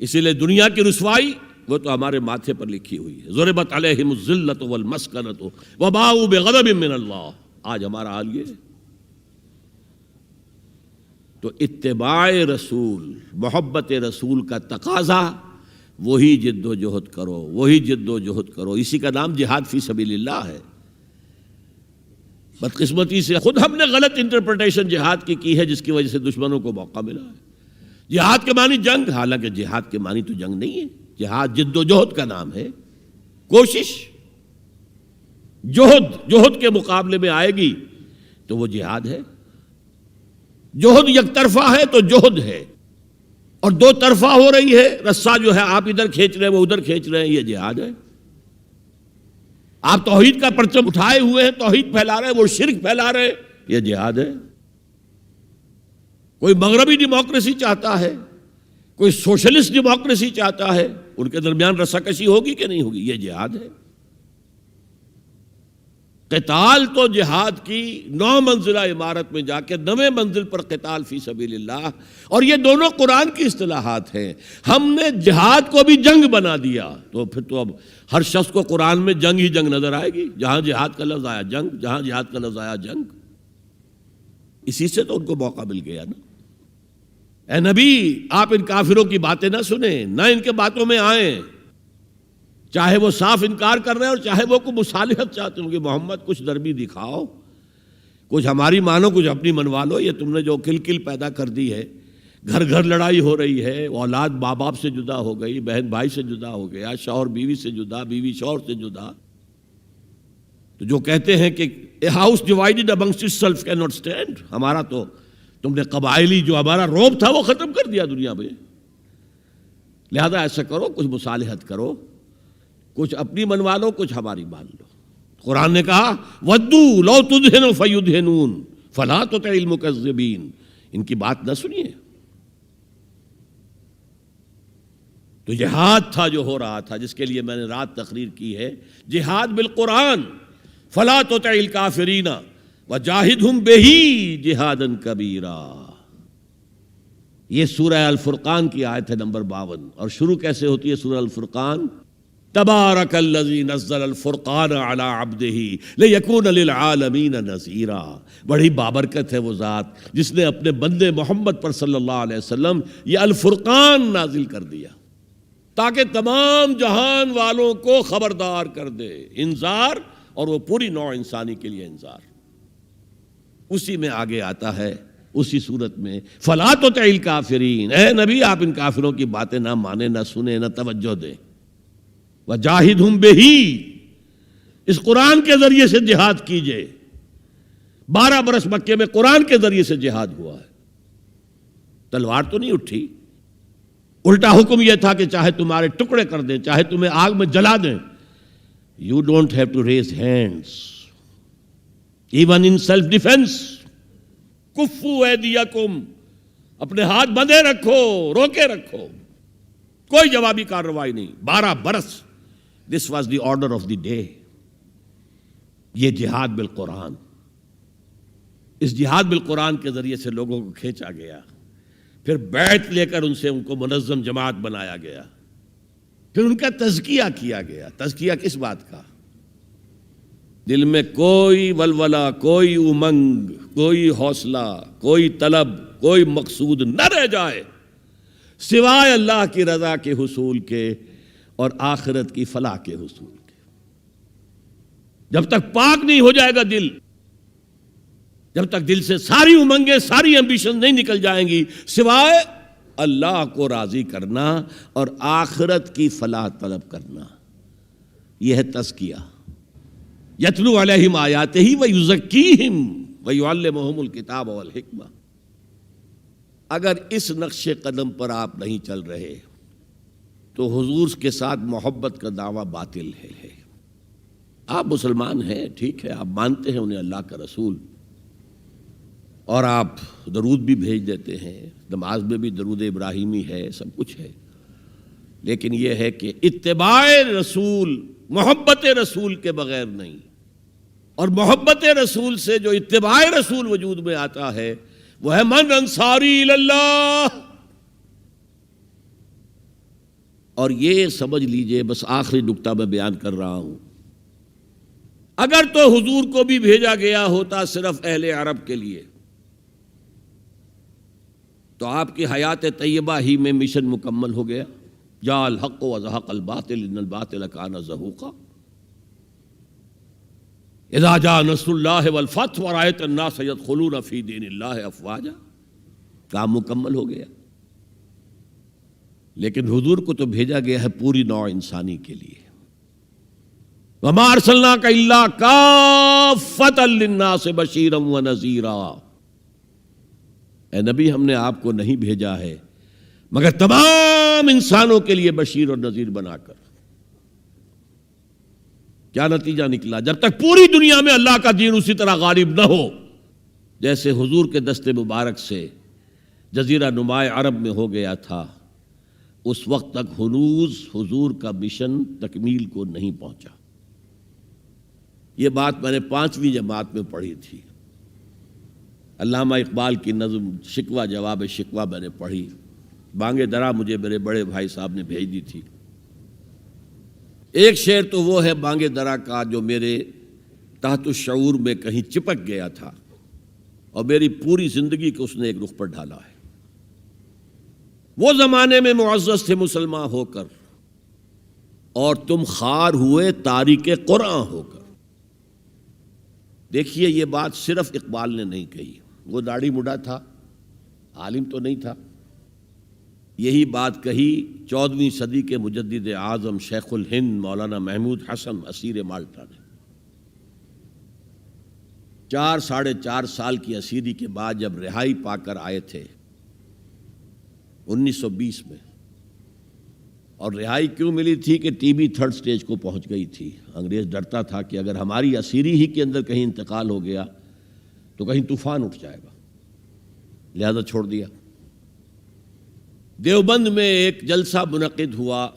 اسی لیے دنیا کی رسوائی وہ تو ہمارے ماتھے پر لکھی ہوئی ہے، ضربت علیہم الذلۃ والمسکنۃ وباؤوا بغضب من اللہ۔ آج ہمارا حال یہ ہے۔ تو اتباع رسول، محبت رسول کا تقاضا وہی جد و جہد کرو، وہی جد و جہد کرو، اسی کا نام جہاد فی سبیل اللہ ہے۔ بدقسمتی سے خود ہم نے غلط انٹرپریٹیشن جہاد کی ہے، جس کی وجہ سے دشمنوں کو موقع ملا ہے۔ جہاد کے معنی جنگ، حالانکہ جہاد کے معنی تو جنگ نہیں ہے، جہاد جد و جہد کا نام ہے، کوشش۔ جہد کے مقابلے میں آئے گی تو وہ جہاد ہے۔ جہد یک طرفہ ہے تو جہد ہے، اور دو طرفہ ہو رہی ہے، رسہ جو ہے آپ ادھر کھینچ رہے ہیں وہ ادھر کھینچ رہے ہیں، یہ جہاد ہے۔ آپ توحید کا پرچم اٹھائے ہوئے ہیں، توحید پھیلا رہے ہیں، وہ شرک پھیلا رہے ہیں، یہ جہاد ہے۔ کوئی مغربی ڈیموکریسی چاہتا ہے، کوئی سوشلسٹ ڈیموکریسی چاہتا ہے، ان کے درمیان رساکشی ہوگی کہ نہیں ہوگی؟ یہ جہاد ہے۔ قتال تو جہاد کی 9 منزلہ عمارت میں جا کے 9ویں منزل پر قتال فی سبیل اللہ، اور یہ دونوں قرآن کی اصطلاحات ہیں۔ ہم نے جہاد کو بھی جنگ بنا دیا، تو پھر تو اب ہر شخص کو قرآن میں جنگ ہی جنگ نظر آئے گی۔ جہاں جہاد کا لفظ آیا جنگ، جہاں جہاد کا لفظ آیا جنگ۔ اسی سے تو ان کو موقع مل گیا نا۔ اے نبی، آپ ان کافروں کی باتیں نہ سنیں، نہ ان کے باتوں میں آئیں، چاہے وہ صاف انکار کر رہے ہیں اور چاہے وہ کوئی مصالحت چاہتے ہوں کہ محمد کچھ نرمی دکھاؤ، کچھ ہماری مانو، کچھ اپنی منوا لو۔ یہ تم نے جو کل پیدا کر دی ہے، گھر گھر لڑائی ہو رہی ہے، اولاد ماں باپ سے جدا ہو گئی، بہن بھائی سے جدا ہو گیا، شوہر بیوی سے جدا، بیوی شوہر سے جدا۔ تو جو کہتے ہیں کہ a house divided amongst itself can not stand, ہمارا تو تم نے قبائلی جو ہمارا روب تھا وہ ختم کر دیا دنیا میں۔ لہذا ایسا کرو، کچھ مصالحت کرو، کچھ اپنی منوا لو، کچھ ہماری مان لو۔ قرآن نے کہا وَدُّوا لَوْ تُدْهِنُ فَيُدْهِنُونَ فَلَا تُطِعِ الْمُكَذِّبِينَ، ان کی بات نہ سنیے۔ تو جہاد تھا جو ہو رہا تھا، جس کے لیے میں نے رات تقریر کی ہے، جہاد بالقرآن۔ فَلَا تُطِعِ الْكَافِرِينَ وَجَاهِدْهُمْ بِهِ جِهَادًا كَبِيرًا۔ یہ سورہ الفرقان کی آیت ہے نمبر 52، اور شروع کیسے ہوتی ہے سورہ الفرقان؟ تبارک الذی نزل الفرقان علی عبدہ لیکون للعالمین نذیرا۔ بڑی بابرکت ہے وہ ذات جس نے اپنے بندے محمد پر صلی اللہ علیہ وسلم یہ الفرقان نازل کر دیا تاکہ تمام جہان والوں کو خبردار کر دے، انذار، اور وہ پوری نوع انسانی کے لیے انذار۔ اسی میں آگے آتا ہے، اسی صورت میں فلا تطع الکافرین، اے نبی آپ ان کافروں کی باتیں نہ مانیں، نہ سنیں، نہ توجہ دیں۔ وَجَاهِدْهُمْ بِهِ، اس قرآن کے ذریعے سے جہاد کیجئے۔ 12 برس مکے میں قرآن کے ذریعے سے جہاد ہوا ہے، تلوار تو نہیں اٹھی۔ الٹا حکم یہ تھا کہ چاہے تمہارے ٹکڑے کر دیں، چاہے تمہیں آگ میں جلا دیں، you don't have to raise hands even in self defense۔ کفوا ایدیکم، اپنے ہاتھ بندھے رکھو، روکے رکھو، کوئی جوابی کارروائی نہیں۔ 12 برس، this was the order of the day. یہ جہاد بالقرآن، اس جہاد بالقرآن کے ذریعے سے لوگوں کو کھینچا گیا، پھر بیعت لے کر ان سے ان کو منظم جماعت بنایا گیا، پھر ان کا تزکیہ کیا گیا۔ تزکیہ کس بات کا؟ دل میں کوئی ولولہ، کوئی امنگ، کوئی حوصلہ، کوئی طلب، کوئی مقصود نہ رہ جائے سوائے اللہ کی رضا کے حصول کے اور آخرت کی فلاح کے حصول کے۔ جب تک پاک نہیں ہو جائے گا دل، جب تک دل سے ساری امنگیں، ساری ایمبیشن نہیں نکل جائیں گی سوائے اللہ کو راضی کرنا اور آخرت کی فلاح طلب کرنا، یہ ہے تزکیہ۔ یتلو علیہم آیاتہ ویزکیہم ویعلمہم الکتاب والحکمہ۔ اگر اس نقش قدم پر آپ نہیں چل رہے تو حضور کے ساتھ محبت کا دعویٰ باطل ہے۔ آپ مسلمان ہیں، ٹھیک ہے، آپ مانتے ہیں انہیں اللہ کا رسول، اور آپ درود بھی بھیج دیتے ہیں، نماز میں بھی درود ابراہیمی ہے، سب کچھ ہے، لیکن یہ ہے کہ اتباع رسول، محبت رسول کے بغیر نہیں۔ اور محبت رسول سے جو اتباع رسول وجود میں آتا ہے وہ ہے من انصاری اللہ۔ اور یہ سمجھ لیجئے، بس آخری نکتہ میں بیان کر رہا ہوں، اگر تو حضور کو بھی بھیجا گیا ہوتا صرف اہل عرب کے لیے تو آپ کی حیات طیبہ ہی میں مشن مکمل ہو گیا۔ جاء الحق وزهق الباطل ان الباطل کان زہوقا، اذا جاء نصر اللہ والفتح ورأیت الناس يدخلون فی دین اللہ افواجا، کام مکمل ہو گیا۔ لیکن حضور کو تو بھیجا گیا ہے پوری نوع انسانی کے لیے۔ وما ارسلناک الا کافۃ للناس بشیرا ونذیرا، اے نبی ہم نے آپ کو نہیں بھیجا ہے مگر تمام انسانوں کے لیے بشیر اور نذیر بنا کر۔ کیا نتیجہ نکلا؟ جب تک پوری دنیا میں اللہ کا دین اسی طرح غالب نہ ہو جیسے حضور کے دست مبارک سے جزیرہ نماء عرب میں ہو گیا تھا، اس وقت تک ہنوز حضور کا مشن تکمیل کو نہیں پہنچا۔ یہ بات میں نے 5ویں جماعت میں پڑھی تھی۔ علامہ اقبال کی نظم شکوہ جواب شکوہ میں نے پڑھی، بانگ درا مجھے میرے بڑے بھائی صاحب نے بھیج دی تھی۔ ایک شعر تو وہ ہے بانگ درا کا جو میرے تحت الشعور میں کہیں چپک گیا تھا اور میری پوری زندگی کو اس نے ایک رخ پر ڈھالا ہے۔ وہ زمانے میں معزز تھے مسلمان ہو کر، اور تم خوار ہوئے تاریک قرآن ہو کر۔ دیکھیے یہ بات صرف اقبال نے نہیں کہی، وہ داڑھی مڈا تھا، عالم تو نہیں تھا۔ یہی بات کہی 14ویں صدی کے مجدد اعظم شیخ الہند مولانا محمود حسن اسیر مالٹا نے۔ 4 سال کی اسیری کے بعد جب رہائی پا کر آئے تھے 1920 میں، اور رہائی کیوں ملی تھی کہ ٹی بی 3rd سٹیج کو پہنچ گئی تھی۔ انگریز ڈرتا تھا کہ اگر ہماری اسیری ہی کے اندر کہیں انتقال ہو گیا تو کہیں طوفان اٹھ جائے گا، لہذا چھوڑ دیا۔ دیوبند میں ایک جلسہ منعقد ہوا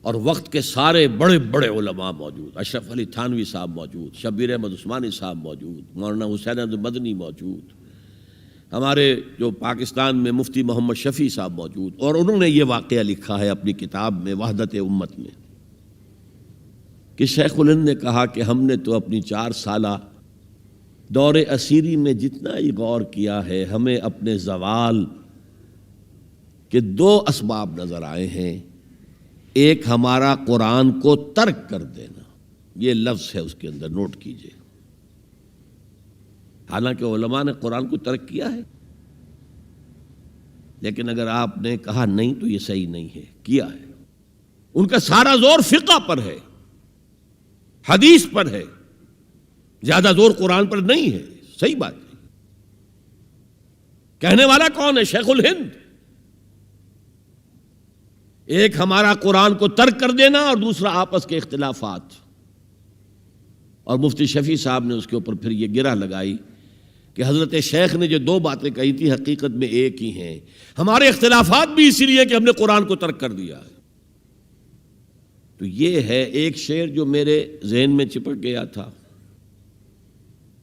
اور وقت کے سارے بڑے بڑے علماء موجود، اشرف علی تھانوی صاحب موجود، شبیر احمد عثمانی صاحب موجود، مولانا حسین احمد مدنی موجود، ہمارے جو پاکستان میں مفتی محمد شفیع صاحب موجود، اور انہوں نے یہ واقعہ لکھا ہے اپنی کتاب میں وحدت امت میں کہ شیخ الہند نے کہا کہ ہم نے تو اپنی 4 سالہ دور اسیری میں جتنا ہی غور کیا ہے، ہمیں اپنے زوال کے 2 اسباب نظر آئے ہیں۔ ایک ہمارا قرآن کو ترک کر دینا، یہ لفظ ہے اس کے اندر، نوٹ کیجئے۔ حالانکہ علماء نے قرآن کو ترک کیا ہے، لیکن اگر آپ نے کہا نہیں تو یہ صحیح نہیں ہے، کیا ہے۔ ان کا سارا زور فقہ پر ہے، حدیث پر ہے، زیادہ زور قرآن پر نہیں ہے۔ صحیح بات ہے۔ کہنے والا کون ہے؟ شیخ الہند۔ ایک ہمارا قرآن کو ترک کر دینا اور دوسرا آپس کے اختلافات، اور مفتی شفیع صاحب نے اس کے اوپر پھر یہ گرہ لگائی کہ حضرت شیخ نے جو 2 باتیں کہی تھی حقیقت میں ایک ہی ہیں، ہمارے اختلافات بھی اسی لیے کہ ہم نے قرآن کو ترک کر دیا ہے۔ تو یہ ہے ایک شعر جو میرے ذہن میں چپک گیا تھا،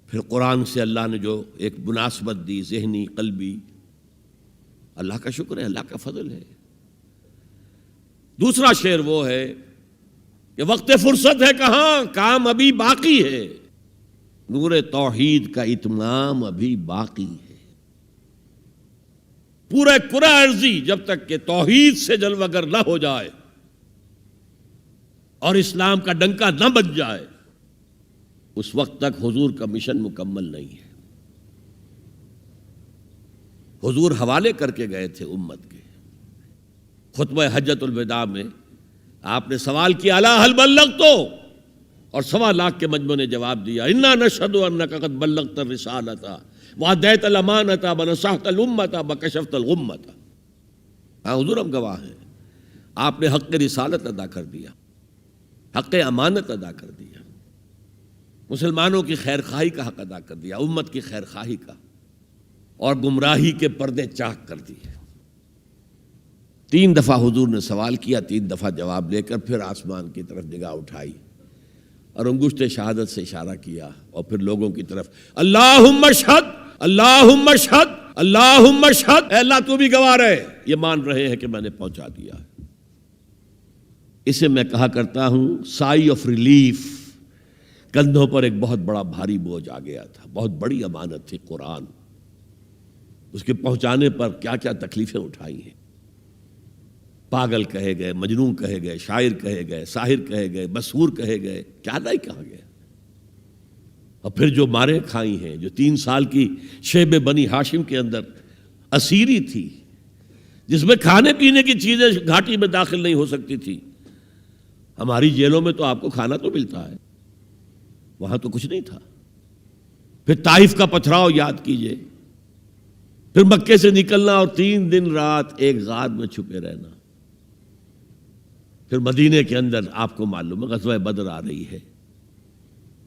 پھر قرآن سے اللہ نے جو ایک مناسبت دی ذہنی قلبی، اللہ کا شکر ہے، اللہ کا فضل ہے۔ دوسرا شعر وہ ہے کہ وقت فرصت ہے کہاں، کام ابھی باقی ہے، نور توحید کا اتمام ابھی باقی ہے۔ پورے کرہ ارضی جب تک کہ توحید سے جلوگر نہ ہو جائے اور اسلام کا ڈنکا نہ بج جائے، اس وقت تک حضور کا مشن مکمل نہیں ہے۔ حضور حوالے کر کے گئے تھے امت کے۔ خطبہ حجۃ الوداع میں آپ نے سوال کیا الا هل بلغت، اور 1.25 لاکھ کے مجمع نے جواب دیا انا نشهد انک قد بلغت الرسالۃ وادیت الامانۃ ونصحت الامۃ وکشفت الغمۃ۔ ہاں حضور ہم گواہ ہیں، آپ نے حق رسالت ادا کر دیا، حق امانت ادا کر دیا، مسلمانوں کی خیر خواہی کا حق ادا کر دیا، امت کی خیر خواہی کا، اور گمراہی کے پردے چاک کر دیے۔ 3 دفعہ حضور نے سوال کیا، 3 دفعہ جواب لے کر پھر آسمان کی طرف نگاہ اٹھائی اور انگشت شہادت سے اشارہ کیا، اور پھر لوگوں کی طرف اللہم اشہد اللہم اشہد اللہم اشہد، اے اللہ تو بھی گواہ رہے، یہ مان رہے ہیں کہ میں نے پہنچا دیا۔ اسے میں کہا کرتا ہوں سائی آف ریلیف۔ کندھوں پر ایک بہت بڑا بھاری بوجھ آ گیا تھا، بہت بڑی امانت تھی قرآن، اس کے پہنچانے پر کیا کیا تکلیفیں اٹھائی ہیں۔ پاگل کہے گئے، مجنون کہے گئے، شاعر کہے گئے، ساحر کہے گئے، مسحور کہے گئے، کیا نہیں کہا گیا۔ اور پھر جو مارے کھائی ہیں، جو 3 سال کی شیب بنی ہاشم کے اندر اسیری تھی، جس میں کھانے پینے کی چیزیں گھاٹی میں داخل نہیں ہو سکتی تھی۔ ہماری جیلوں میں تو آپ کو کھانا تو ملتا ہے، وہاں تو کچھ نہیں تھا۔ پھر طائف کا پتھراؤ یاد کیجئے، پھر مکے سے نکلنا اور 3 دن رات ایک غار میں چھپے رہنا، پھر مدینے کے اندر آپ کو معلوم ہے غزوہ بدر آ رہی ہے،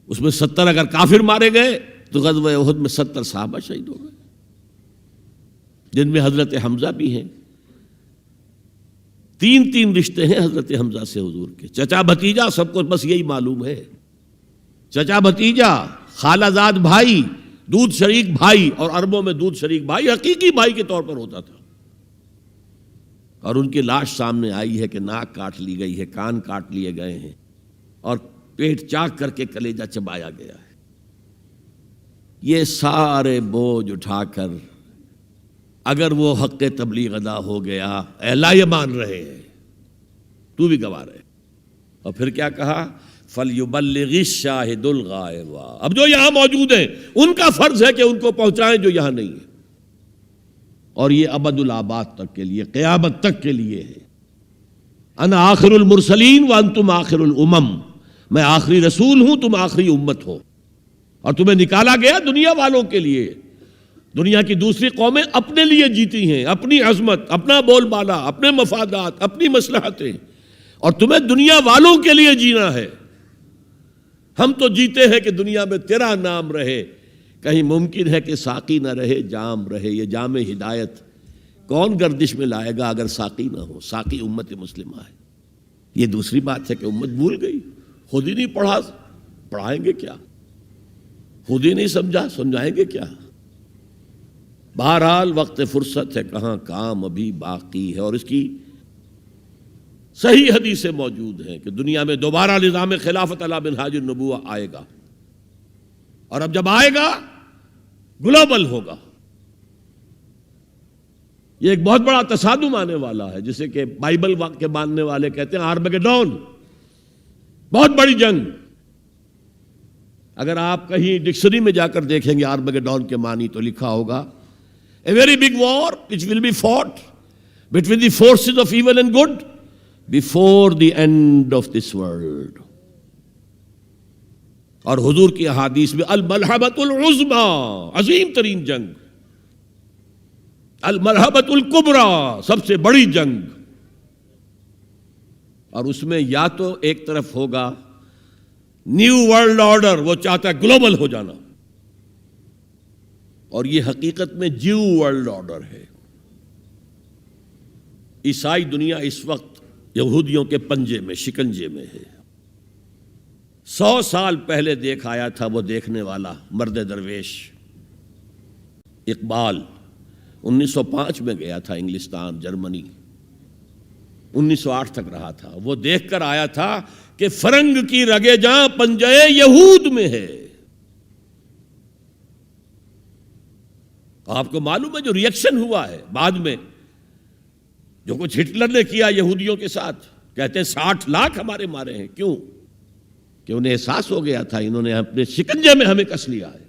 اس میں 70 اگر کافر مارے گئے تو غزوہ احد میں 70 صحابہ شہید ہو گئے، جن میں حضرت حمزہ بھی ہیں۔ 3 رشتے ہیں حضرت حمزہ سے حضور کے، چچا بھتیجا، سب کو بس یہی معلوم ہے، چچا بھتیجا، خالہ زاد بھائی، دودھ شریک بھائی، اور عربوں میں دودھ شریک بھائی حقیقی بھائی کے طور پر ہوتا تھا۔ اور ان کی لاش سامنے آئی ہے کہ ناک کاٹ لی گئی ہے، کان کاٹ لیے گئے ہیں، اور پیٹ چاک کر کے کلیجہ چبایا گیا ہے۔ یہ سارے بوجھ اٹھا کر اگر وہ حق تبلیغ ادا ہو گیا، اے اللہ یہ مان رہے ہیں، تو بھی گواہ رہے، اور پھر کیا کہا؟ فَلْيُبَلِّغِ الشَّاهِدُ الْغَائِبَ، اب جو یہاں موجود ہیں ان کا فرض ہے کہ ان کو پہنچائیں جو یہاں نہیں ہیں، اور یہ ابد الآباد تک کے لیے، قیامت تک کے لیے ہے۔ انا آخر المرسلین وانتم آخر الامم، میں آخری رسول ہوں، تم آخری امت ہو، اور تمہیں نکالا گیا دنیا والوں کے لیے۔ دنیا کی دوسری قومیں اپنے لیے جیتی ہیں، اپنی عظمت، اپنا بول بالا، اپنے مفادات، اپنی مصلحتیں، اور تمہیں دنیا والوں کے لیے جینا ہے۔ ہم تو جیتے ہیں کہ دنیا میں تیرا نام رہے، کہیں ممکن ہے کہ ساقی نہ رہے جام رہے۔ یہ جام ہدایت کون گردش میں لائے گا اگر ساقی نہ ہو؟ ساقی امت مسلمہ ہے۔ یہ دوسری بات ہے کہ امت بھول گئی، خود ہی نہیں پڑھا، پڑھائیں گے کیا؟ خود ہی نہیں سمجھا، سمجھائیں گے کیا؟ بہرحال وقت فرصت ہے، کہاں کام ابھی باقی ہے، اور اس کی صحیح حدیثیں موجود ہیں کہ دنیا میں دوبارہ نظام خلافت علی منہاج النبوہ آئے گا، اور اب جب آئے گا گلوبل ہوگا۔ یہ ایک بہت بڑا تصادم آنے والا ہے، جسے کہ بائبل کے ماننے والے کہتے ہیں آرمگیڈون، بہت بڑی جنگ۔ اگر آپ کہیں ڈکشنری میں جا کر دیکھیں گے آرمگیڈون کے معنی تو لکھا ہوگا A very big war which will be fought between the forces of evil and good before the end of this world۔ اور حضور کی احادیث میں الملحمۃ العظمی، عظیم ترین جنگ، الملحمۃ الکبریٰ، سب سے بڑی جنگ، اور اس میں یا تو ایک طرف ہوگا نیو ورلڈ آرڈر، وہ چاہتا ہے گلوبل ہو جانا، اور یہ حقیقت میں جیو ورلڈ آرڈر ہے۔ عیسائی دنیا اس وقت یہودیوں کے پنجے میں، شکنجے میں ہے۔ 100 سال پہلے دیکھ آیا تھا وہ دیکھنے والا مرد درویش اقبال، 1905 میں گیا تھا انگلستان، جرمنی، 1908 تک رہا تھا۔ وہ دیکھ کر آیا تھا کہ فرنگ کی رگے جاں پنجے یہود میں ہے۔ آپ کو معلوم ہے جو ریئیکشن ہوا ہے بعد میں، جو کچھ ہٹلر نے کیا یہودیوں کے ساتھ، کہتے ہیں 60 لاکھ ہمارے مارے ہیں۔ کیوں؟ کہ انہیں احساس ہو گیا تھا انہوں نے اپنے شکنجے میں ہمیں کس لیا ہے،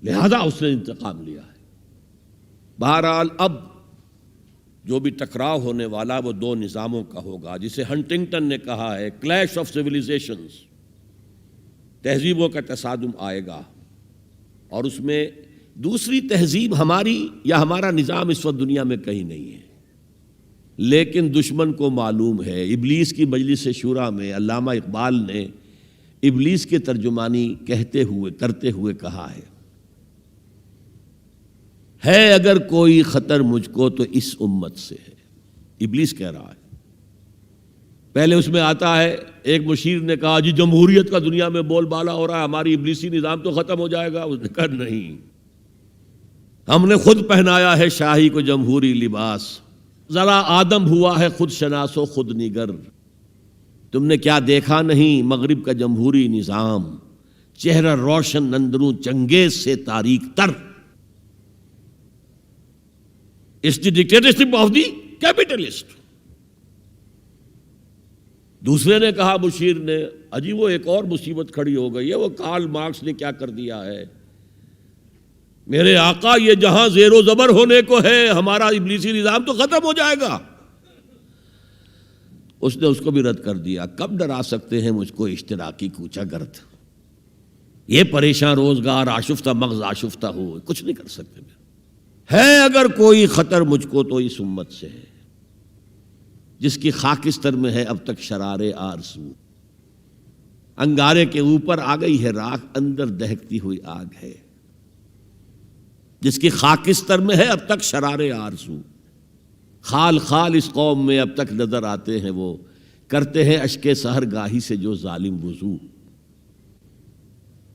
لہذا اس نے انتقام لیا ہے۔ بہرحال اب جو بھی ٹکراؤ ہونے والا وہ 2 نظاموں کا ہوگا، جسے ہنٹنگٹن نے کہا ہے کلیش آف سیویلائزیشنز، تہذیبوں کا تصادم آئے گا، اور اس میں دوسری تہذیب ہماری یا ہمارا نظام اس وقت دنیا میں کہیں نہیں ہے، لیکن دشمن کو معلوم ہے۔ ابلیس کی مجلس شورا میں علامہ اقبال نے ابلیس کے ترجمانی کرتے ہوئے کہا ہے اگر کوئی خطر مجھ کو تو اس امت سے ہے۔ ابلیس کہہ رہا ہے۔ پہلے اس میں آتا ہے ایک مشیر نے کہا جی جمہوریت کا دنیا میں بول بالا ہو رہا ہے، ہماری ابلیسی نظام تو ختم ہو جائے گا۔ اس نے کہا نہیں، ہم نے خود پہنایا ہے شاہی کو جمہوری لباس، ذرا آدم ہوا ہے خود شناس و خود نگر۔ تم نے کیا دیکھا نہیں مغرب کا جمہوری نظام، چہرہ روشن اندروں چنگیز سے تاریک تر۔ It's the dictatorship of the capitalist۔ دوسرے نے کہا مشیر نے اجی وہ ایک اور مصیبت کھڑی ہو گئی ہے، وہ کارل مارکس نے کیا کر دیا ہے، میرے آقا یہ جہاں زیر و زبر ہونے کو ہے، ہمارا ابلیسی نظام تو ختم ہو جائے گا۔ اس نے اس کو بھی رد کر دیا۔ کب ڈرا سکتے ہیں مجھ کو اشتراکی کوچہ گرد، یہ پریشان روزگار آشفتہ مغز آشفتہ ہو، کچھ نہیں کر سکتے۔ ہے اگر کوئی خطر مجھ کو تو اس امت سے ہے، جس کی خاکستر میں ہے اب تک شرار آرزو۔ انگارے کے اوپر آ گئی ہے راکھ، اندر دہکتی ہوئی آگ ہے، جس کی خاکستر میں ہے اب تک شرارے آرزو، خال خال اس قوم میں اب تک نظر آتے ہیں وہ، کرتے ہیں اشک سحر گاہی سے جو ظالم وضو۔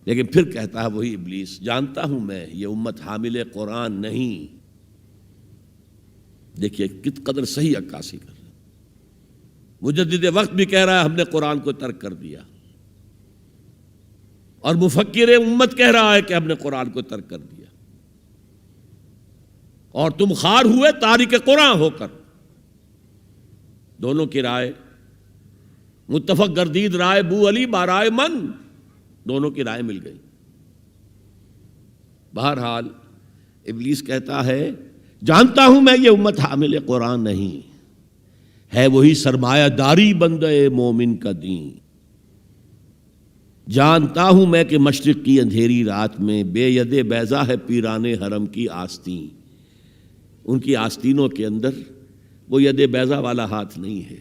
لیکن پھر کہتا ہے وہی ابلیس، جانتا ہوں میں یہ امت حامل قرآن نہیں۔ دیکھیے کت قدر صحیح عکاسی کر رہا ہے، مجدد وقت بھی کہہ رہا ہے ہم نے قرآن کو ترک کر دیا، اور مفکر امت کہہ رہا ہے کہ ہم نے قرآن کو ترک کر دیا، اور تم خار ہوئے تارک قرآن ہو کر۔ دونوں کی رائے متفق گردید رائے بو علی بارائے من، دونوں کی رائے مل گئی۔ بہرحال ابلیس کہتا ہے جانتا ہوں میں یہ امت حامل قرآن نہیں ہے، وہی سرمایہ داری بندے مومن کا دین۔ جانتا ہوں میں کہ مشرق کی اندھیری رات میں بے ید بیضا ہے پیران حرم کی آستین، ان کی آستینوں کے اندر وہ ید بیضا والا ہاتھ نہیں ہے۔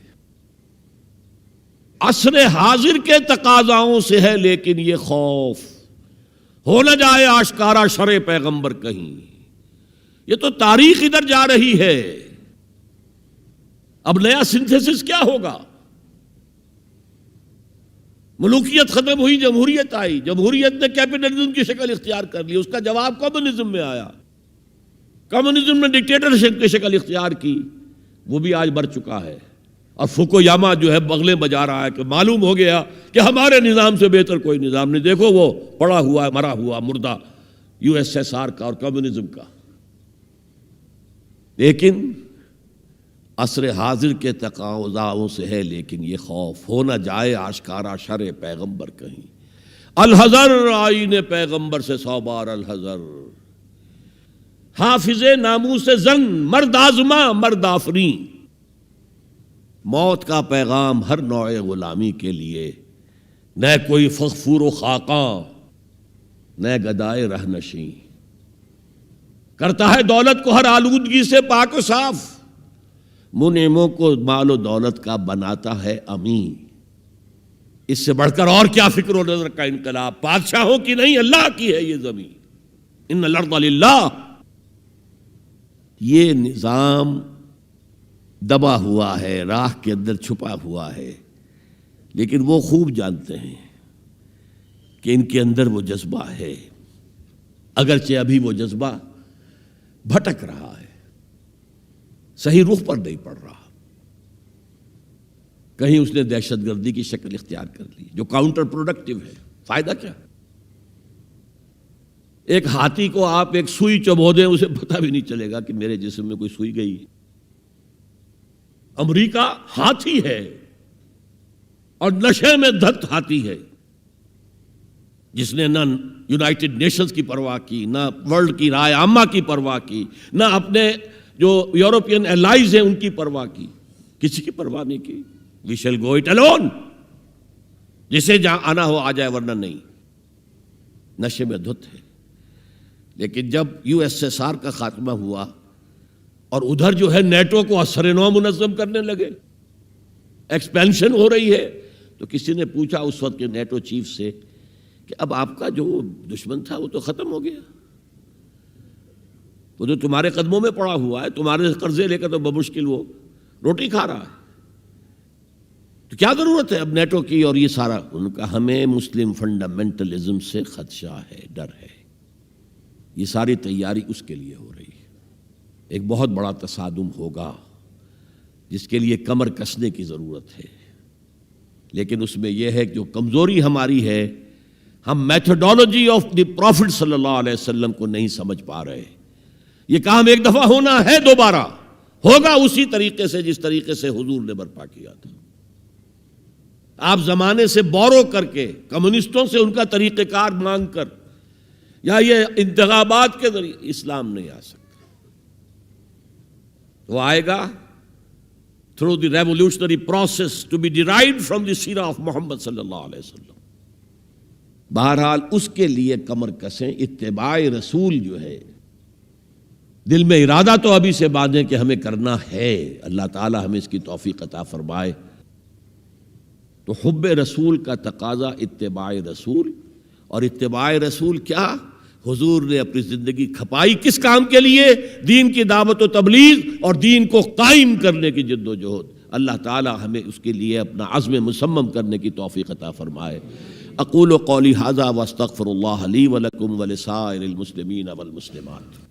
عصر حاضر کے تقاضاؤں سے ہے لیکن یہ خوف، ہو نہ جائے آشکارا شرع پیغمبر کہیں، یہ تو تاریخ ادھر جا رہی ہے۔ اب نیا سنتھیسس کیا ہوگا؟ ملوکیت ختم ہوئی، جمہوریت آئی، جمہوریت نے کیپٹلزم کی شکل اختیار کر لی، اس کا جواب کمیونزم میں آیا، کمیونزم نے ڈکٹیٹرشپ کی شکل اختیار کی، وہ بھی آج بڑھ چکا ہے، اور فوکویاما جو ہے بغلیں بجا رہا ہے کہ معلوم ہو گیا کہ ہمارے نظام سے بہتر کوئی نظام نہیں، دیکھو وہ پڑا ہوا ہے مرا ہوا مردہ یو ایس ایس آر کا اور کمیونزم کا۔ لیکن عصر حاضر کے تقاضاؤں سے ہے لیکن یہ خوف، ہو نہ جائے آشکارا شرع پیغمبر کہیں، الحذر آئین پیغمبر سے 100 بار الحذر، حافظ ناموس زن مرد آزما مرد آفرین۔ موت کا پیغام ہر نوع غلامی کے لیے، نہ کوئی فغفور و خاقاں نہ گدائے رہنشیں، کرتا ہے دولت کو ہر آلودگی سے پاک و صاف، منعموں کو مال و دولت کا بناتا ہے امین۔ اس سے بڑھ کر اور کیا فکر و نظر کا انقلاب، بادشاہوں کی نہیں اللہ کی ہے یہ زمین، ان الارض للہ۔ یہ نظام دبا ہوا ہے، راہ کے اندر چھپا ہوا ہے، لیکن وہ خوب جانتے ہیں کہ ان کے اندر وہ جذبہ ہے، اگرچہ ابھی وہ جذبہ بھٹک رہا ہے، صحیح رخ پر نہیں پڑ رہا، کہیں اس نے دہشت گردی کی شکل اختیار کر لی جو کاؤنٹر پروڈکٹیو ہے۔ فائدہ کیا؟ ایک ہاتھی کو آپ ایک سوئی چبھو دیں، اسے پتہ بھی نہیں چلے گا کہ میرے جسم میں کوئی سوئی گئی۔ امریکہ ہاتھی ہے اور نشے میں دھت ہاتھی ہے، جس نے نہ یونائٹڈ نیشنز کی پرواہ کی، نہ ورلڈ کی رائے عامہ کی پرواہ کی، نہ اپنے جو یورپین الائز ہیں ان کی پرواہ کی، کسی کی پرواہ نہیں کی۔ We shall go it alone, جسے جہاں آنا ہو آ جائے ورنہ نہیں، نشے میں دھت ہے۔ لیکن جب یو ایس ایس آر کا خاتمہ ہوا اور ادھر جو ہے نیٹو کو اثر نو منظم کرنے لگے، ایکسپینشن ہو رہی ہے، تو کسی نے پوچھا اس وقت کے نیٹو چیف سے کہ اب آپ کا جو دشمن تھا وہ تو ختم ہو گیا، وہ تو تمہارے قدموں میں پڑا ہوا ہے، تمہارے قرضے لے کر تو بمشکل وہ روٹی کھا رہا ہے، تو کیا ضرورت ہے اب نیٹو کی اور یہ سارا۔ ان کا ہمیں مسلم فنڈامنٹلزم سے خدشہ ہے، ڈر ہے، یہ ساری تیاری اس کے لیے ہو رہی ہے۔ ایک بہت بڑا تصادم ہوگا جس کے لیے کمر کسنے کی ضرورت ہے، لیکن اس میں یہ ہے کہ جو کمزوری ہماری ہے، ہم میتھڈالوجی آف دی پروفٹ صلی اللہ علیہ وسلم کو نہیں سمجھ پا رہے۔ یہ کام ایک دفعہ ہونا ہے، دوبارہ ہوگا اسی طریقے سے جس طریقے سے حضور نے برپا کیا تھا۔ آپ زمانے سے بورو کر کے، کمیونسٹوں سے ان کا طریقہ کار مانگ کر، یا یہ انتخابات کے ذریعے اسلام نہیں آ سکتا۔ وہ آئے گا through the revolutionary process to be derived from the سیرہ of محمد صلی اللہ علیہ وسلم۔ بہرحال اس کے لیے کمر کسیں، اتباع رسول جو ہے، دل میں ارادہ تو ابھی سے باندھیں کہ ہمیں کرنا ہے، اللہ تعالی ہمیں اس کی توفیق عطا فرمائے۔ تو حب رسول کا تقاضا اتباع رسول، اور اتباع رسول کیا؟ حضور نے اپنی زندگی کھپائی کس کام کے لیے؟ دین کی دعوت و تبلیغ اور دین کو قائم کرنے کی جد و جہد۔ اللہ تعالی ہمیں اس کے لیے اپنا عزم مصمم کرنے کی توفیق عطا فرمائے۔ اقول قولی ھذا واستغفر اللہ لی ولکم ولسائر المسلمین والمسلمات۔